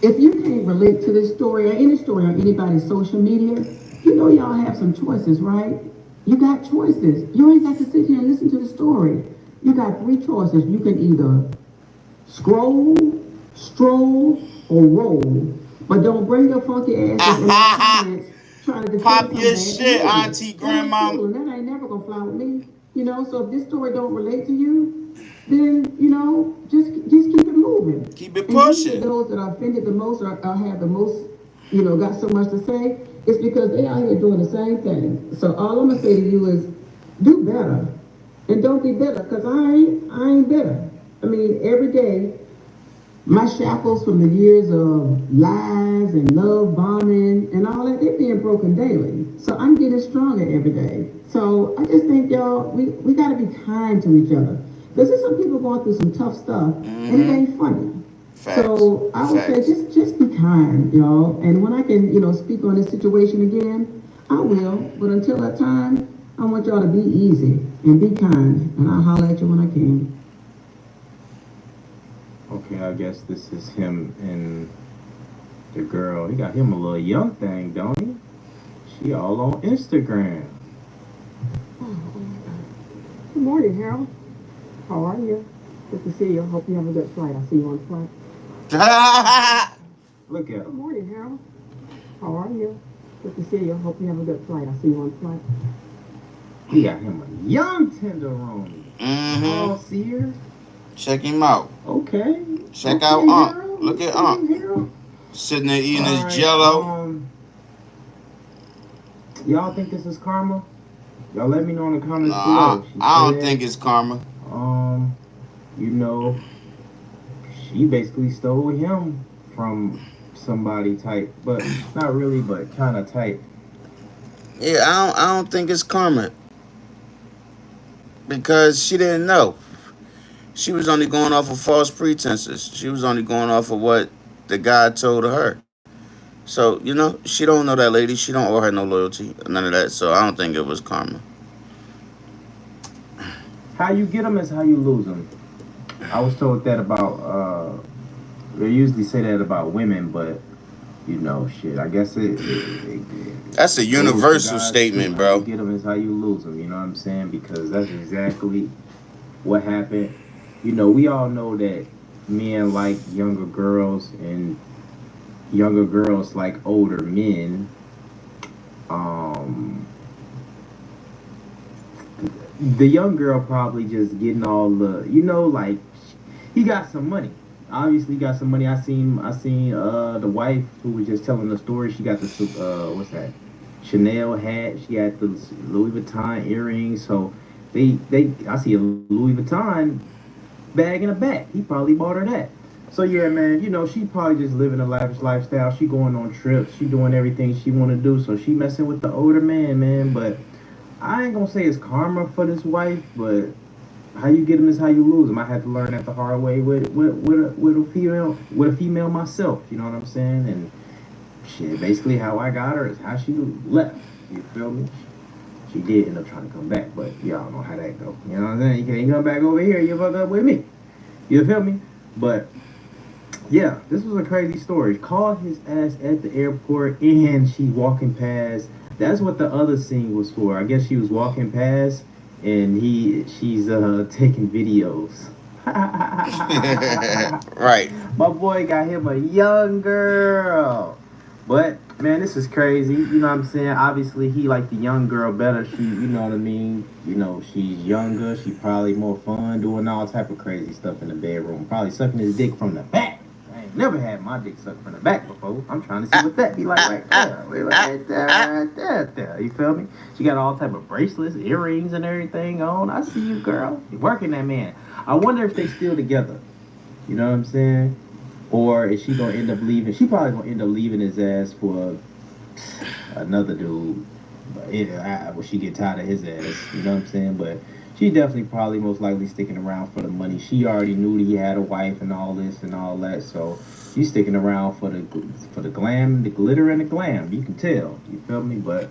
if you can't relate to this story or any story on anybody's social media, y'all have some choices, right? You got choices. You ain't got to sit here and listen to the story. You got 3 choices. You can either scroll, stroll, or roll. But don't bring your funky asses in the comments trying to defend Pop your shit, behavior. Auntie Grandma. That ain't cool, and that ain't never gonna fly with me. So if this story don't relate to you, then just keep it moving. Keep it And pushing. usually those that are offended the most or have the most, got so much to say, it's because they out here doing the same thing. So all I'm gonna say to you is, do better, and don't be bitter, because I ain't bitter. I mean, every day, my shackles from the years of lies and love bombing and all that, they're being broken daily. So I'm getting stronger every day. So I just think, y'all, we got to be kind to each other. Because there's some people going through some tough stuff, and it ain't funny. Facts. So I would say just be kind, y'all. And when I can, speak on this situation again, I will. But until that time, I want y'all to be easy and be kind. And I'll holler at you when I can. Okay, I guess this is him and the girl. He got him a little young thing, don't he? She all on Instagram. Good morning, Harold. How are you? Good to see you. Hope you have a good flight. I'll see you on the flight. Look at him. Good morning, Harold. How are you? Good to see you. Hope you have a good flight. I'll see you on the flight. He got him a young tenderoni. Oh, see her? Check him out. Okay. Check out Unc. Look at Unc. Sitting there eating his jello. Y'all think this is karma? Y'all let me know in the comments below. below. I don't think it's karma. She basically stole him from somebody type, but not really, but kind of type. Yeah, I don't think it's karma because she didn't know. She was only going off of false pretenses. She was only going off of what the guy told her. So, she don't know that lady. She don't owe her no loyalty, none of that. So I don't think it was karma. How you get them is how you lose them. I was told that about. They usually say that about women, but shit. I guess That's a it goes for universal guys too. statement, How you bro. get them is how you lose them. You know what I'm saying? Because that's exactly what happened. We all know that men like younger girls and younger girls like older men. Um, the young girl probably just getting all the, like he got some money. Obviously, he got some money. I seen the wife who was just telling the story. She got the what's that? Chanel hat. She had the Louis Vuitton earrings. So I see a Louis Vuitton bag in a bag. He probably bought her that. So yeah, man, she probably just living a lavish lifestyle. She going on trips. She doing everything she want to do. So she messing with the older man. But I ain't gonna say it's karma for this wife, but how you get them is how you lose them. I had to learn that the hard way with a female myself. You know what I'm saying? And shit, basically how I got her is how she left. You feel me? She did end up trying to come back, but y'all know how that go. You know what I'm saying? You can't come back over here. You fuck up with me. You feel me? But yeah, this was a crazy story. Called his ass at the airport and she walking past. That's what the other scene was for. I guess she was walking past and she's taking videos. Right. My boy got him a young girl. But man, this is crazy. You know what I'm saying? Obviously he liked the young girl better. She, you know what I mean? She's younger. She probably more fun doing all type of crazy stuff in the bedroom. Probably sucking his dick from the back. I ain't never had my dick sucked from the back before. I'm trying to see what that be like right there. Right there. You feel me? She got all type of bracelets, earrings, and everything on. I see you, girl. You working that man. I wonder if they still together. You know what I'm saying? Or is she gonna end up leaving? She probably gonna end up leaving his ass for another dude. But when she get tired of his ass, you know what I'm saying? But she definitely probably most likely sticking around for the money. She already knew that he had a wife and all this and all that, so she's sticking around for the glam, the glitter, and the glam. You can tell. You feel me? But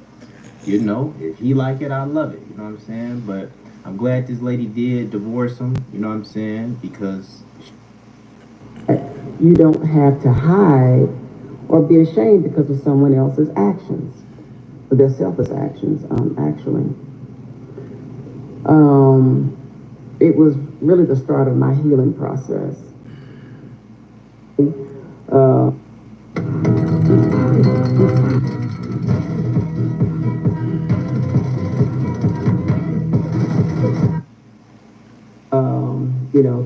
if he like it, I love it. You know what I'm saying? But I'm glad this lady did divorce him. You know what I'm saying? Because you don't have to hide or be ashamed because of someone else's actions, their selfish actions, actually. It was really the start of my healing process. Uh,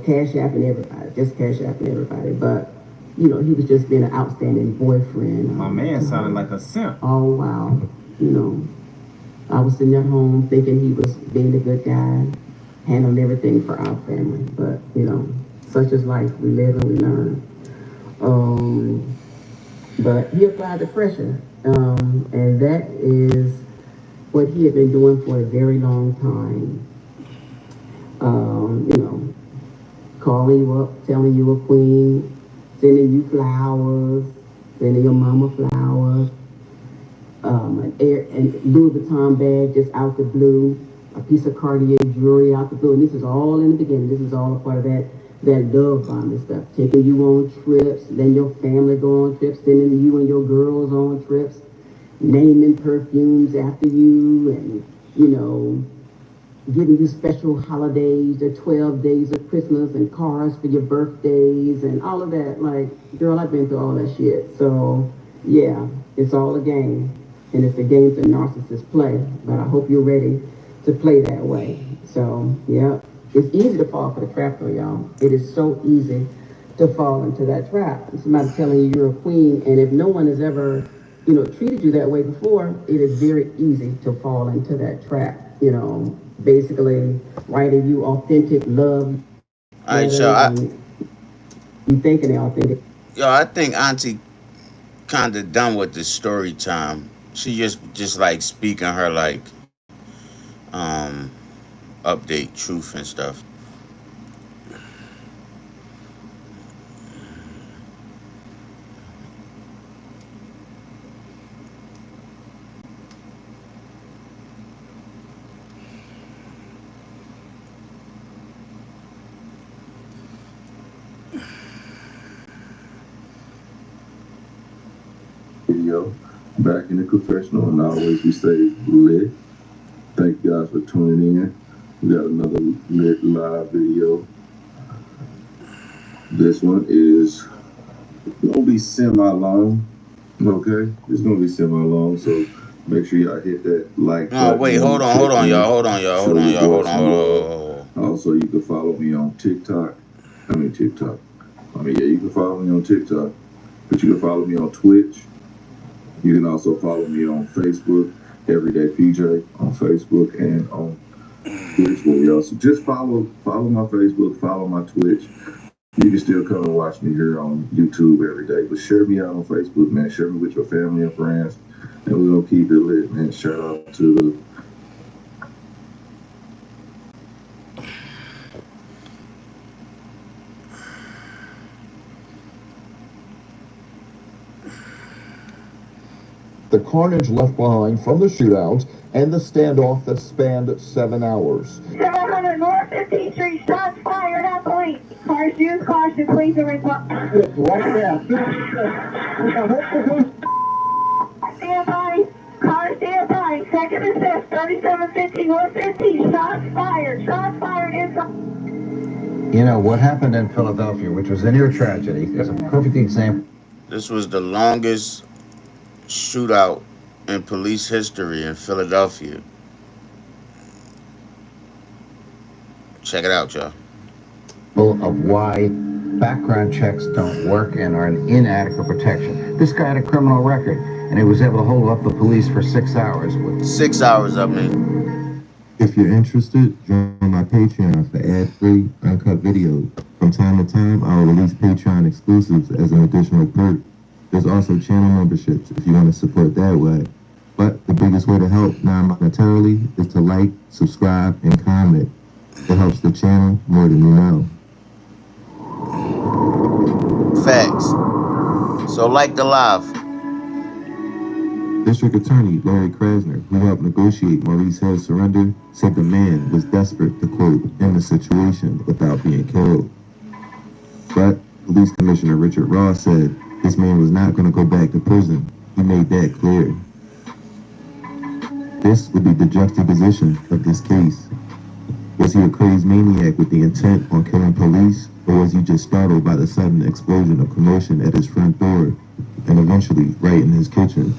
cash apping everybody, just cash apping everybody. But, he was just being an outstanding boyfriend. my man sounded like a simp. Oh, wow. I was sitting at home thinking he was being a good guy, handling everything for our family. But, such is life. We live and we learn. But he applied the pressure. And that is what he had been doing for a very long time. Calling you up, telling you a queen, sending you flowers, sending your mama flowers, and Louis Vuitton bag just out the blue, a piece of Cartier jewelry out the blue, and this is all in the beginning. This is all a part of that love bombing stuff. Taking you on trips, letting your family go on trips, sending you and your girls on trips, naming perfumes after you, and giving you special holidays, the 12 days of Christmas, and cars for your birthdays, and all of that. Like, girl, I've been through all that shit. So, yeah, it's all a game. And it's a game that narcissists play. But I hope you're ready to play that way. So, yeah, it's easy to fall for the trap, though, y'all. It is so easy to fall into that trap. Somebody telling you you're a queen, and if no one has ever, treated you that way before, it is very easy to fall into that trap. Basically writing you authentic love All right, letters, y'all. and you thinking they're authentic. I think Auntie kind of done with the story time. She just like speaking her like um update truth and stuff. Video back in the confessional, and always we stay lit. Thank you guys for tuning in. We got another lit live video. This one is gonna be semi-long. Okay, it's gonna be semi-long, so make sure y'all hit that like No, button. wait, hold on, y'all, hold on, y'all, hold on, y'all, hold on, hold on. Also, you can follow me on TikTok. Yeah, you can follow me on TikTok, but you can follow me on Twitch. You can also follow me on Facebook, Everyday PJ on Facebook and on Twitch. Well, y'all, so just follow my Facebook, follow my Twitch. You can still come and watch me here on YouTube every day, but share me out on Facebook, man. Share me with your family and friends, and we're gonna keep it lit, man. Shout out to the carnage left behind from the shootout and the standoff that spanned 7 hours. 700 North 15th Street, shots fired at police. Cars used caution, please are involved. Stand by. Car stand by. Second assist, 3750 North 15th. Shots fired. Shots fired inside. You know, what happened in Philadelphia, which was a near tragedy, is a perfect example. This was the longest shootout in police history in Philadelphia. Check it out, y'all. Of why background checks don't work and are an inadequate protection. This guy had a criminal record, and he was able to hold up the police for 6 hours. 6 hours, I mean. If you're interested, join my Patreon for ad-free, uncut videos. From time to time, I'll release Patreon exclusives as an additional perk. There's also channel memberships if you want to support that way. But the biggest way to help non-monetarily is to like, subscribe, and comment. It helps the channel more than you know. Facts. So like the live. District Attorney Larry Krasner, who helped negotiate Maurice Hill's surrender, said the man was desperate to, quote, end the situation without being killed. But Police Commissioner Richard Ross said this man was not going to go back to prison. He made that clear. This would be the juxtaposition of this case. Was he a crazed maniac with the intent on killing police, or was he just startled by the sudden explosion of commotion at his front door, and eventually right in his kitchen?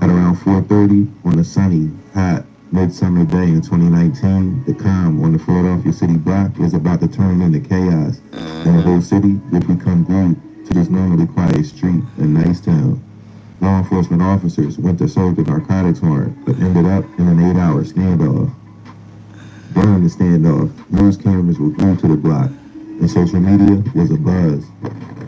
At around 4:30 on a sunny, hot, midsummer day in 2019, the calm on the Philadelphia city block is about to turn into chaos, and the whole city would become glued to this normally quiet street in Nicetown. Law enforcement officers went to serve the narcotics warrant, but ended up in an 8-hour standoff. During the standoff, news cameras were glued to the block, and social media was abuzz.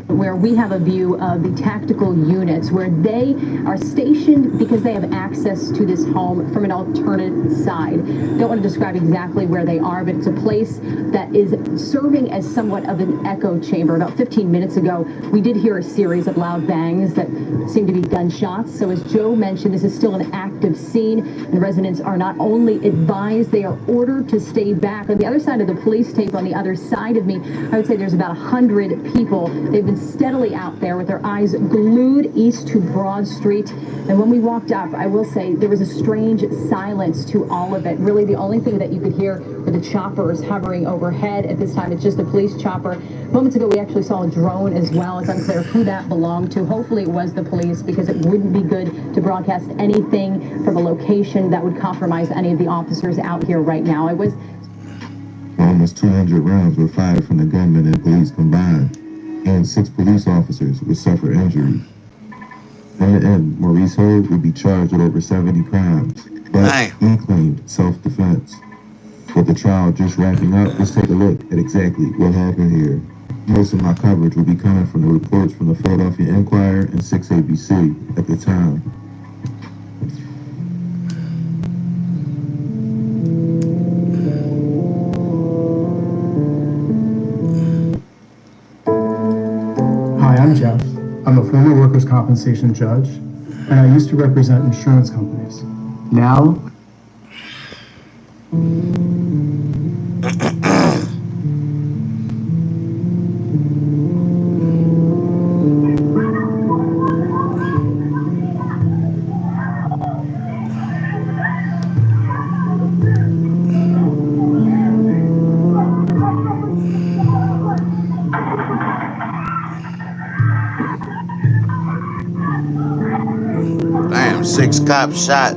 Where we have a view of the tactical units where they are stationed because they have access to this home from an alternate side. Don't want to describe exactly where they are, but it's a place that is serving as somewhat of an echo chamber. About 15 minutes ago, we did hear a series of loud bangs that seem to be gunshots. So as Joe mentioned, this is still an active scene, and residents are not only advised, they are ordered to stay back. On the other side of the police tape, on the other side of me, I would say there's about 100 people. They've been steadily out there with their eyes glued east to Broad Street. And when we walked up, I will say there was a strange silence to all of it. Really, the only thing that you could hear were the choppers hovering overhead. At this time, it's just a police chopper. Moments ago, we actually saw a drone as well. It's unclear who that belonged to. Hopefully, it was the police, because it wouldn't be good to broadcast anything from a location that would compromise any of the officers out here right now. Almost 200 rounds were fired from the gunmen and police combined, and 6 police officers would suffer injuries. In the end, Maurice Hill would be charged with over 70 crimes, but he claimed self-defense. With the trial just wrapping up, let's take a look at exactly what happened here. Most of my coverage will be coming from the reports from the Philadelphia Inquirer and 6ABC at the time. Hi, I'm Jeff. I'm a former workers' compensation judge, and I used to represent insurance companies. Now, Damn, 6 cops shot.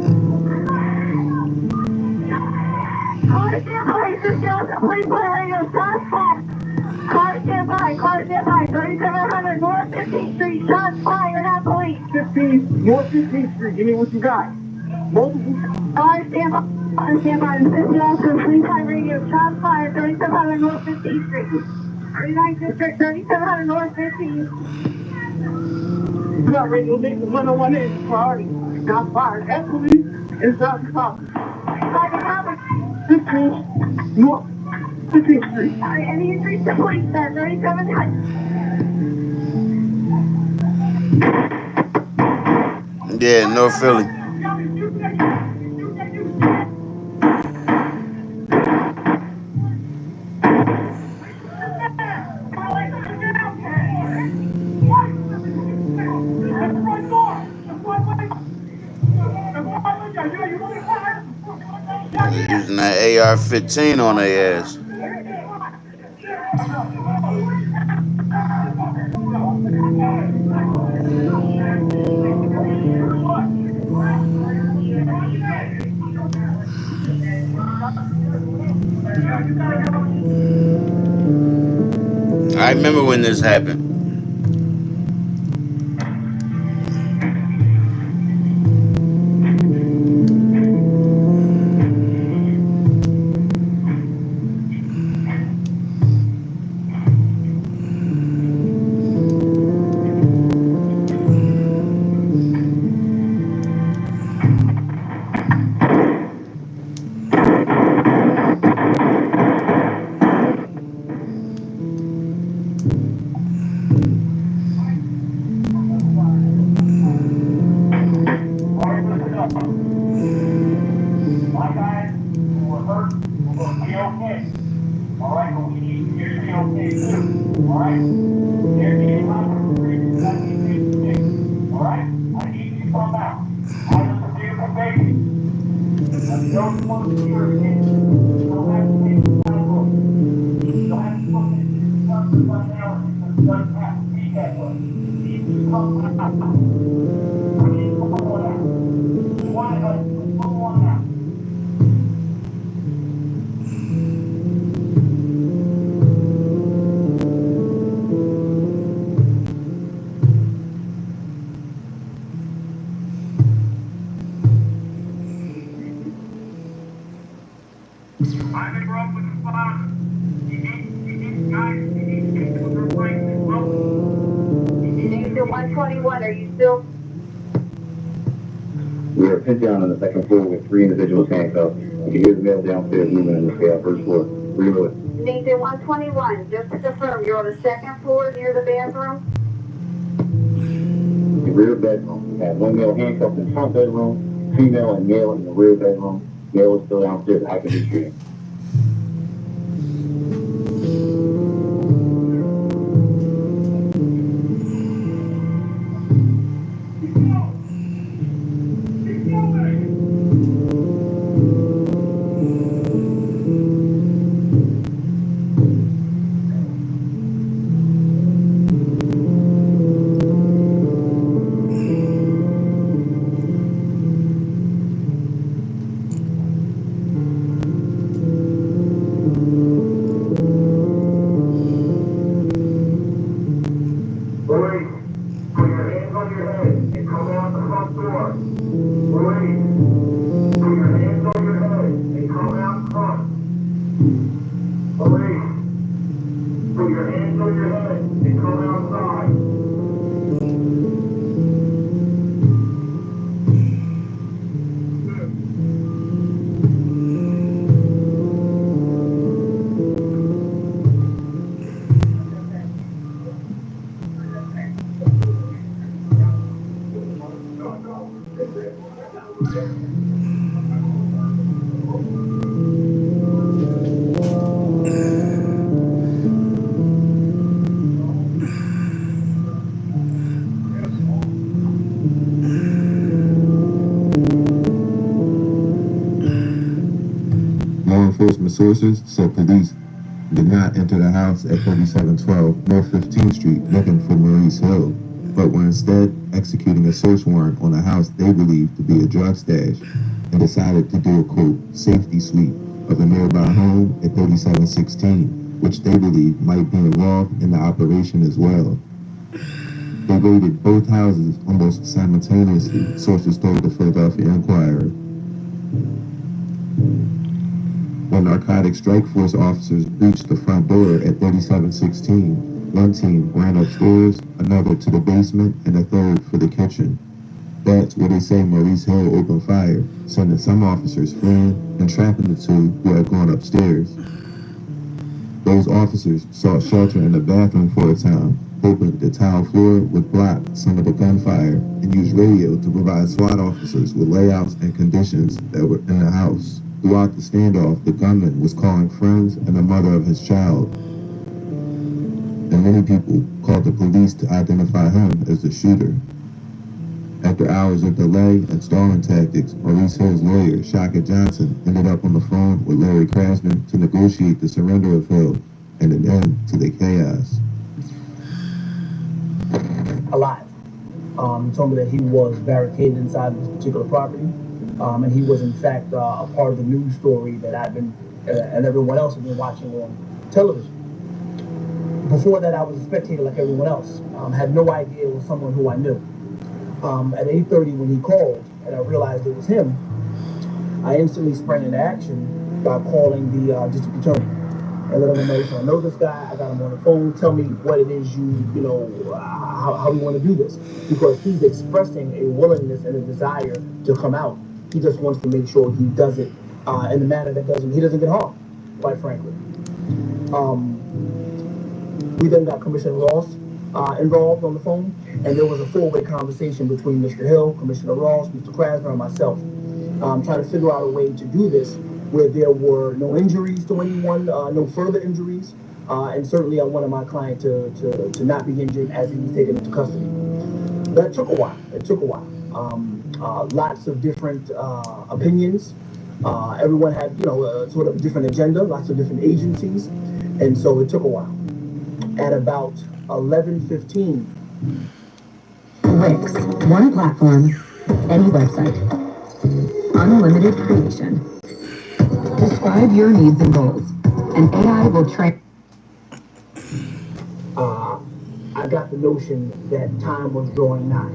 Car stand by, 3700 North 15th Street, shots fired at police. 15 North 15th Street, give me what you got. Multiple. Stand by, the city officer, please high radio, shots fired, 3700 North 15th Street. 39th District, 3700 North 15th. Got radio, make the 101 priority. Shots fired at police and shots fired. 15 North 15th Street. Alright, any increase to police there, 3700. Yeah, North Philly. They're using that AR-15 on their ass. I remember when this happened. We are pinned down on the second floor with 3 individuals handcuffed. You can hear the male downstairs moving in the first floor. Reload. Nathan 121, just to confirm, you're on the second floor near the bathroom? The rear bedroom. We have 1 male handcuffed in the front bedroom, female and male in the rear bedroom. Male is still downstairs actively shooting. Put your hands on your head and come outside. Law enforcement sources said police did not enter the house at 3712 North 15th Street looking for Maurice Hill, but were instead executing a search warrant on a house they believed to be a drug stash and decided to do a, quote, safety sweep of a nearby home at 3716, which they believed might be involved in the operation as well. They raided both houses almost simultaneously, sources told the Philadelphia Inquirer. When narcotic strike force officers breached the front door at 3716, one team ran upstairs, another to the basement, and a third for the kitchen. That's where they say Maurice Hill opened fire, sending some officers fleeing and trapping the two who had gone upstairs. Those officers sought shelter in the bathroom for a time, hoping the tile floor would block some of the gunfire, and used radio to provide SWAT officers with layouts and conditions that were in the house. Throughout the standoff, the gunman was calling friends and the mother of his child, and many people called the police to identify him as the shooter. After hours of delay and stalling tactics, Maurice Hill's lawyer, Shaka Johnson, ended up on the phone with Larry Krasman to negotiate the surrender of Hill and an end to the chaos. Alive. He told me that he was barricaded inside this particular property, and he was in fact a part of the news story that I've been and everyone else has been watching on television. Before that, I was a spectator like everyone else. Had no idea it was someone who I knew. At 8:30 when he called and I realized it was him, I instantly sprang into action by calling the district attorney and letting him know, so I know this guy, I got him on the phone, tell me what it is how we want to do this. Because he's expressing a willingness and a desire to come out. He just wants to make sure he does it in a manner that he doesn't get harmed, quite frankly. We then got Commissioner Ross involved on the phone, and there was a four-way conversation between Mr. Hill, Commissioner Ross, Mr. Krasner, and myself, trying to figure out a way to do this where there were no injuries to anyone, no further injuries, and certainly I wanted my client to not be injured as he was taken into custody. That took a while. Lots of different opinions. Everyone had, sort of a different agenda, lots of different agencies, and so it took a while. At about 11:15. Wix, one platform, any website, unlimited creation. Describe your needs and goals, and AI will train. I got the notion that time was drawing nigh,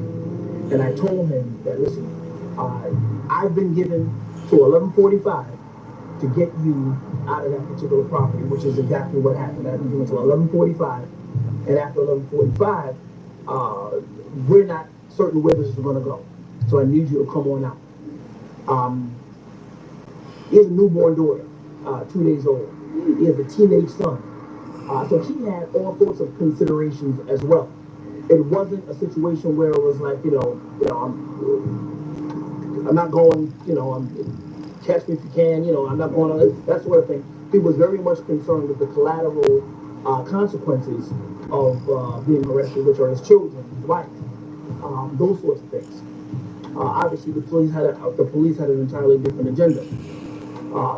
and I told him that, listen, I've been given to 11:45 to get you out of that particular property, which is exactly what happened. I've been given to 11:45, and after 11:45, we're not certain where this is going to go. So I need you to come on out. He has a newborn daughter, 2 days old. He has a teenage son. So he had all sorts of considerations as well. It wasn't a situation where it was like, I'm not going, catch me if you can, I'm not going on that sort of thing. He was very much concerned with the collateral consequences of being arrested, which are his children, his wife, those sorts of things. Obviously, the police had an entirely different agenda.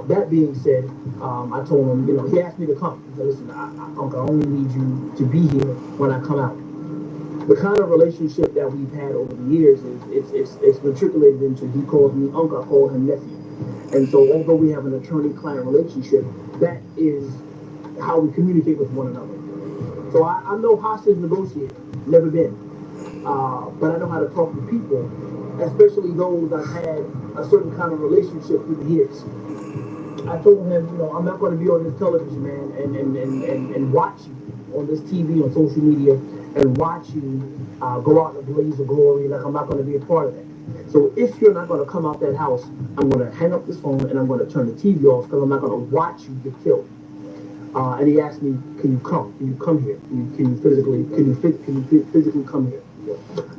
That being said, I told him, he asked me to come. He said, listen, Uncle, I only need you to be here when I come out. The kind of relationship that we've had over the years it's matriculated into, he calls me uncle, I call him nephew. And so although we have an attorney-client relationship, that is how we communicate with one another. So I'm no hostage negotiator, never been. But I know how to talk to people, especially those I've had a certain kind of relationship through the years. I I told him, you know, I'm not going to be on this television, man, and watch you on this TV, on social media, and watch you go out in a blaze of glory. Like, I'm not going to be a part of that. So if you're not going to come out that house, I'm going to hang up this phone and I'm going to turn the TV off because I'm not going to watch you get killed. And he asked me, "Can you come? Can you come here? Can you physically come here?"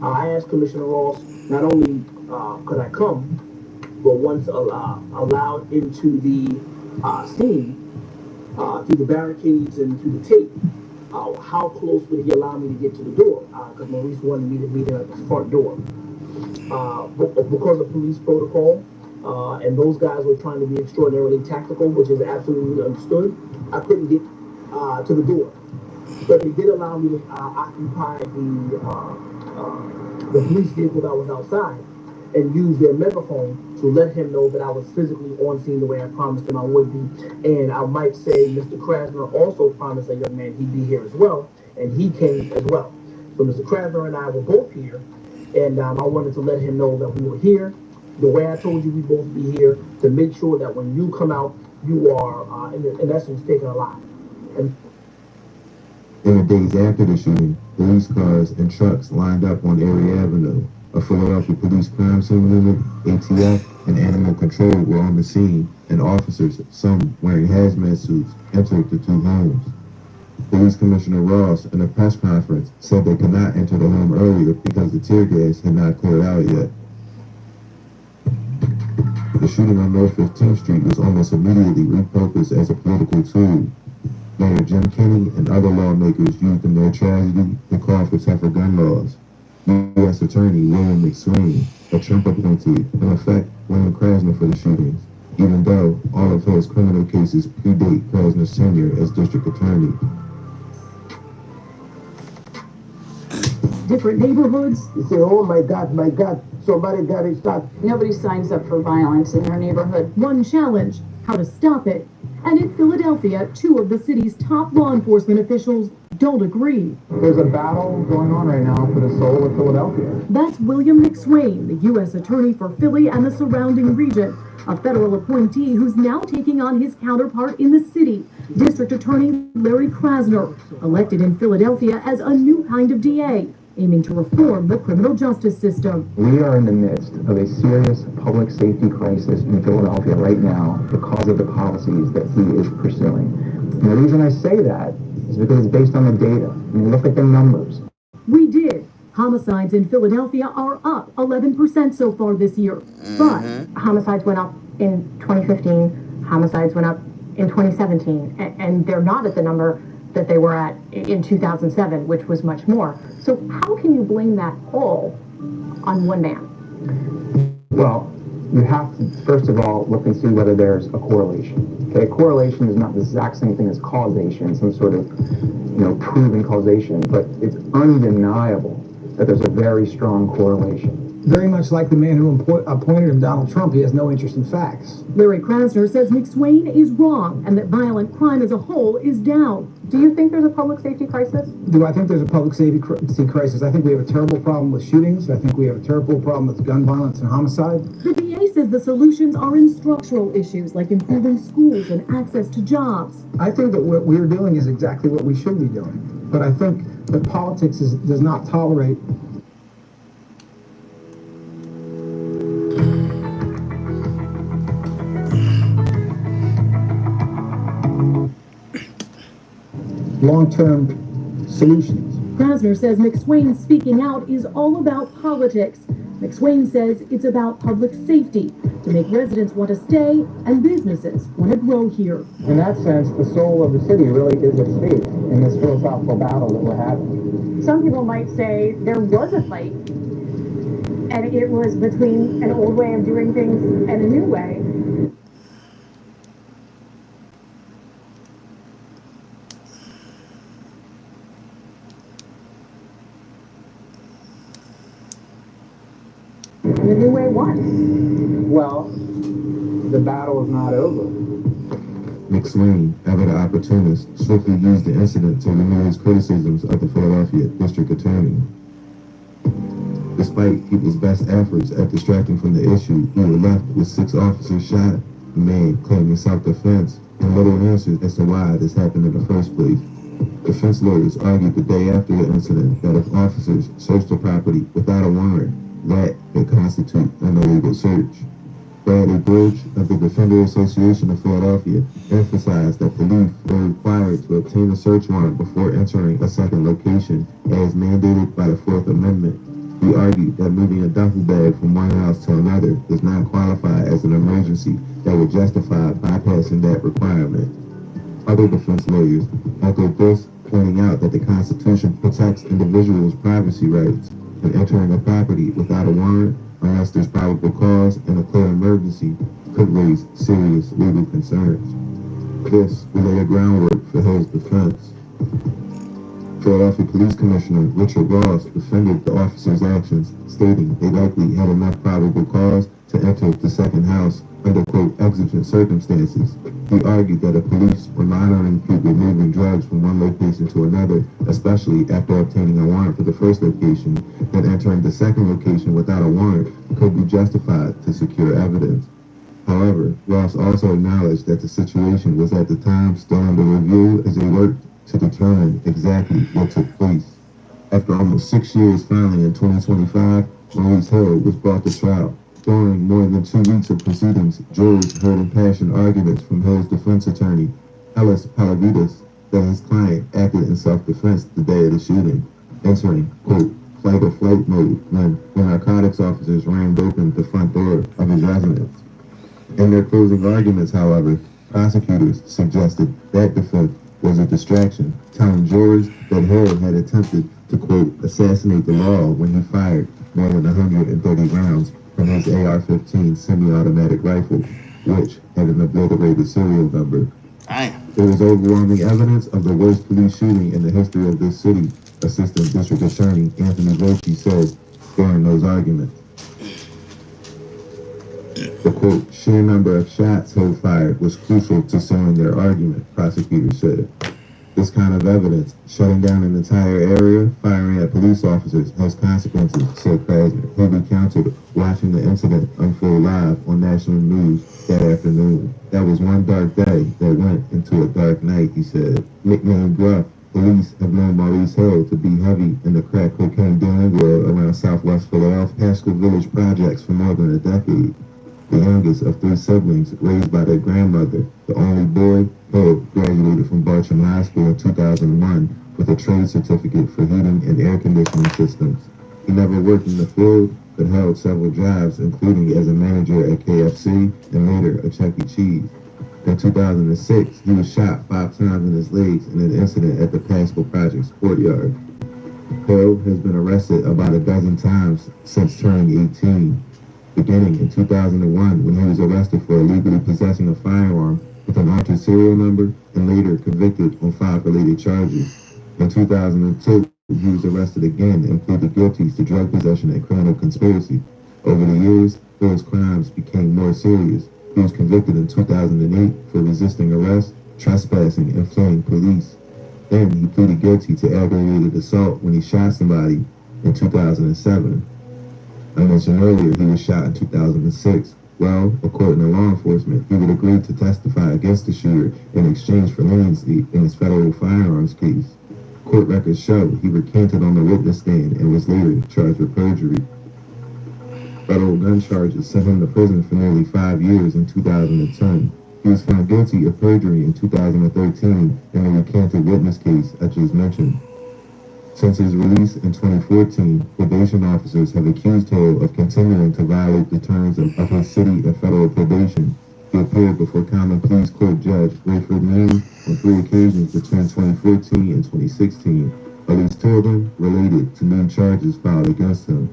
I asked Commissioner Ross, not only could I come, but once allowed into the scene through the barricades and through the tape, how close would he allow me to get to the door? Because Maurice wanted me to meet him at the front door. Because of police protocol, and those guys were trying to be extraordinarily tactical, which is absolutely understood, I couldn't get to the door. But they did allow me to occupy the police vehicle that was outside and use their megaphone to let him know that I was physically on scene the way I promised him I would be. And I might say Mr. Krasner also promised a young man he'd be here as well, and he came as well. So Mr. Krasner and I were both here, and I wanted to let him know that we were here. The way I told you we'd both be here, to make sure that when you come out, you are, in essence, taken alive. And in the days after the shooting, police cars and trucks lined up on Erie Avenue. A Philadelphia Police Crime Scene Unit, ATF, and Animal Control were on the scene, and officers, some wearing hazmat suits, entered the two homes. Police Commissioner Ross, in a press conference, said they could not enter the home earlier because the tear gas had not cleared out yet. The shooting on North 15th Street was almost immediately repurposed as a political tool. Mayor Jim Kenney and other lawmakers used in their tragedy to call for tougher gun laws. U.S. Attorney William McSwain, a Trump appointee, in effect blamed Krasner for the shootings, even though all of his criminal cases predate Krasner's tenure as district attorney. Different neighborhoods. You say, "Oh my God, somebody got it shot." Nobody signs up for violence in their neighborhood. One challenge, how to stop it. And in Philadelphia, two of the city's top law enforcement officials don't agree. There's a battle going on right now for the soul of Philadelphia. That's William McSwain, the U.S. Attorney for Philly and the surrounding region, a federal appointee who's now taking on his counterpart in the city, District Attorney Larry Krasner, elected in Philadelphia as a new kind of DA, aiming to reform the criminal justice system. We are in the midst of a serious public safety crisis in Philadelphia right now because of the policies that he is pursuing. And the reason I say that is because it's based on the data. And you look at the numbers. We did. Homicides in Philadelphia are up 11% so far this year. But homicides went up in 2015, homicides went up in 2017, and they're not at the number that they were at in 2007, which was much more. So how can you blame that all on one man? Well, you have to, first of all, look and see whether there's a correlation. Okay, correlation is not the exact same thing as causation, some sort of, proven causation, but it's undeniable that there's a very strong correlation. Very much like the man who appointed him, Donald Trump, he has no interest in facts. Larry Krasner says McSwain is wrong and that violent crime as a whole is down. Do you think there's a public safety crisis? Do I think there's a public safety crisis? I think we have a terrible problem with shootings. I think we have a terrible problem with gun violence and homicide. The DA says the solutions are in structural issues like improving schools and access to jobs. I think that what we're doing is exactly what we should be doing. But I think that politics does not tolerate long-term solutions. Krasner says McSwain speaking out is all about politics. McSwain says it's about public safety, to make residents want to stay and businesses want to grow here. In that sense, the soul of the city really is at stake in this philosophical battle that we're having. Some people might say there was a fight, and it was between an old way of doing things and a new way. And the new way won. Well, the battle is not over. McSwain, ever the opportunist, swiftly used the incident to renew his criticisms of the Philadelphia district attorney. Despite people's best efforts at distracting from the issue, we were left with 6 officers shot the man claiming self-defense, and little answers as to why this happened in the first place. Defense lawyers argued the day after the incident that if officers searched the property without a warrant, that could constitute an illegal search. Bradley Bridge of the Defender Association of Philadelphia emphasized that police were required to obtain a search warrant before entering a second location, as mandated by the Fourth Amendment. He argued that moving a duffel bag from one house to another does not qualify as an emergency that would justify bypassing that requirement. Other defense lawyers echoed this, pointing out that the Constitution protects individuals' privacy rights, and entering a property without a warrant, unless there's probable cause and a clear emergency, could raise serious legal concerns. This will lay the groundwork for Hill's defense. Philadelphia Police Commissioner Richard Ross defended the officers' actions, stating they likely had enough probable cause to enter the second house under, quote, exigent circumstances. He argued that if police were monitoring people moving drugs from one location to another, especially after obtaining a warrant for the first location, then entering the second location without a warrant could be justified to secure evidence. However, Ross also acknowledged that the situation was at the time still under review as they worked to determine exactly what took place. After almost 6 years, finally in 2025, Maurice Hill was brought to trial. During more than 2 weeks of proceedings, jurors heard impassioned arguments from Hill's defense attorney, Ellis Palavidas, that his client acted in self-defense the day of the shooting, entering, quote, fight or flight mode when narcotics officers rammed open the front door of his residence. In their closing arguments, however, prosecutors suggested that defense was a distraction, telling jurors that Hill had attempted to, quote, assassinate the law when he fired more than 130 rounds from his AR-15 semi-automatic rifle, which had an obliterated serial number. There was overwhelming evidence of the worst police shooting in the history of this city, Assistant District Attorney Anthony Voci said during those arguments. The, quote, sheer number of shots Hill fired was crucial to selling their argument, prosecutors said. This kind of evidence, shutting down an entire area, firing at police officers, has consequences, said Krasner, who recounted watching the incident unfold live on national news that afternoon. That was one dark day that went into a dark night, he said. Nicknamed Gruff, police have known Maurice Hill to be heavy in the crack cocaine dealing world around southwest Philadelphia Haskell Village projects for more than a decade. The youngest of 3 siblings raised by their grandmother, the only boy, Hill graduated from Bartram High School in 2001 with a trade certificate for heating and air conditioning systems. He never worked in the field, but held several jobs, including as a manager at KFC and later at Chuck E. Cheese. In 2006, he was shot 5 times in his legs in an incident at the Pascal Project's courtyard. Hill has been arrested about a dozen times since turning 18. Beginning in 2001 when he was arrested for illegally possessing a firearm with an altered serial number and later convicted on 5 related charges. In 2002, he was arrested again and pleaded guilty to drug possession and criminal conspiracy. Over the years, Hill's crimes became more serious. He was convicted in 2008 for resisting arrest, trespassing, and fleeing police. Then he pleaded guilty to aggravated assault when he shot somebody in 2007. I mentioned earlier he was shot in 2006. Well, according to law enforcement, he would agree to testify against the shooter in exchange for leniency in his federal firearms case. Court records show he recanted on the witness stand and was later charged with perjury. Federal gun charges sent him to prison for nearly 5 years in 2010. He was found guilty of perjury in 2013 in the recanted witness case I just mentioned. Since his release in 2014, probation officers have accused Hill of continuing to violate the terms of his city and federal probation. He appeared before Common Pleas Court Judge Rayford Means on 3 occasions between 2014 and 2016, at least 2 of them related to new charges filed against him.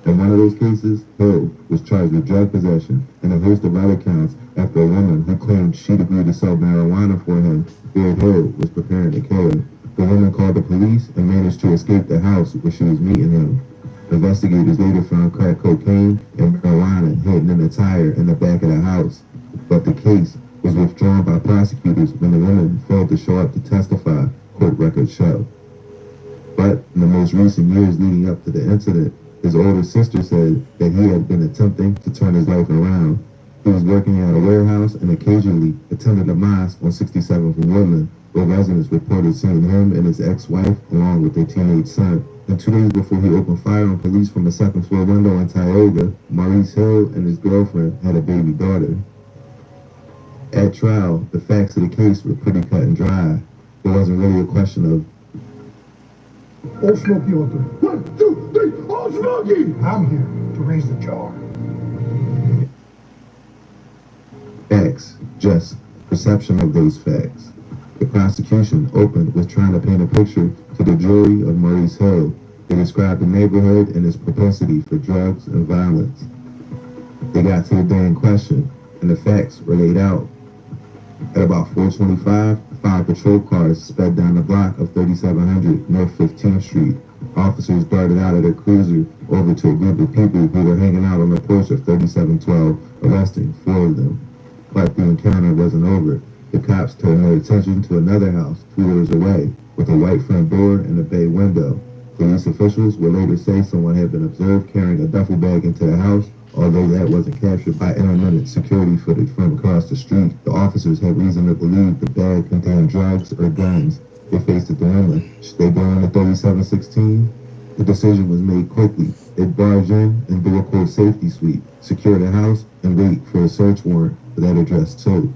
In one of those cases, Hill was charged with drug possession and a host of other counts after a woman who claimed she'd agreed to sell marijuana for him feared Hill was preparing to kill her. The woman called the police and managed to escape the house where she was meeting him. Investigators later found crack cocaine and marijuana hidden in a tire in the back of the house, but the case was withdrawn by prosecutors when the woman failed to show up to testify, court records show. But in the most recent years leading up to the incident, his older sister said that he had been attempting to turn his life around. He was working at a warehouse and occasionally attended a mosque on 67th and Woodland, where residents reported seeing him and his ex-wife along with their teenage son. And 2 days before he opened fire on police from a second-floor window in Tioga, Maurice Hill and his girlfriend had a baby daughter. At trial, the facts of the case were pretty cut and dry. It wasn't really a question of all smoky on three. 1, 2, 3, all smoky! I'm here to raise the jar. facts, just perception of those facts. The prosecution opened with trying to paint a picture to the jury of Maurice Hill. They described the neighborhood and its propensity for drugs and violence. They got to the day in question, and the facts were laid out. At about 4:25, 5 patrol cars sped down the block of 3700 North 15th Street. Officers darted out of their cruiser over to a group of people who were hanging out on the porch of 3712, arresting 4 of them. But the encounter wasn't over. The cops turned their attention to another house 2 doors away, with a white front door and a bay window. Police officials would later say someone had been observed carrying a duffel bag into the house, although that wasn't captured by intermittent security footage from across the street. The officers had reason to believe the bag contained drugs or guns. They faced a dilemma. Should they go into 3716? The decision was made quickly. They'd barge in and do a quote safety sweep, secure the house, and wait for a search warrant for that address too.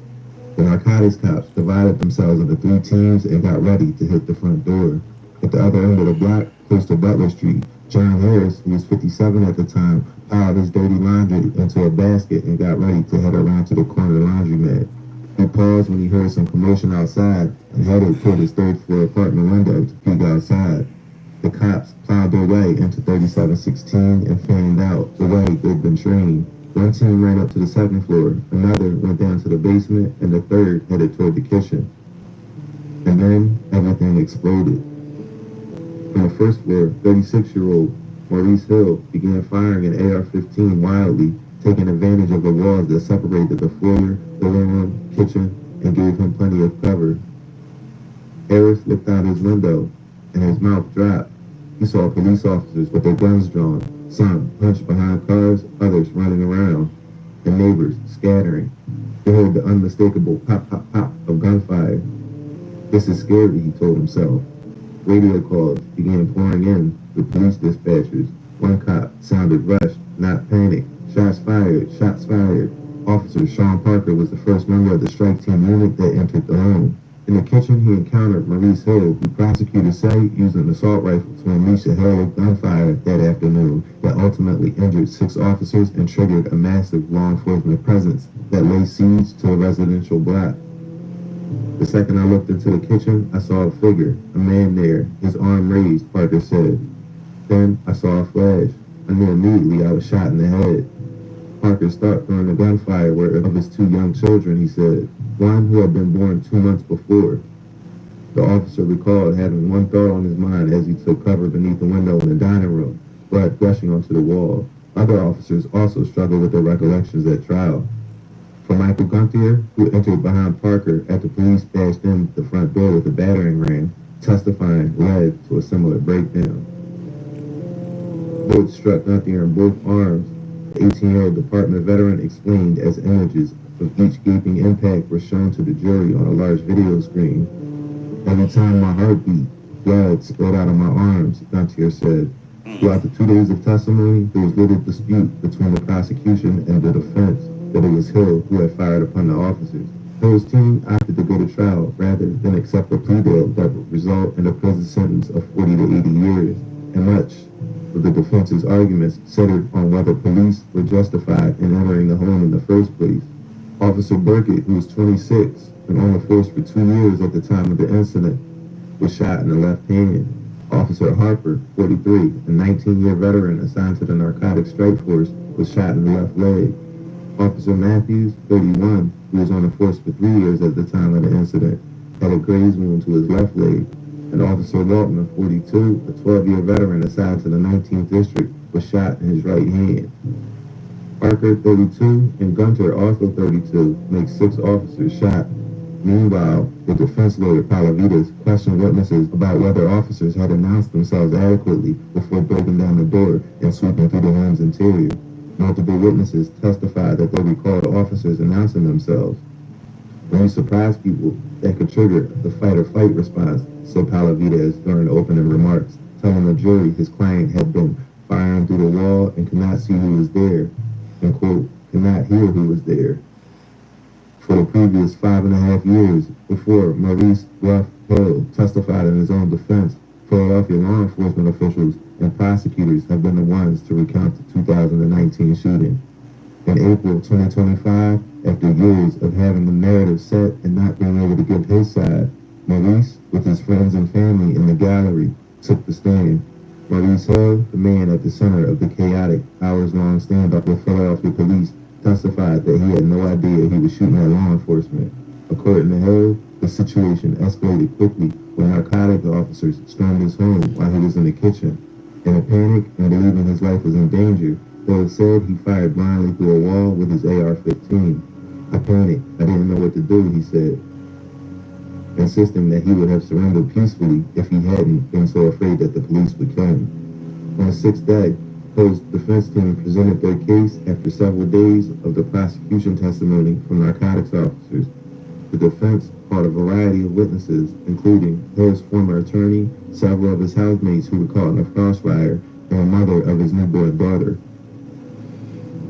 The narcotics cops divided themselves into 3 teams and got ready to hit the front door. At the other end of the block, close to Butler Street, John Harris, who was 57 at the time, piled his dirty laundry into a basket and got ready to head around to the corner laundromat. He paused when he heard some commotion outside and headed toward his 3rd floor apartment window to peek outside. The cops plowed their way into 3716 and fanned out the way they'd been trained. One team ran up to the 2nd floor, another went down to the basement, and the 3rd headed toward the kitchen. And then everything exploded. On the 1st floor, 36-year-old Maurice Hill began firing an AR-15 wildly, taking advantage of the walls that separated the foyer, living room, kitchen, and gave him plenty of cover. Harris looked out his window, and his mouth dropped. He saw police officers with their guns drawn, some hunched behind cars, others running around, and neighbors scattering. They heard the unmistakable pop, pop, pop of gunfire. This is scary, he told himself. Radio calls began pouring in with police dispatchers. One cop sounded rushed, not panicked. Shots fired, shots fired. Officer Sean Parker was the first member of the strike team unit that entered the home. In the kitchen, he encountered Maurice Hill, who prosecutors say used an assault rifle to unleash a hail of gunfire that afternoon that ultimately injured 6 officers and triggered a massive law enforcement presence that laid siege to a residential block. The second I looked into the kitchen, I saw a figure, a man there, his arm raised, Parker said. Then I saw a flash. I knew immediately I was shot in the head. Parker stopped during the gunfire were of his 2 young children, he said, one who had been born 2 months before. The officer recalled having one thought on his mind as he took cover beneath the window in the dining room, blood gushing onto the wall. Other officers also struggled with their recollections at trial. For Michael Gunther, who entered behind Parker after police bashed in the front door with a battering ram, testifying led to a similar breakdown. Bullets struck Gunther in both arms. The 18-year-old department veteran explained as images of each gaping impact were shown to the jury on a large video screen. Every time my heart beat, blood spilled out of my arms, Gunther said. Throughout the 2 days of testimony, there was little dispute between the prosecution and the defense that it was Hill who had fired upon the officers. Hill's team opted to go to trial rather than accept a plea deal that would result in a prison sentence of 40 to 80 years, and much of the defense's arguments centered on whether police were justified in entering the home in the first place. Officer Burkett, who was 26 and on the force for 2 years at the time of the incident, was shot in the left hand. Officer Harper, 43, a 19-year veteran assigned to the Narcotics Strike Force, was shot in the left leg. Officer Matthews, 31, who was on the force for 3 years at the time of the incident, had a graze wound to his left leg. And Officer Walton, 42, a 12-year veteran assigned to the 19th District, was shot in his right hand. Parker, 32, and Gunter, also 32, make 6 officers shot. Meanwhile, the defense lawyer, Palavitas, questioned witnesses about whether officers had announced themselves adequately before breaking down the door and sweeping through the home's interior. Multiple witnesses testified that they recalled officers announcing themselves. When you surprise people, that could trigger the fight or flight response, said Palavides during opening remarks, telling the jury his client had been firing through the wall and could not see who was there, and quote, could not hear who was there. For the previous 5.5 years before Maurice Ruff Hill testified in his own defense, Philadelphia law enforcement officials and prosecutors have been the ones to recount the 2019 shooting. In April 2025, after years of having the narrative set and not being able to give his side, Maurice, with his friends and family in the gallery, took the stand. Maurice Hill, the man at the center of the chaotic, hours-long standoff with Philadelphia police, testified that he had no idea he was shooting at law enforcement. According to Hill, the situation escalated quickly when narcotics officers stormed his home while he was in the kitchen. In a panic and believing his life was in danger, Hill said he fired blindly through a wall with his AR-15. I panicked. I didn't know what to do, he said, insisting that he would have surrendered peacefully if he hadn't been so afraid that the police would kill him. On the sixth day, Hill's defense team presented their case after several days of the prosecution testimony from narcotics officers. The defense called a variety of witnesses, including Hill's former attorney, several of his housemates who were caught in a crossfire, and a mother of his newborn daughter.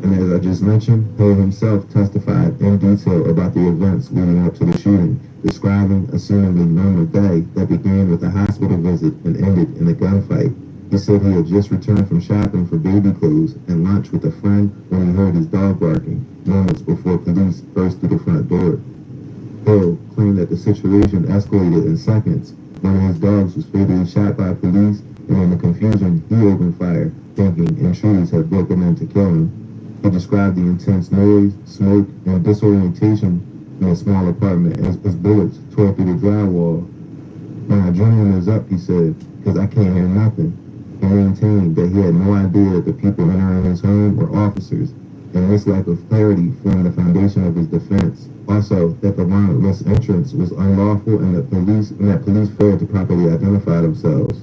And as I just mentioned, Hill himself testified in detail about the events leading up to the shooting, describing a seemingly normal day that began with a hospital visit and ended in a gunfight. He said he had just returned from shopping for baby clothes and lunch with a friend when he heard his dog barking, moments before police burst through the front door. Hill claimed that the situation escalated in seconds. One of his dogs was fatally shot by police, and in the confusion, he opened fire, thinking intruders had broken in to kill him. He described the intense noise, smoke, and disorientation in a small apartment as bullets tore through the drywall. My adrenaline is up, he said, because I can't hear nothing. He maintained that he had no idea that the people entering his home were officers, and this lack of clarity formed the foundation of his defense. Also, that the warrantless entrance was unlawful and that police failed to properly identify themselves.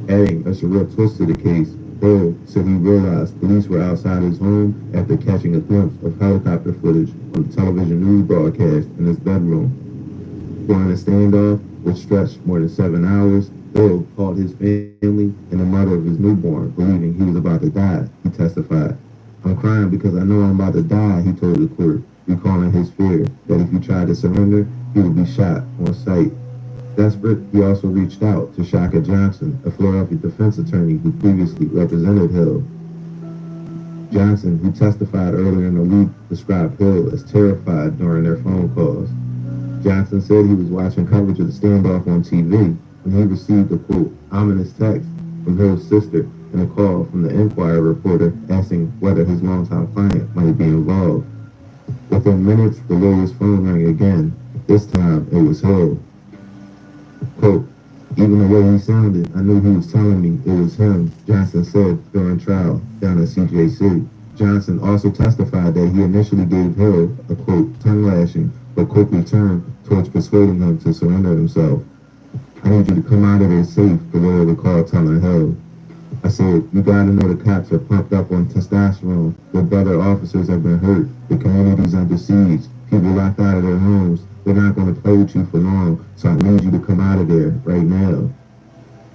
Adding a surreal twist to the case, Hill said he realized police were outside his home after catching a glimpse of helicopter footage on the television news broadcast in his bedroom. During the standoff, which stretched more than 7 hours, Hill called his family and the mother of his newborn, believing he was about to die, he testified. I'm crying because I know I'm about to die, he told the court, recalling his fear that if he tried to surrender, he would be shot on sight. Desperate, he also reached out to Shaka Johnson, a Philadelphia defense attorney who previously represented Hill. Johnson, who testified earlier in the week, described Hill as terrified during their phone calls. Johnson said he was watching coverage of the standoff on TV when he received a, quote, ominous text from Hill's sister and a call from the Enquirer reporter asking whether his longtime client might be involved. Within minutes, the lawyer's phone rang again. This time, it was Hill. Quote, even the way he sounded, I knew he was telling me it was him, Johnson said during trial down at CJC. Johnson also testified that he initially gave Hill a, quote, tongue lashing, but quickly turned towards persuading him to surrender himself. I need you to come out of there safe, the lawyer recalled telling Hill. I said, you gotta know the cops are pumped up on testosterone. Their brother officers have been hurt. The community's under siege. People locked out of their homes. They're not going to play with you for long, so I need you to come out of there right now.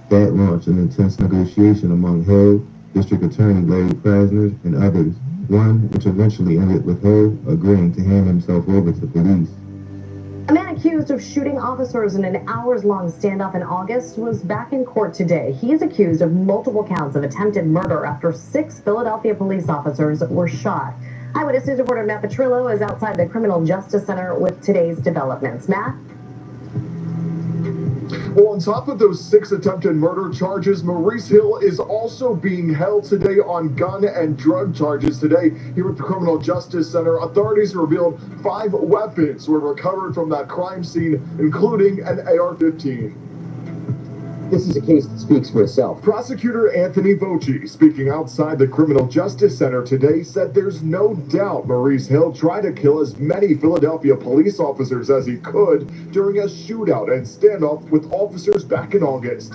That launched an intense negotiation among Hill, District Attorney Larry Krasner, and others, one which eventually ended with Hill agreeing to hand himself over to police. A man accused of shooting officers in an hours-long standoff in August was back in court today. He is accused of multiple counts of attempted murder after 6 Philadelphia police officers were shot. Eyewitness News reporter Matt Petrillo is outside the Criminal Justice Center with today's developments. Matt? Well, on top of those 6 attempted murder charges, Maurice Hill is also being held today on gun and drug charges. Today, here at the Criminal Justice Center, authorities revealed 5 weapons were recovered from that crime scene, including an AR-15. This is a case that speaks for itself. Prosecutor Anthony Voci, speaking outside the Criminal Justice Center today, said there's no doubt Maurice Hill tried to kill as many Philadelphia police officers as he could during a shootout and standoff with officers back in August.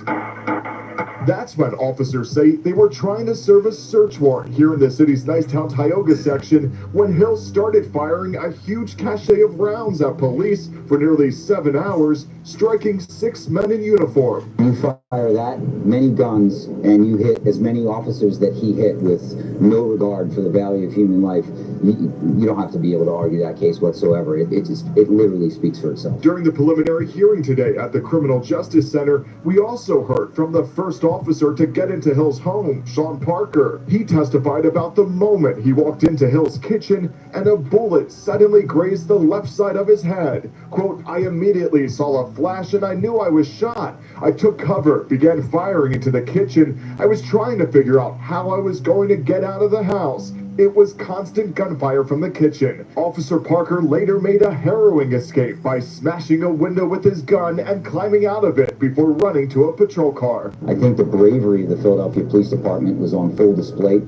That's when officers say they were trying to serve a search warrant here in the city's Nicetown Tioga section when Hill started firing a huge cache of rounds at police for nearly 7 hours, striking 6 men in uniform. You fire that many guns and you hit as many officers that he hit with no regard for the value of human life. You don't have to be able to argue that case whatsoever. It literally speaks for itself. During the preliminary hearing today at the Criminal Justice Center, we also heard from the first officer to get into Hill's home, Sean Parker. He testified about the moment he walked into Hill's kitchen and a bullet suddenly grazed the left side of his head. Quote, "I immediately saw a flash and I knew I was shot. I took cover, began firing into the kitchen. I was trying to figure out how I was going to get out of the house. It was constant gunfire from the kitchen." Officer Parker later made a harrowing escape by smashing a window with his gun and climbing out of it before running to a patrol car. I think the bravery of the Philadelphia Police Department was on full display.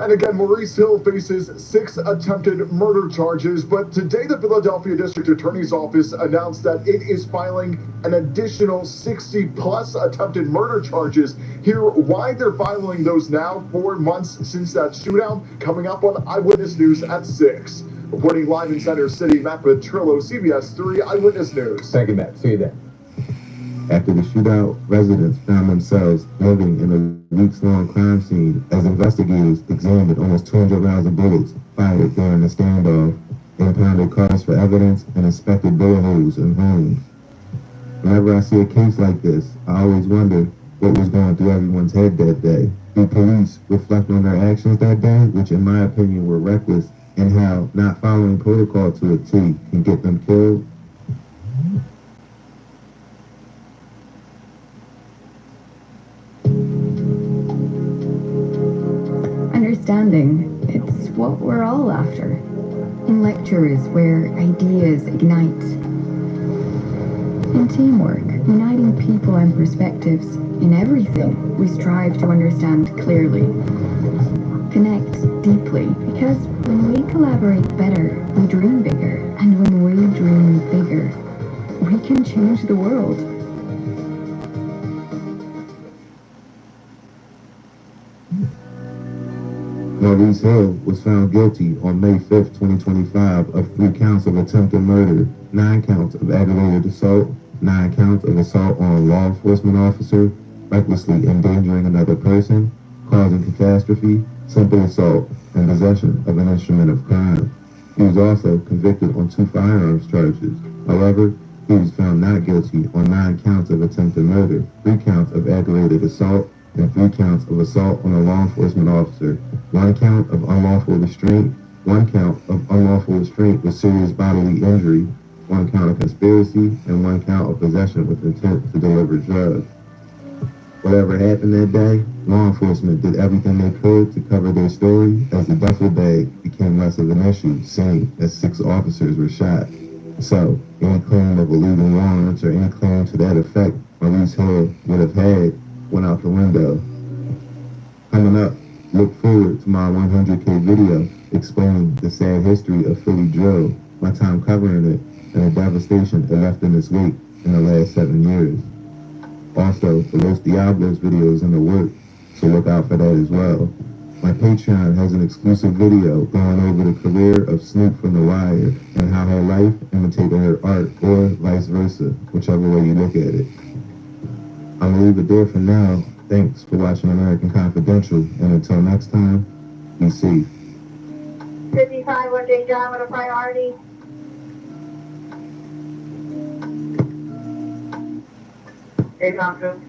And again, Maurice Hill faces 6 attempted murder charges, but today the Philadelphia District Attorney's Office announced that it is filing an additional 60-plus attempted murder charges. Hear why they're filing those now, 4 months since that shootout, coming up on Eyewitness News at 6. Reporting live in Center City, Matt Petrillo, CBS 3 Eyewitness News. Thank you, Matt. See you there. After the shootout, residents found themselves living in a weeks-long crime scene as investigators examined almost 200 rounds of bullets fired during the standoff, impounded cars for evidence, and inspected bullet holes in homes. Whenever I see a case like this, I always wonder what was going through everyone's head that day. Do police reflect on their actions that day, which in my opinion were reckless, and how not following protocol to a T can get them killed? Understanding, it's what we're all after. In lectures where ideas ignite. In teamwork, uniting people and perspectives. In everything, we strive to understand clearly. Connect deeply, because when we collaborate better, we dream bigger. And when we dream bigger, we can change the world. Maurice Hill was found guilty on May 5th, 2025 of 3 counts of attempted murder, 9 counts of aggravated assault, 9 counts of assault on a law enforcement officer, recklessly endangering another person, causing catastrophe, simple assault, and possession of an instrument of crime. He was also convicted on 2 firearms charges. However, he was found not guilty on 9 counts of attempted murder, 3 counts of aggravated assault, and 3 counts of assault on a law enforcement officer, 1 count of unlawful restraint, 1 count of unlawful restraint with serious bodily injury, 1 count of conspiracy, and 1 count of possession with intent to deliver drugs. Whatever happened that day, law enforcement did everything they could to cover their story as the duffel bag became less of an issue, seeing as 6 officers were shot. So, any claim of eluding warrants or any claim to that effect Maurice Hill would have had went out the window. Coming up, look forward to my 100K video explaining the sad history of Philly drill, my time covering it, and the devastation it left in its wake in the last 7 years. Also, the Los Diablos video is in the works, so look out for that as well. My Patreon has an exclusive video going over the career of Snoop from The Wire and how her life imitated her art, or vice versa, whichever way you look at it. I'm gonna leave it there for now. Thanks for watching American Confidential, and until next time, be safe. 55, one J. John with a priority. Hey, Thompson.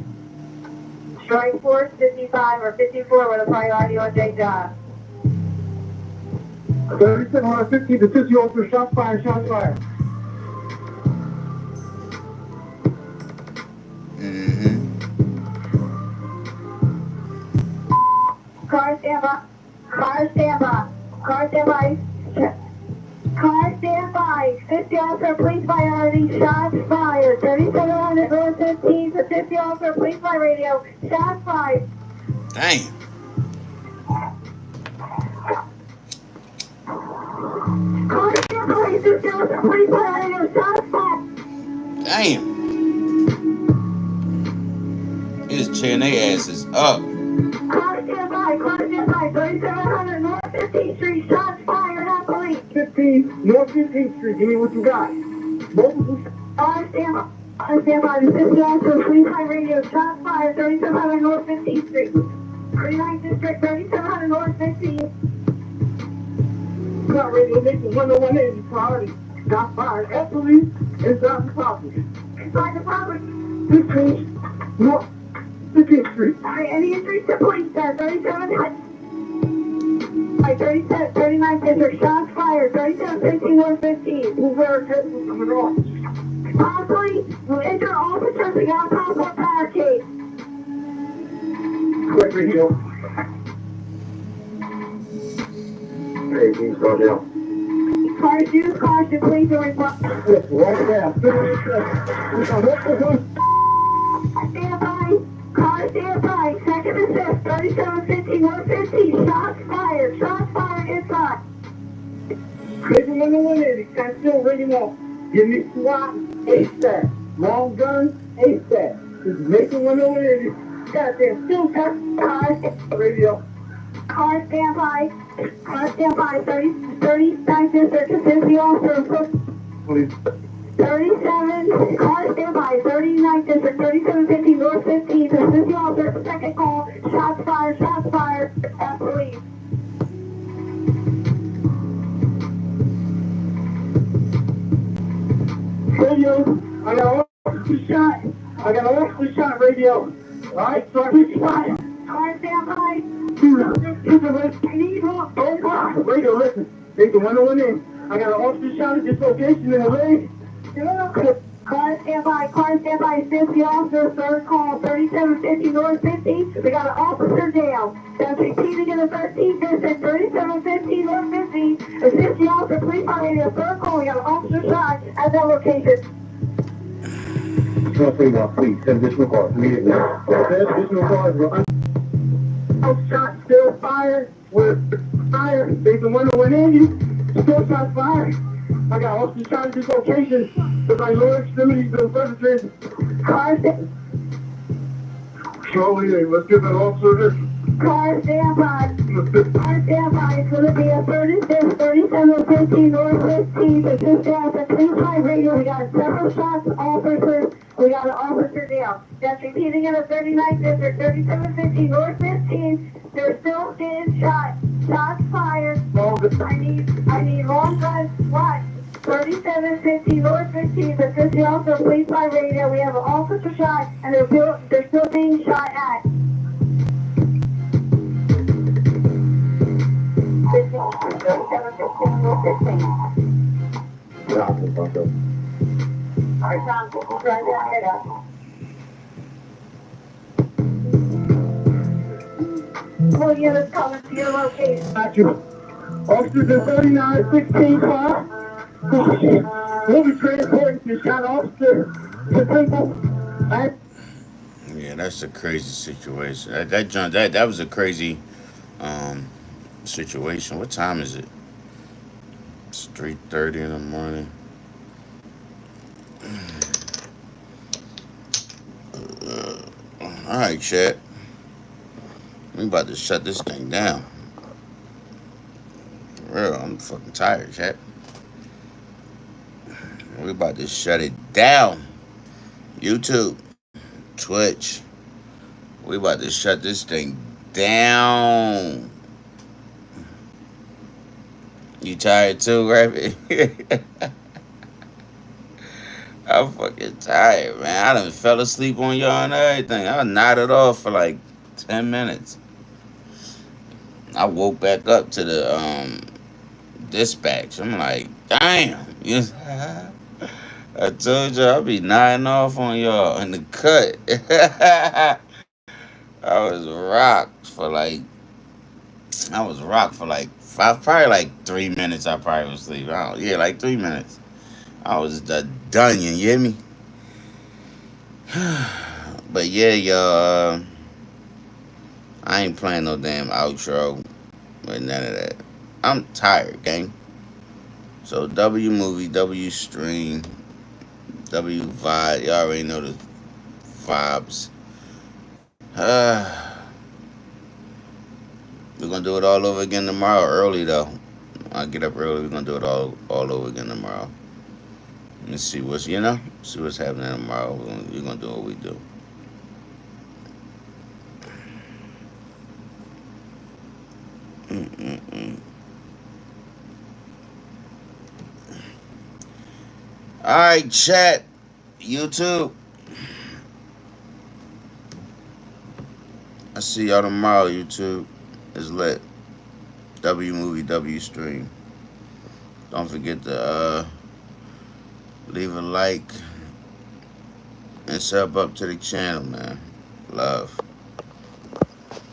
Strike force 55 or 54 with a priority on J. John. 37 150, the 50 officer, shot fire, shot fire. Car stand by. Car stand by. Car stand by. Car stand by. 50 officer, police priority, shots fired. 3700 North 15 to 50 officer, police by radio, shots fired. Damn. Car stand by. 50 officer, police by radio, shots fired. Damn. tearing their asses up. Car stand by, 3700 North 15th Street, shots fired at police. 15 North 15th Street, give me what you got. Multiple Car stand by. Car stand by, the 50 officer, police high radio, shots fired, 3700 North 15th Street. 39th District, 3700 North 15th. got radio making 10180 priority. Got fired at police inside the property. Inside the property. 15 North 15th Street. Alright, any entries to police, 37. 39th District, shots fired, 3715 North 15th. Who's there? Coming off. Possibly, enter officers, we got a possible barricade. Quick radio. Hey, he's gone down. Caution, please are required. Right down. Stand by. Car stand by. Second assist. 3715 North 15. Shots fired. Shots fired inside. Making 180. Can still ringing off. Give me SWAT ASAP. Long guns ASAP. Just making 180. Goddamn, still car. Radio. Car stand by. Car stand by. 39th District. Assist the officer. Please. 37. Car stand by. 39th District. 3715 North 15th. Assist the officer. Second call. Shots fired. Shots fired. At police. Radio. I got an officer shot. I got an officer shot radio. Alright, so I reach fire. Car stand by. I need help. Oh, radio, listen. Take the 101 in. I got an officer shot at dislocation in the leg. Car stand by. Car stand by. Assist the officer. Third call. 3750 North 15. We got an officer down. That's repeating in the 13th District. 3750 North 15. Assist the officer. Please find the third call. We got an officer shot at that location. Please, send additional cars immediately. Send additional cars, bro. Shot still fired. With fire. There's the 101 in you. Still shot fired. I got officer shot at this location. With my lower extremities been perpetrated. Car stand Charlie, let's get that officer there. Car stand by. Car stand by. It's going to be a 36, 3715 North 15. Assist the officer. Please high radio. We got several shots. Officers. We got an officer down. That's repeating in the 39th District. 3715 North 15. They're still getting shot. Shots fired. I need long guns. What? 3750 North 15th. Assist the officer. Please by radio. We have an officer shot, and they're still being shot at. All units coming to your location. Officers in 3916 car. We'll be transporting the shot officer to people. Yeah, that's a crazy situation. That was a crazy situation. What time is it? It's 3:30 in the morning. All right, chat. We about to shut this thing down. For real, I'm fucking tired, chat. We about to shut it down. YouTube, Twitch. We about to shut this thing down. You tired too, right? I'm fucking tired, man. I done fell asleep on y'all and everything. I nodded off for like 10 minutes. I woke back up to the dispatch. I'm like, damn. I told y'all I'll be nodding off on y'all in the cut. I was rocked for like probably like 3 minutes. I probably was asleep. Yeah, like 3 minutes. I was done, you hear me? But yeah, y'all, I ain't playing no damn outro with none of that. I'm tired, gang. So W movie, W stream, W vibe. Y'all already know the vibes. We're gonna do it all over again tomorrow, early though. I get up early. We're gonna do it all over again tomorrow. Let's see what's see what's happening tomorrow. We're gonna do what we do. All right, chat, YouTube. I see y'all tomorrow. YouTube is lit. W movie W stream. Don't forget to leave a like and sub up to the channel, man. Love.